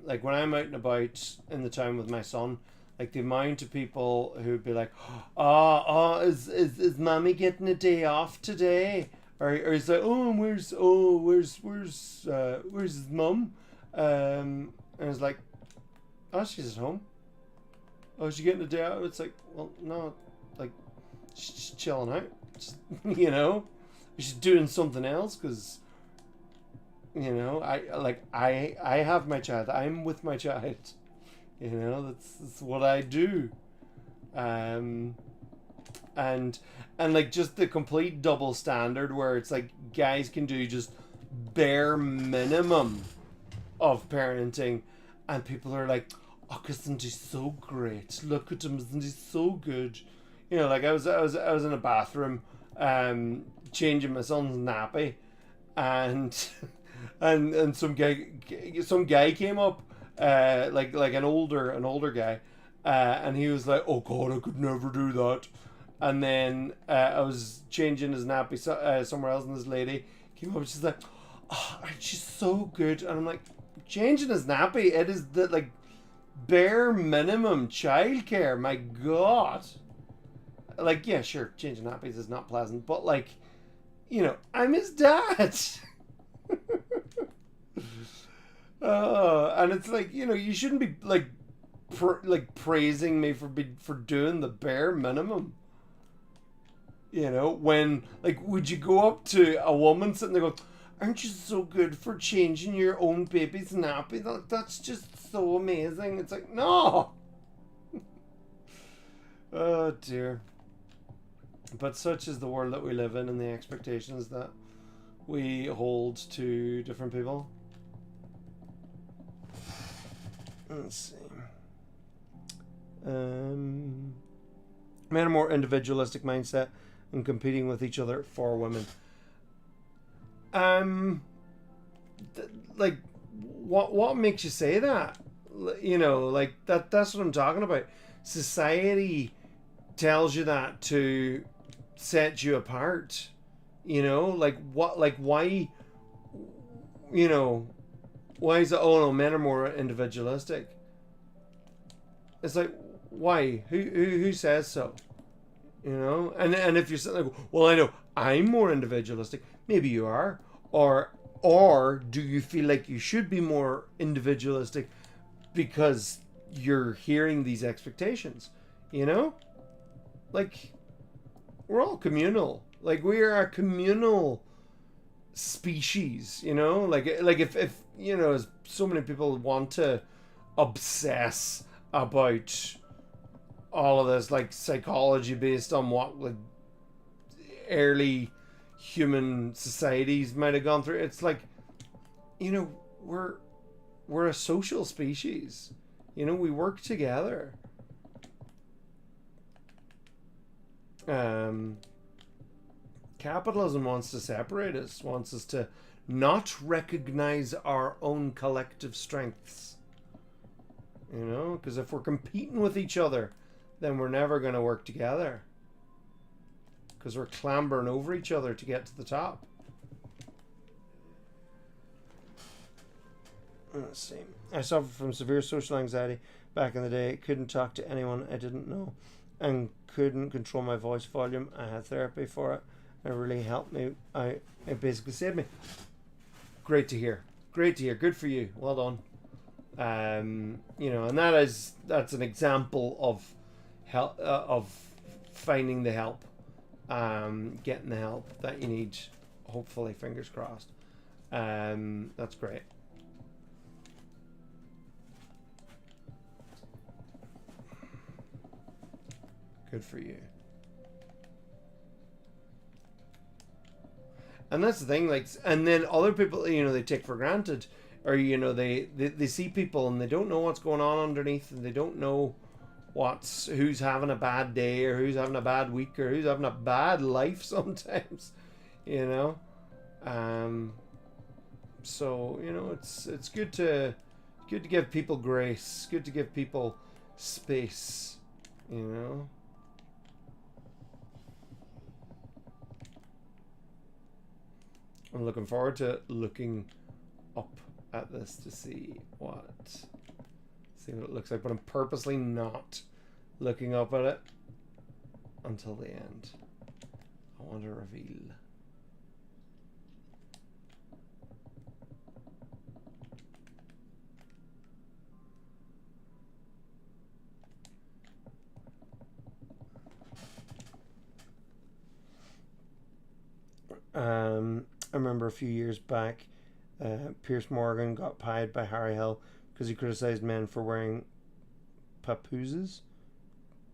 Like when I'm out and about in the town with my son, Like the amount of people who'd be like, "Oh, is mommy getting a day off today?" Or he's like, where's his mum? And it's like, oh, she's at home. Oh, is she getting a day out? It's like, well, no, like, she's chilling out. You know, she's doing something else because, you know, I have my child. I'm with my child. You know, that's what I do. And like just the complete double standard where it's like guys can do just bare minimum of parenting, and people are like, oh, isn't he so great? Look at him, isn't he so good? You know, like I was in a bathroom, changing my son's nappy, and and some guy came up, like an older guy, and he was like, oh god, I could never do that. And then I was changing his nappy somewhere else, and this lady came up. She's like, "Oh, aren't you so good?" And I'm like, "Changing his nappy? It is the like bare minimum childcare. My God!" Like, yeah, sure, changing nappies is not pleasant, but like, you know, I'm his dad. And it's like, you know, you shouldn't be like praising me for doing the bare minimum. You know, when, like, would you go up to a woman sitting there going, aren't you so good for changing your own baby's nappy? That's just so amazing. It's like, no. Oh, dear. But such is the world that we live in and the expectations that we hold to different people. Let's see. Men a more individualistic mindset and competing with each other for women. Like, what makes you say that? You know, like that's what I'm talking about. Society tells you that to set you apart. You know, like what, like why? You know, why is it? Oh no, men are more individualistic. It's like, why? Who says so? You know, and if you're sitting like, well, I know I'm more individualistic. Maybe you are, or do you feel like you should be more individualistic because you're hearing these expectations? You know, like we're all communal. Like we are a communal species. You know, like if you know, as so many people want to obsess about all of this like psychology based on what like early human societies might have gone through. It's like, you know, we're a social species. You know, we work together. Capitalism wants to separate us, wants us to not recognize our own collective strengths. You know, because if we're competing with each other, then we're never going to work together. Because we're clambering over each other to get to the top. Let's see. I suffered from severe social anxiety back in the day. Couldn't talk to anyone I didn't know. And couldn't control my voice volume. I had therapy for it. It really helped me. It basically saved me. Great to hear. Great to hear. Good for you. Well done. You know, and that's an example of help, of finding the help, getting the help that you need. Hopefully, fingers crossed. That's great. Good for you. And that's the thing, like, and then other people, you know, they take for granted, or you know, they see people and they don't know what's going on underneath, and they don't know who's having a bad day or who's having a bad week or who's having a bad life sometimes, you know. So you know, it's good to give people grace, good to give people space, you know. I'm looking forward to looking up at this to see what it looks like, but I'm purposely not looking up at it until the end. I want to reveal. I remember a few years back, Pierce Morgan got pied by Harry Hill because he criticized men for wearing papooses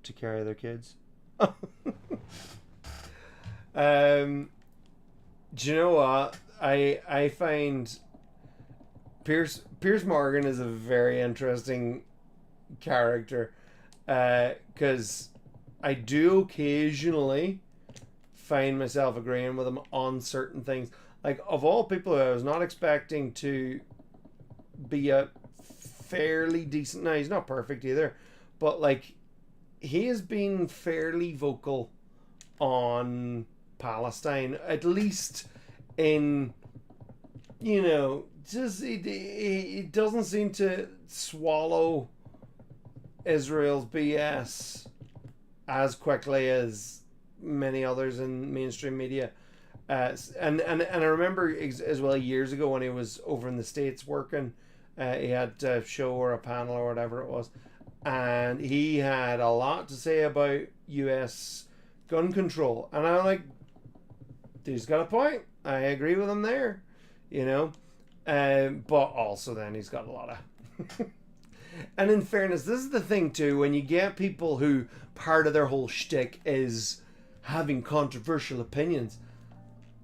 to carry their kids. Do you know what? I find Pierce Morgan is a very interesting character because I do occasionally find myself agreeing with him on certain things. Like, of all people, I was not expecting to be a fairly decent. Now, he's not perfect either, but like, he has been fairly vocal on Palestine, at least in, you know, just it doesn't seem to swallow Israel's BS as quickly as many others in mainstream media. And I remember as well years ago when he was over in the States working, he had a show or a panel or whatever it was, and he had a lot to say about US gun control, and I'm like, dude's got a point. I agree with him there, you know. But also then he's got a lot of and in fairness, this is the thing too, when you get people who part of their whole shtick is having controversial opinions,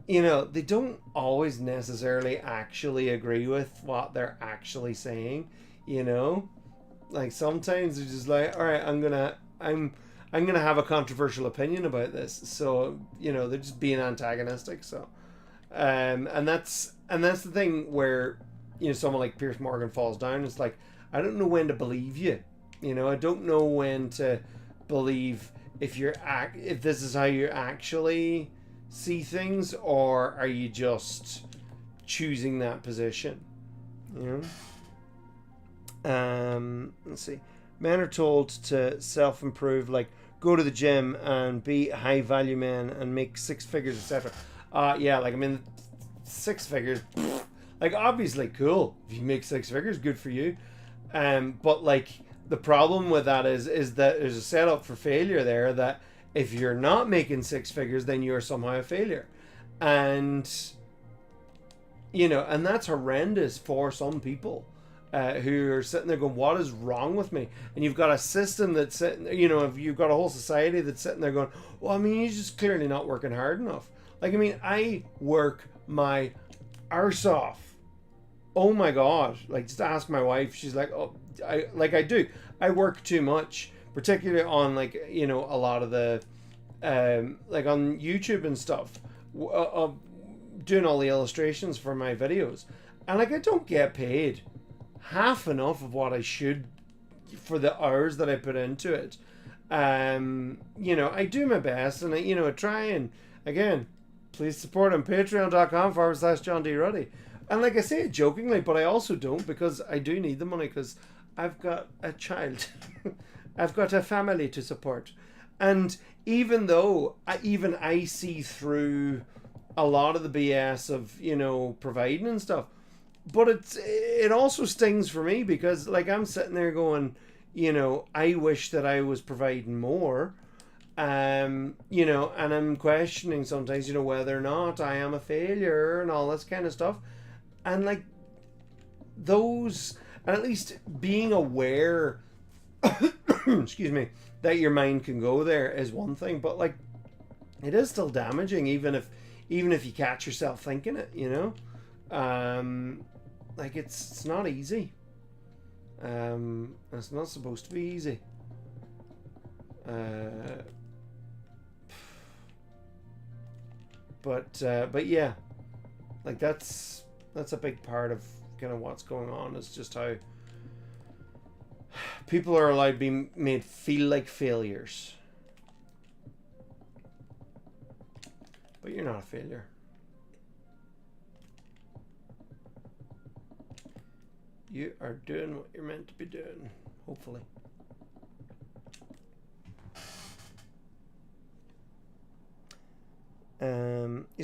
you know, they don't always necessarily actually agree with what they're actually saying, you know. Like, sometimes they're just like, all right, I'm gonna have a controversial opinion about this, so, you know, they're just being antagonistic. So and that's the thing where, you know, someone like Pierce Morgan falls down. It's like, I don't know when to believe you, you know. I don't know when to believe if this is how you actually see things, or are you just choosing that position, you know. Let's see. Men are told to self-improve, like go to the gym and be high value men and make six figures, etc. Yeah, like, I mean, six figures, like, obviously cool. If you make six figures, good for you. But like, the problem with that is that there's a setup for failure there, that if you're not making six figures, then you're somehow a failure. And, you know, and that's horrendous for some people who are sitting there going, what is wrong with me? And you've got a system that's sitting, you know, if you've got a whole society that's sitting there going, well, I mean, you're just clearly not working hard enough. Like, I mean, I work my arse off. Oh my God. Like, just ask my wife. She's like, oh, I do. I work too much, particularly on, like, you know, a lot of the, like on YouTube and stuff, doing all the illustrations for my videos. And like, I don't get paid half enough of what I should for the hours that I put into it. You know, I do my best, and I try, and again, please support on patreon.com/John D Ruddy. And like, I say it jokingly, but I also don't, because I do need the money, because I've got a child. I've got a family to support. And even though I see through a lot of the BS of, you know, providing and stuff, but it also stings for me, because like, I'm sitting there going, you know, I wish that I was providing more, you know, and I'm questioning sometimes, you know, whether or not I am a failure and all this kind of stuff. And like, those, and at least being aware excuse me, that your mind can go there is one thing, but like, it is still damaging, even if you catch yourself thinking it, you know. Like, it's not easy. It's not supposed to be easy. But yeah, like, that's a big part of kind of what's going on, is just how people are allowed to be made feel like failures. But you're not a failure. You are doing what you're meant to be doing, hopefully.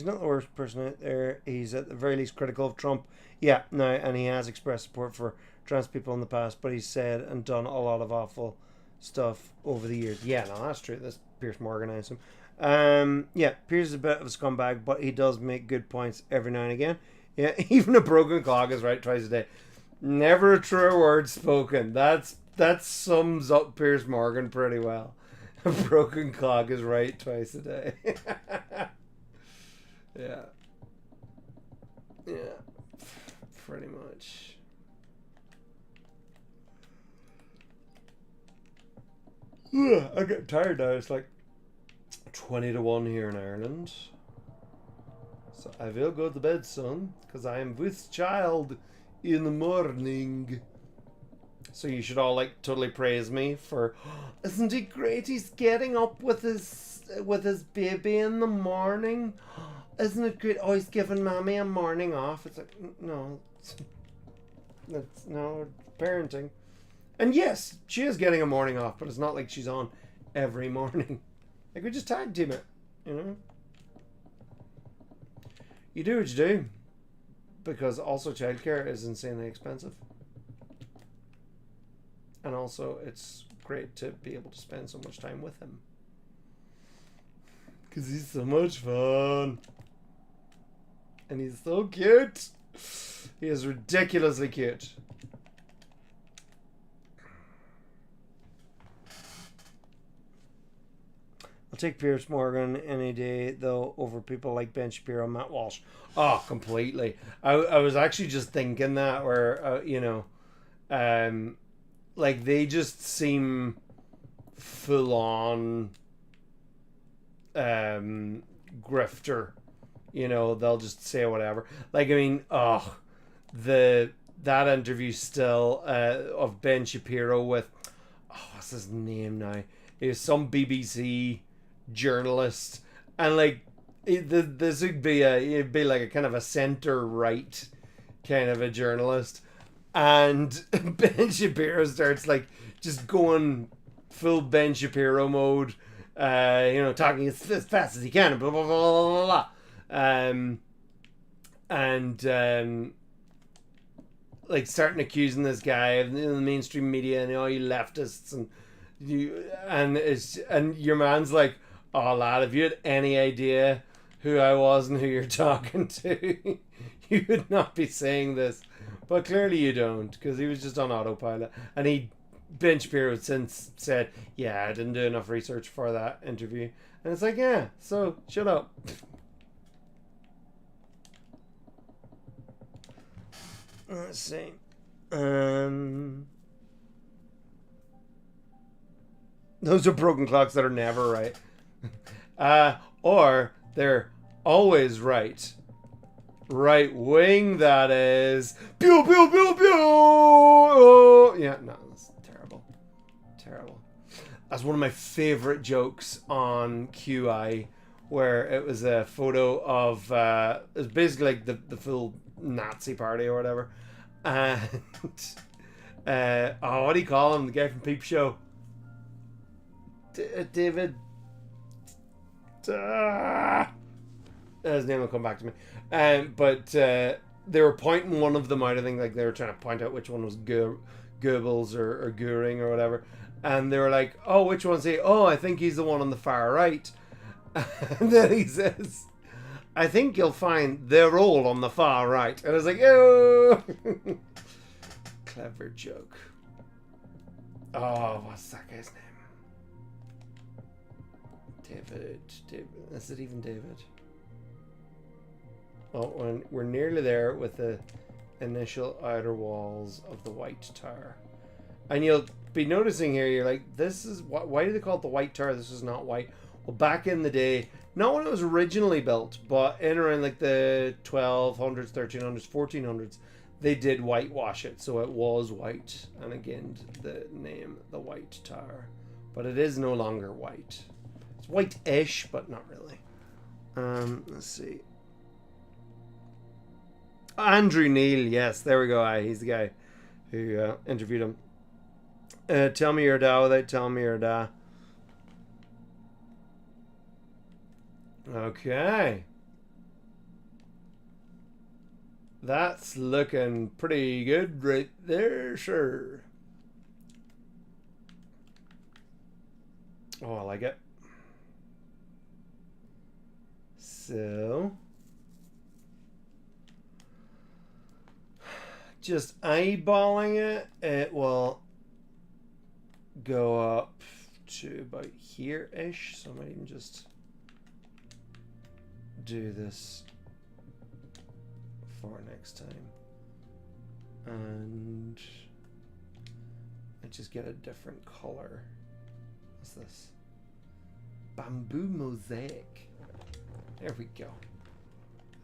He's not the worst person out there. He's at the very least critical of Trump. Yeah, no, and he has expressed support for trans people in the past, but he's said and done a lot of awful stuff over the years. Yeah, no, that's true. That's Piers Morgan, I assume. Yeah, Piers is a bit of a scumbag, but he does make good points every now and again. Yeah, even a broken clock is right twice a day. Never a true word spoken. That sums up Piers Morgan pretty well. A broken clock is right twice a day. Yeah. Yeah. Pretty much. I get tired now. It's like 20-1 here in Ireland. So I will go to bed soon, because I am with child in the morning. So you should all like totally praise me for, isn't it great he's getting up with his baby in the morning? Isn't it great? Oh, he's giving mommy a morning off. It's like, no, that's no parenting. And yes, she is getting a morning off, but it's not like she's on every morning. Like, we just tag team it, you know? You do what you do, because also childcare is insanely expensive. And also, it's great to be able to spend so much time with him. Because he's so much fun. And he's so cute. He is ridiculously cute. I'll take Piers Morgan any day, though, over people like Ben Shapiro and Matt Walsh. Oh, completely. I was actually just thinking that, where, you know, like, they just seem full on grifter. You know, they'll just say whatever. Like, I mean, that interview still of Ben Shapiro with, what's his name now? He was some BBC journalist, and like, this would be it'd be like a kind of a center right kind of a journalist, and Ben Shapiro starts like just going full Ben Shapiro mode, you know, talking as fast as he can, blah blah blah blah blah. Like starting accusing this guy of the mainstream media and all you leftists and your man's like, oh lad, if you had any idea who I was and who you're talking to, you would not be saying this. But clearly you don't, because he was just on autopilot. And Ben Shapiro since said, yeah, I didn't do enough research for that interview. And it's like, yeah, so shut up. Let's see. Those are broken clocks that are never right. Or they're always right. Right wing, that is. Pew, pew, pew, pew! Oh. Yeah, no, that's terrible. Terrible. That's one of my favorite jokes on QI, where it was a photo of, it was basically like the full Nazi party or whatever. And, what do you call him? The guy from Peep Show? David. His name will come back to me. But they were pointing one of them out. I think like they were trying to point out which one was Goebbels or Goering or whatever. And they were like, oh, which one's he? Oh, I think he's the one on the far right. And then he says, I think you'll find they're all on the far right. And I was like, oh. Clever joke. Oh, what's that guy's name? David. Is it even David? Oh, we're nearly there with the initial outer walls of the White Tower. And you'll be noticing here, you're like, this is, why do they call it the White Tower? This is not white. Well, back in the day, not when it was originally built, but in around like the 1200s, 1300s, 1400s, they did whitewash it, so it was white. And again, the name, the White Tower. But it is no longer white. It's white-ish, but not really. Let's see. Andrew Neil, yes, there we go. He's the guy who interviewed him. Tell me your da without telling me your da. Okay. That's looking pretty good right there, sure. Oh, I like it. So, just eyeballing it, it will go up to about here-ish. So I might even just do this for next time. And I just get a different color. What's this? Bamboo mosaic. There we go.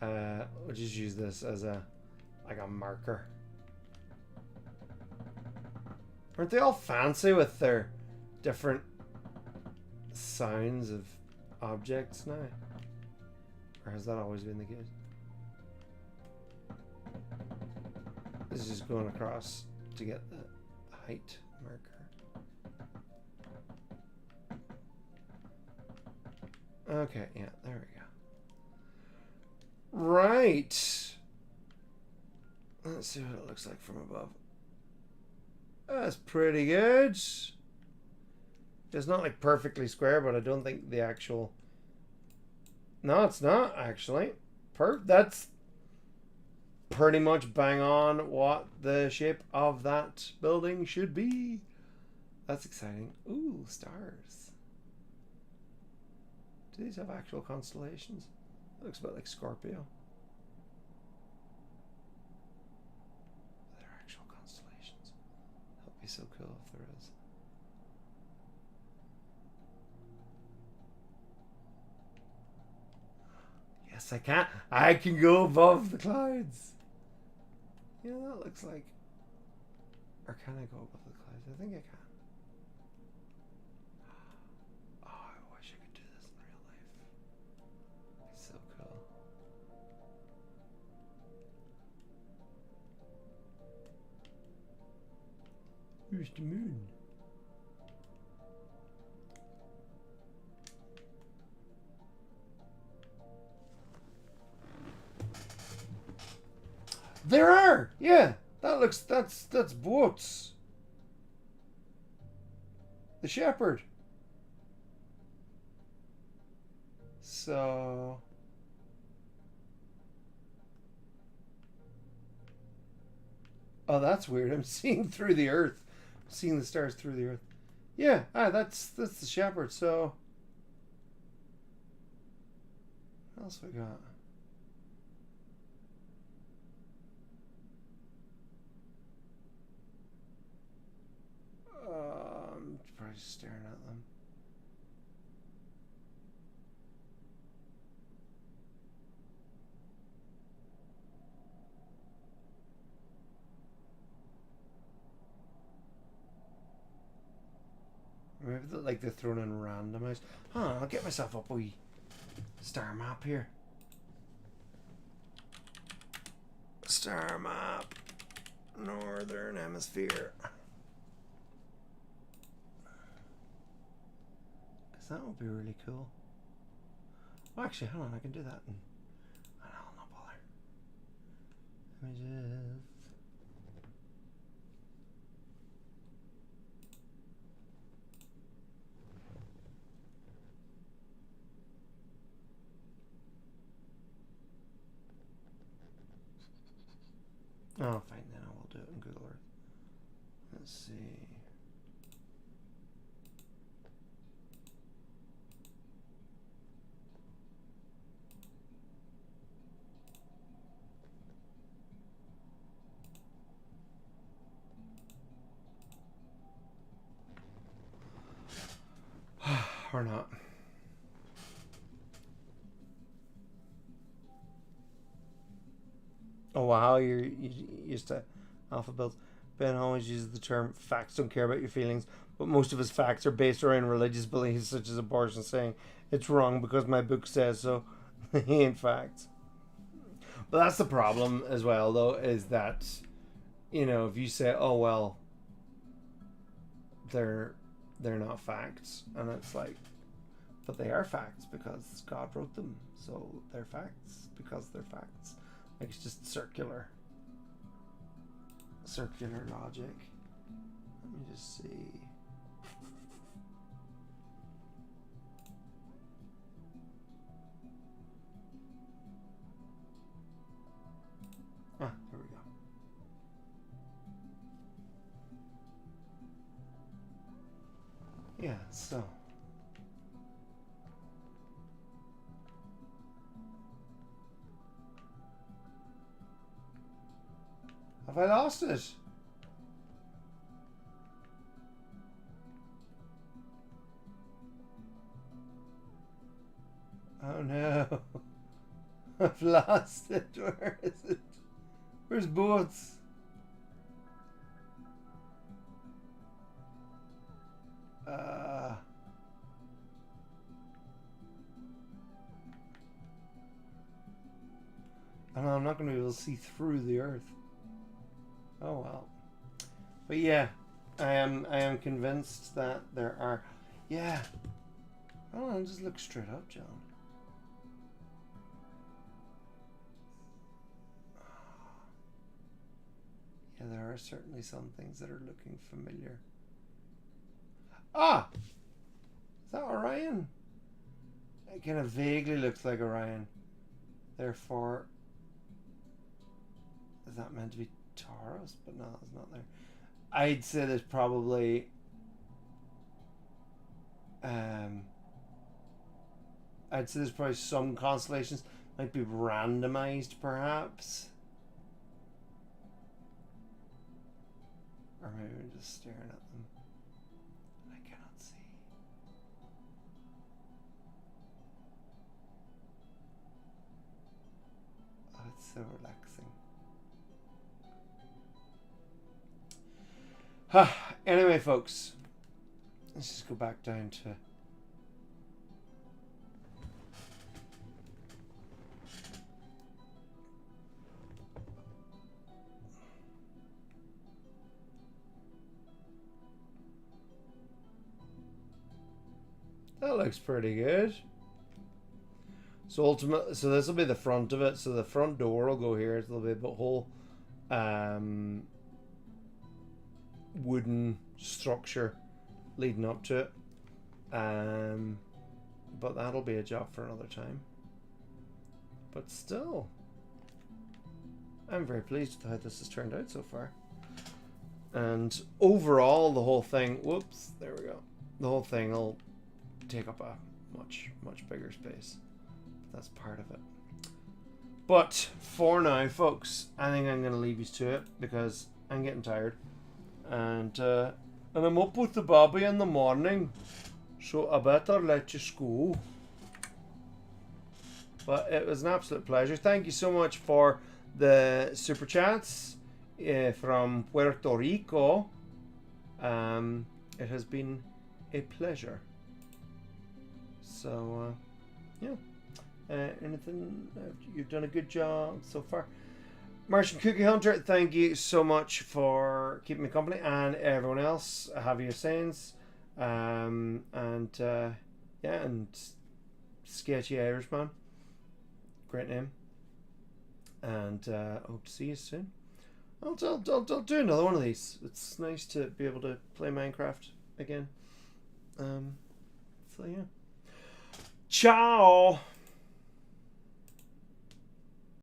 We'll just use this as a marker. Aren't they all fancy with their different sounds of objects now? Or has that always been the case? This is just going across to get the height marker. Okay, yeah, there we go. Right. Let's see what it looks like from above. That's pretty good. It's not like perfectly square, but I don't think the actual... No, it's not actually. That's pretty much bang on what the shape of that building should be. That's exciting. Ooh, stars. Do these have actual constellations? It looks a bit like Scorpio. They're actual constellations. That would be so cool if there is. Yes, I can. I can go above the clouds. Yeah, that looks like... Or can I go above the clouds? I think I can. Oh, I wish I could do this in real life. It's so cool. Where's the moon? There are! Yeah! That looks... That's boats. The shepherd. So... Oh, that's weird. I'm seeing through the earth. I'm seeing the stars through the earth. Yeah, that's the shepherd, so... What else we got? I'm probably just staring at them. Maybe they're thrown in randomized. Huh, I'll get myself up a wee star map here. Star map. Northern Hemisphere. That would be really cool. Well, actually, hold on, I can do that. I'll not bother. Images. Oh, fine, then I will do it in Google Earth. Let's see. Or not. Oh wow, you're used to alphabets. Ben always uses the term facts don't care about your feelings, but most of his facts are based around religious beliefs such as abortion, saying it's wrong because my book says so. He ain't facts. But that's the problem as well though, is that, you know, if you say, oh well, they're not facts, and it's like, but they are facts because God wrote them, so they're facts because they're facts. Like it's just circular logic. Let me just see. Ah, there we go. Yeah, so. Have I lost it? Oh no. I've lost it. Where is it? Where's boats? I know I'm not going to be able to see through the earth. Oh well. But yeah, I am convinced that there are. Yeah. Oh, just look straight up, John. Yeah, there are certainly some things that are looking familiar. Ah! Is that Orion? It kind of vaguely looks like Orion. Therefore, is that meant to be Taurus? But no, it's not there. I'd say there's probably I'd say there's probably some constellations might be randomized, perhaps. Or maybe we're just staring at them. I cannot see. Oh, it's so relaxing. Anyway, folks, let's just go back down to. That looks pretty good. So ultimately, so this will be the front of it. So the front door will go here. There'll be a whole wooden structure leading up to it. But that'll be a job for another time. But still, I'm very pleased with how this has turned out so far. And overall, the whole thing, whoops, there we go. The whole thing will take up a much bigger space. That's part of it. But for now, folks, I think I'm going to leave you to it because I'm getting tired. And I'm up with the Bobby in the morning. So I better let you go. But it was an absolute pleasure. Thank you so much for the super chats from Puerto Rico. It has been a pleasure. So, yeah. Anything? You've done a good job so far. Martian Cookie Hunter, thank you so much for keeping me company, and everyone else. Javier Sainz, yeah, and Sketchy Irishman. Great name. And hope to see you soon. I'll do another one of these. It's nice to be able to play Minecraft again. So yeah. Ciao!